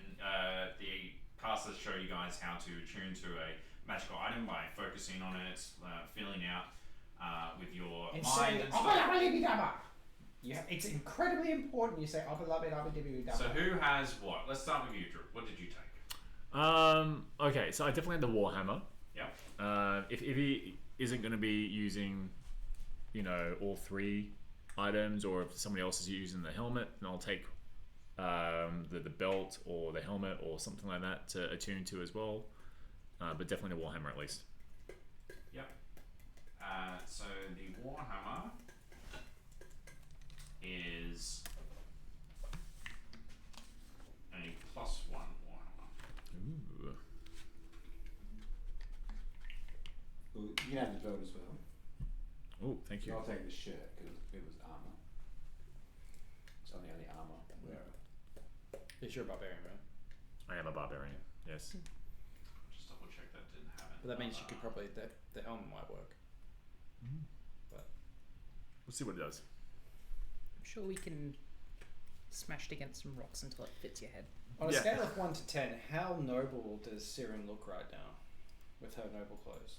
the casters show you guys how to attune to a magical item by focusing on it, feeling out with your And mind say, and stuff. yeah, it's incredibly important you say So who has what? Let's start with you, Drew. What did you take? Okay, so I definitely had the Warhammer. Yep. If he isn't going to be using, all three items, or if somebody else is using the helmet, then I'll take the belt or the helmet or something like that to attune to as well. But definitely the Warhammer at least. Yep. So the Warhammer is a +1 Warhammer. Ooh. Well, you can have the belt as well. Oh, thank you. I'll take the shirt because it was armor. It's only armor wearer. You're a barbarian, right? I am a barbarian. Yes. Just double check that didn't have it. But that means you could probably the helmet might work. We'll see what it does. I'm sure we can smash it against some rocks until it fits your head. On a Yeah. scale of 1 to 10, how noble does Siren look right now with her noble clothes?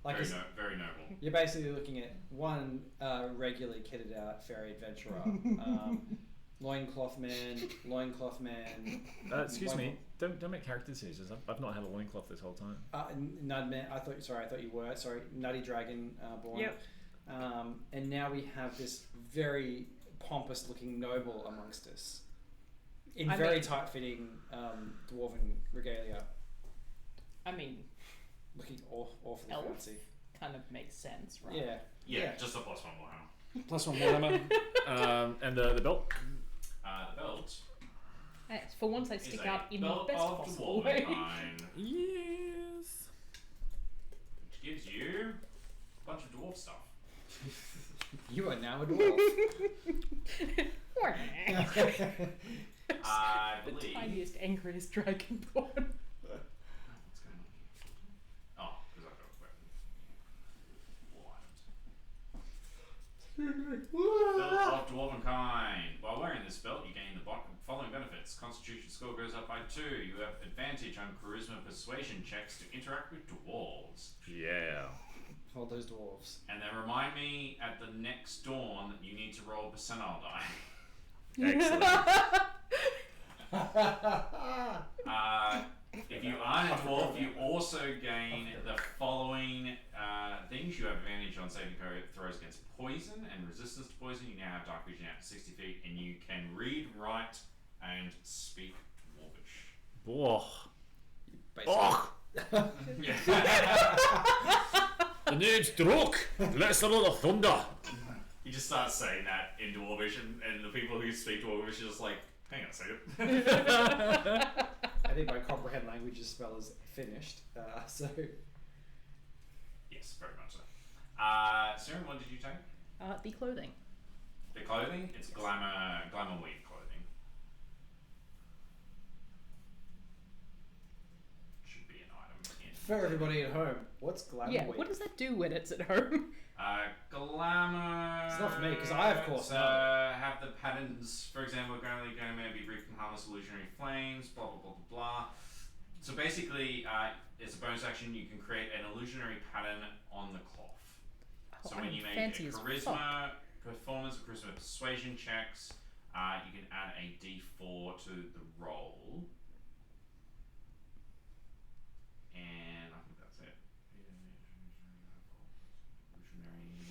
Like Very noble. you're basically looking at one regularly kitted out fairy adventurer, loincloth man. Excuse me. Don't make character decisions. I've not had a loincloth this whole time. Nud man. I thought you were. Sorry, Nutty Dragon born. Yep. And now we have this very pompous looking noble amongst us. In I very mean- tight fitting dwarven regalia. I mean, Looking awfully elf fancy. kind of makes sense, right? Yeah. Yeah, just a +1 Warhammer. +1 Warhammer. And the belt. The belt Yes, for once I is stick a out in the belt best of possible way. dwarven, Yes. which gives you a bunch of dwarf stuff. You are now a dwarf. I The believe. tiniest, angriest dragonborn. What's going on here? Oh, because I've got a weapon. Belt of Dwarvenkind. While wearing this belt, you gain the following benefits. Constitution score goes up by 2. You have advantage on charisma persuasion checks to interact with dwarves. Yeah. Hold those dwarves. And then remind me at the next dawn that you need to roll a percentile die. Excellent. If you aren't a dwarf, you also gain the following things. You have advantage on saving throws against poison and resistance to poison. You now have dark vision out to 60 feet, and you can read, write, and speak Dwarvish. Boah. Basically. The name's Druk. Bless the Lord of Thunder. You just start saying that in Dwarvish, and the people who speak Dwarvish are just like, hang on a second. I think my comprehend languages spell is finished. So Yes, very much so. Siren, what did you take? The clothing. The clothing? It's glamour weave clothing. Should be an item in. for everybody at home, what's glamour? Yeah, weave? what does that do when it's at home? Glamour. It's not for me, 'cause I, of course, know. have the patterns. For example, we're going to be brief and harmless illusionary flames. Blah blah blah blah blah. So basically, as a bonus action, you can create an illusionary pattern on the cloth. So when I'm you make fancy a as fuck. charisma performance or charisma persuasion checks, you can add a d4 to the roll. And I think that's it. Illusionary,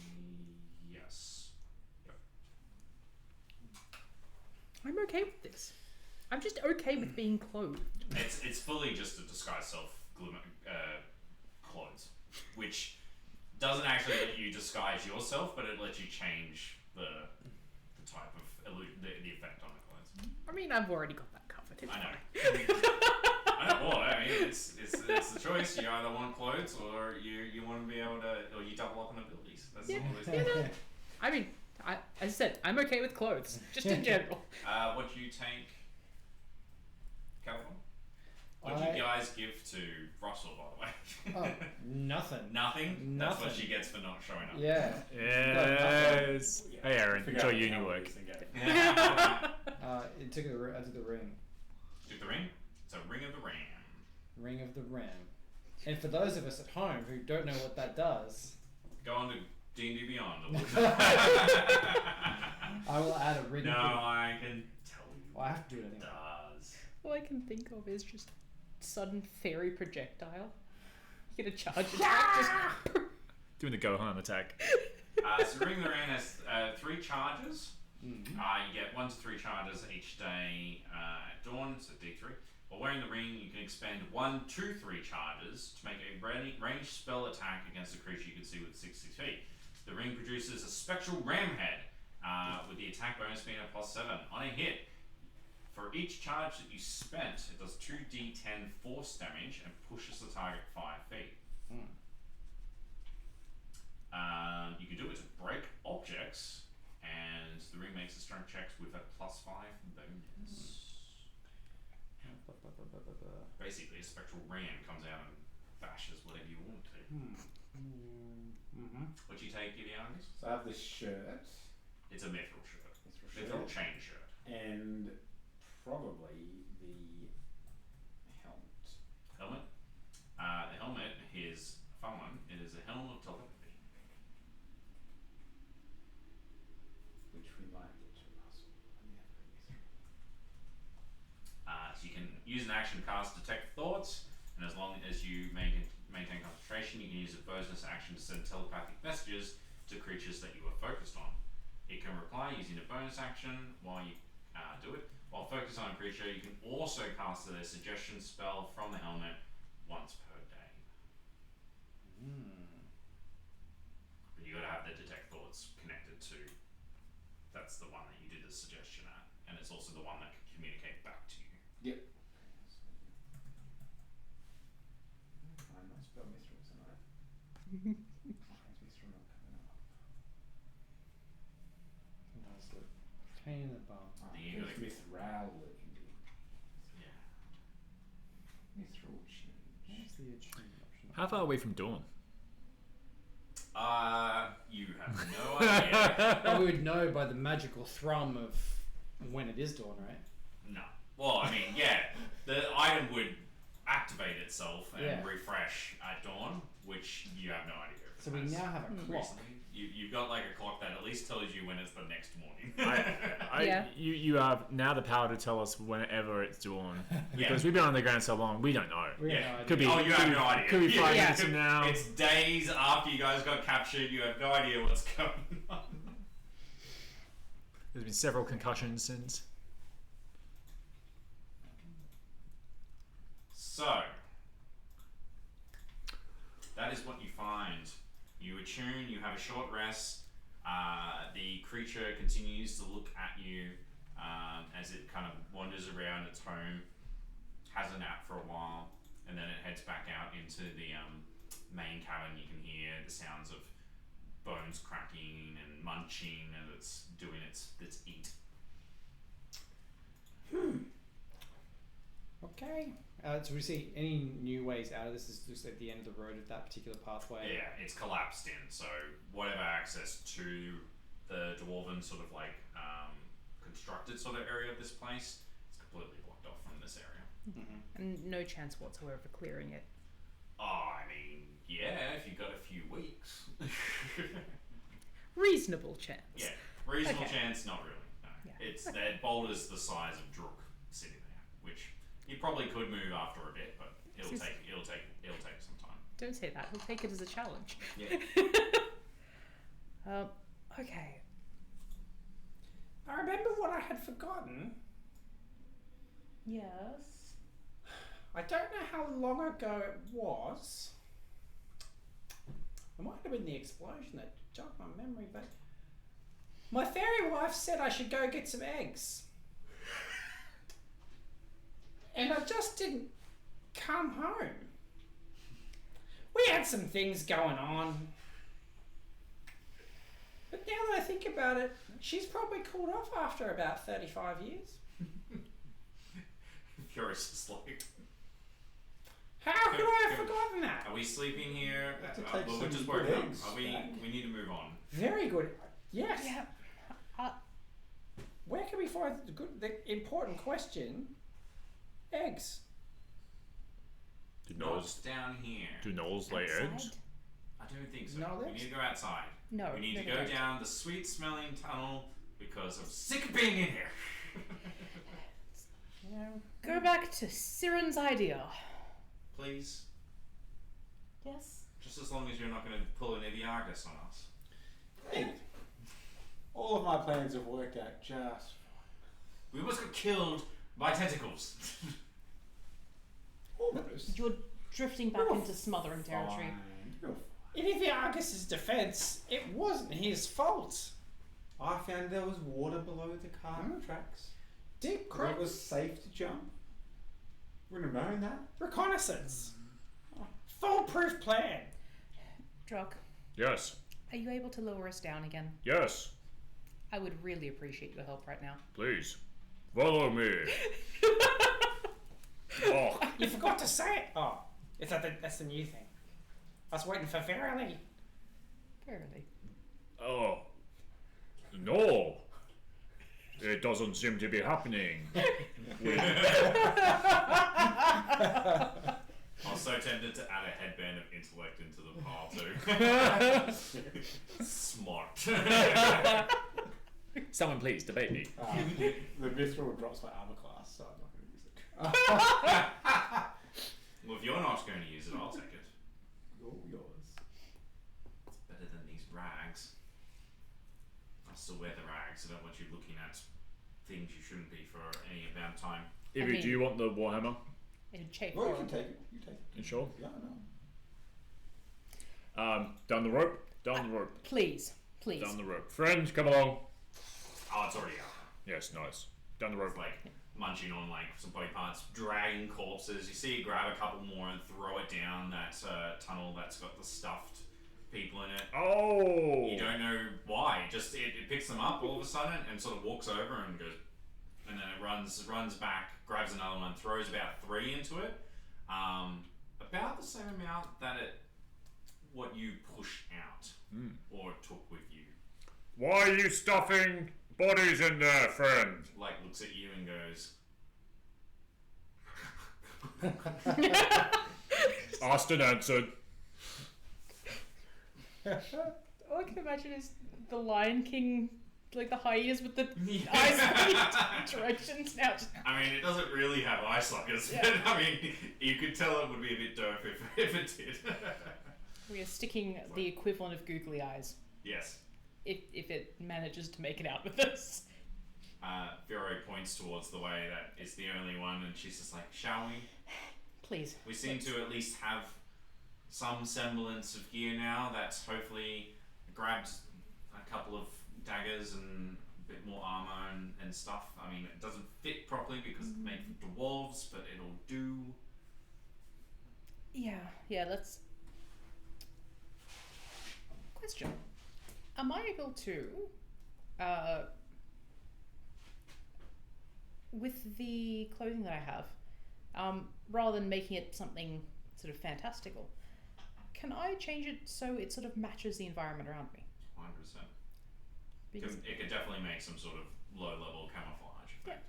yes. Yep. I'm okay with this. I'm just okay with being clothed. It's fully just a disguise self clothes, which doesn't actually let you disguise yourself, but it lets you change the type of the effect on the clothes. I mean, I've already got that covered. It's I know. fine. I know. Well, I mean, it's the choice. You either want clothes or you want to be able to, or you double up on abilities. That's all it is. I mean, as I said, I'm okay with clothes, just in general. What do you take, California? What do you guys give to Russell, by the way? Oh, nothing. Nothing? That's what Nothing. she gets for not showing up. Yeah. Yes. Hey, Aaron, Figure enjoy out uni how work. this thing goes. I took the ring. Took the ring? It's a ring of the ram. Ring of the Ram. And for those of us at home who don't know what that does, Go on to D&D Beyond. I will add a ring No, of the... I can tell you Well, I have to do it what it anyway. does. All I can think of is just sudden fairy projectile. You get a charge attack, just Doing the Gohan attack. So the ring of the ram has 3 charges. Mm-hmm. You get 1 to 3 charges each day at dawn, so D3. While wearing the ring, you can expend 1 to 3 charges to make a ranged spell attack against a creature you can see with 60 feet. The ring produces a spectral ram head with the attack bonus being a +7. On a hit, for each charge that you spent, it does 2d10 force damage and pushes the target 5 feet. You can do it to break objects, and the ring makes the strength checks with a +5 bonus. Basically, a spectral ram comes out and bashes whatever you want to. What do you take, Gideonis? So I have this shirt. It's a mithril shirt. Mithril Mithril shirt. chain shirt. And probably the helmet. Helmet? The helmet, his fun one, it is a helm of telepathy. Which we might get to Russell. So you can use an action cast detect thoughts, and as long as you maintain concentration, you can use a bonus action to send telepathic messages to creatures that you are focused on. It can reply using a bonus action while you do it. While focused on a creature, you can also cast a suggestion spell from the helmet once per day. But you gotta have the detect thoughts connected to. That's the one that you did the suggestion at, and it's also the one that can communicate back to you. Yep. I'm not spell mithril tonight. Why is mithril not coming up? That's the pain in the bum. The There's mithril indeed. Yeah. Mithril change. What's the attunement option? How far away from dawn? You have no idea. Oh, we would know by the magical thrum of when it is dawn, right? No. Well, I mean, yeah, the item would activate itself and Yeah. refresh at dawn, which you have no idea. If So it we has now have a clock. recently. You've got like a clock that at least tells you when it's the next morning. Yeah. You have now the power to tell us whenever it's dawn. Because Yeah. we've been on the ground so long, we don't know. We have Yeah. no idea. Could be. Oh, you have no idea. Could be 5 Yeah. minutes from now. It's days after you guys got captured. You have no idea what's going on. There's been several concussions since. So, that is what you find. You attune, you have a short rest. The creature continues to look at you as it kind of wanders around its home, has a nap for a while, and then it heads back out into the main cabin. You can hear the sounds of bones cracking and munching as it's doing its eat. Okay. So we see any new ways out of this is just at the end of the road of that particular pathway. Yeah, it's collapsed in, so whatever access to the dwarven sort of like constructed sort of area of this place is completely blocked off from this area. and no chance whatsoever of clearing it. Oh, I mean, yeah, if you've got a few weeks. Reasonable chance. Yeah, reasonable Okay. chance, not really. No. Yeah. It's that boulder's the size of Drook sitting there, which you probably could move after a bit, but it'll This is- take some time. Don't say that. We'll take it as a challenge. Yeah. Okay. I remember what I had forgotten. Yes. I don't know how long ago it was. It might have been the explosion that jogged my memory, but my fairy wife said I should go get some eggs. And I just didn't come home. We had some things going on. But now that I think about it, she's probably cooled off after about 35 years. Furious is like, How could I have forgotten that? are we sleeping here? have to take Well, some we're just good woken up. eggs Are we? back. We need to move on. Very good. Yes. Yeah. Where can we find the important question? Eggs. Do Not gnolls, down here. do gnolls lay eggs? Outside? I don't think so. No, we that's- need to go outside. No. We need to no, go they don't. down the sweet-smelling tunnel because I'm sick of being in here. Go back to Siren's idea. Please, Yes. just as long as you're not going to pull an Idiargus on us. Hey, all of my plans have worked out just We almost got killed by tentacles. almost. You're drifting back into smothering territory. Fine. You're In the Argus's defense, it wasn't his fault. I found there was water below the car tracks. Deep It crack was safe to jump. Wouldn't have known that. reconnaissance. Foolproof plan. Drock, Yes. are you able to lower us down again? Yes. I would really appreciate your help right now. Please. Follow me. Oh, You forgot to say it. Oh, that's the new thing. I was waiting for Verily. Verily. oh. No. It doesn't seem to be happening. I was so tempted to add a headband of intellect into the pile too. Smart. Someone please debate me. The mithril drops my armor class, so I'm not going to use it. Well, if you're not going to use it, I'll take it. All yours. It's better than these rags. I'll still wear the rags. I don't want you looking at things you shouldn't be for any amount of time. Ivy, mean- do you want the warhammer? It'd chafe Well, you horribly. can take it. You take it. You sure? Yeah, no. Down the rope. Down the rope. Please. Please. Down the rope. Friend, come along. Oh, it's already out. Yes, nice. Down the rope. It's like munching on like some body parts, dragging corpses. You see it grab a couple more and throw it down that tunnel that's got the stuffed people in it. Oh! You don't know why. Just it picks them up all of a sudden and sort of walks over and goes, and then it runs back, grabs another one, throws about 3 into it. About the same amount that what you pushed out or took with you. Why are you stuffing bodies in there, friend? Like looks at you and goes, Asked and answered. All I can imagine is the Lion King, like the hyenas with the eyes in directions now. Just, I mean, it doesn't really have eye sockets, Yeah. but I mean, you could tell it would be a bit dope if it did. we are sticking the equivalent of googly eyes, Yes. if it manages to make it out with us. Vero points towards the way that is the only one, and she's just like, shall we? Please. We seem to at least have some semblance of gear now that's hopefully grabbed a couple of daggers and a bit more armor and stuff. I mean, it doesn't fit properly because it's made for dwarves, but it'll do. Yeah, let's... Question. Am I able to, with the clothing that I have, rather than making it something sort of fantastical, can I change it so it sort of matches the environment around me? 100%. Because It could definitely make some sort of low-level camouflage effect.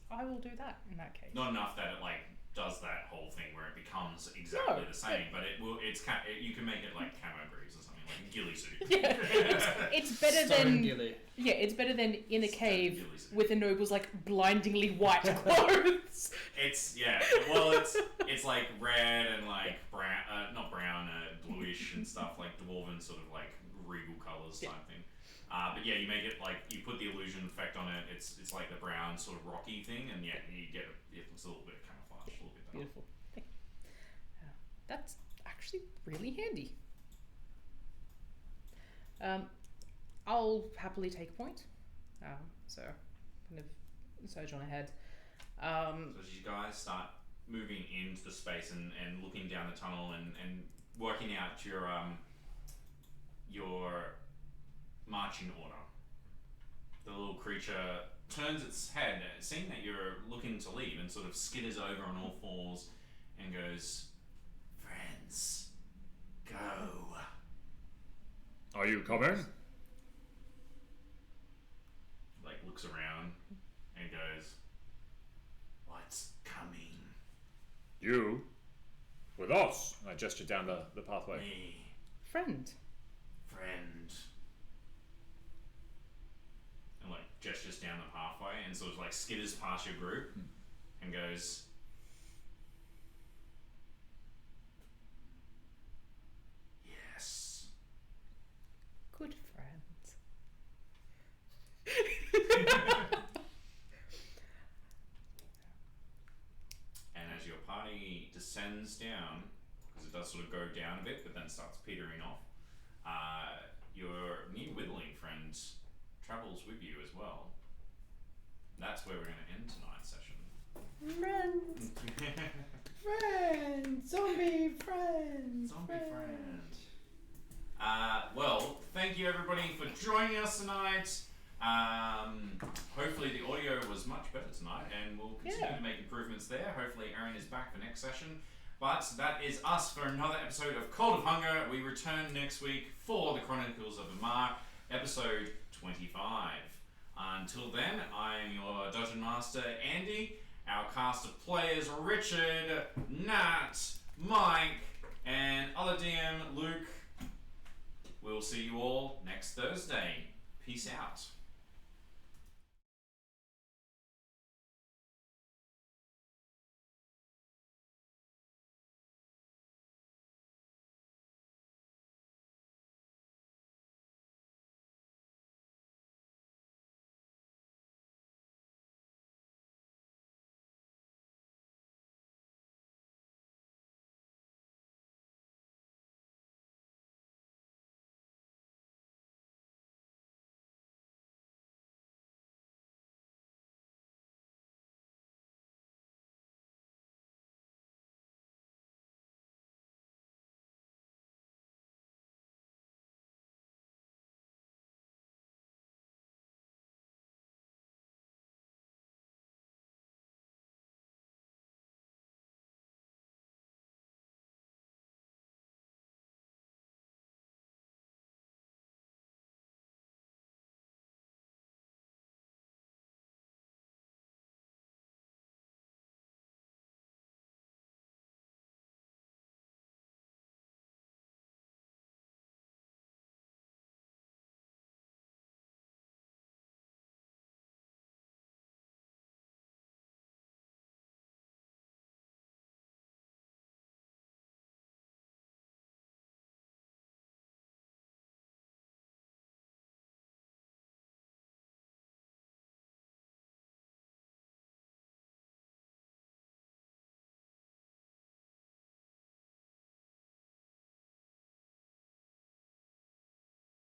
I will do that in that case. Not enough that it like does that whole thing where it becomes exactly No, the same, but it will. You can make it like camo breeze or something, like a ghillie suit. Yeah, it's better Stone than Gilly. yeah, it's better than in a Stone cave ghillie suit. with a noble's like blindingly white clothes. It's well, it's like red and like brown, not brown, bluish and stuff, like dwarven sort of like regal colors Yeah. type thing. But yeah, you make it like you put the illusion effect on it. It's like the brown sort of rocky thing, and yeah, you get it looks a little bit camouflaged, a little bit dark. Beautiful. That's actually really handy. I'll happily take a point. So kind of surge on ahead. So as you guys start moving into the space and looking down the tunnel and working out your marching order, the little creature turns its head, seeing that you're looking to leave, and sort of skitters over on all fours and goes, "Friends, go." Are you coming? Like, looks around and goes, "What's coming?" You? With us? I gestured down the pathway. Me, Friend. friend. And like gestures down the pathway and sort of like skitters past your group and goes, "Yes." Good friend. And as your party descends down, because it does sort of go down a bit, but then starts petering off, your new whittling friend travels with you as well. That's where we're going to end tonight's session. Friends, friends, zombie friends, Zombie friend. Well, thank you everybody for joining us tonight. Hopefully the audio was much better tonight, and we'll continue to make improvements there. Hopefully Aaron is back for next session. But that is us for another episode of Cold of Hunger. We return next week for the Chronicles of Amar, episode 25. Until then, I am your Dungeon Master, Andy. Our cast of players, Richard, Nat, Mike, and other DM, Luke. We'll see you all next Thursday. Peace out.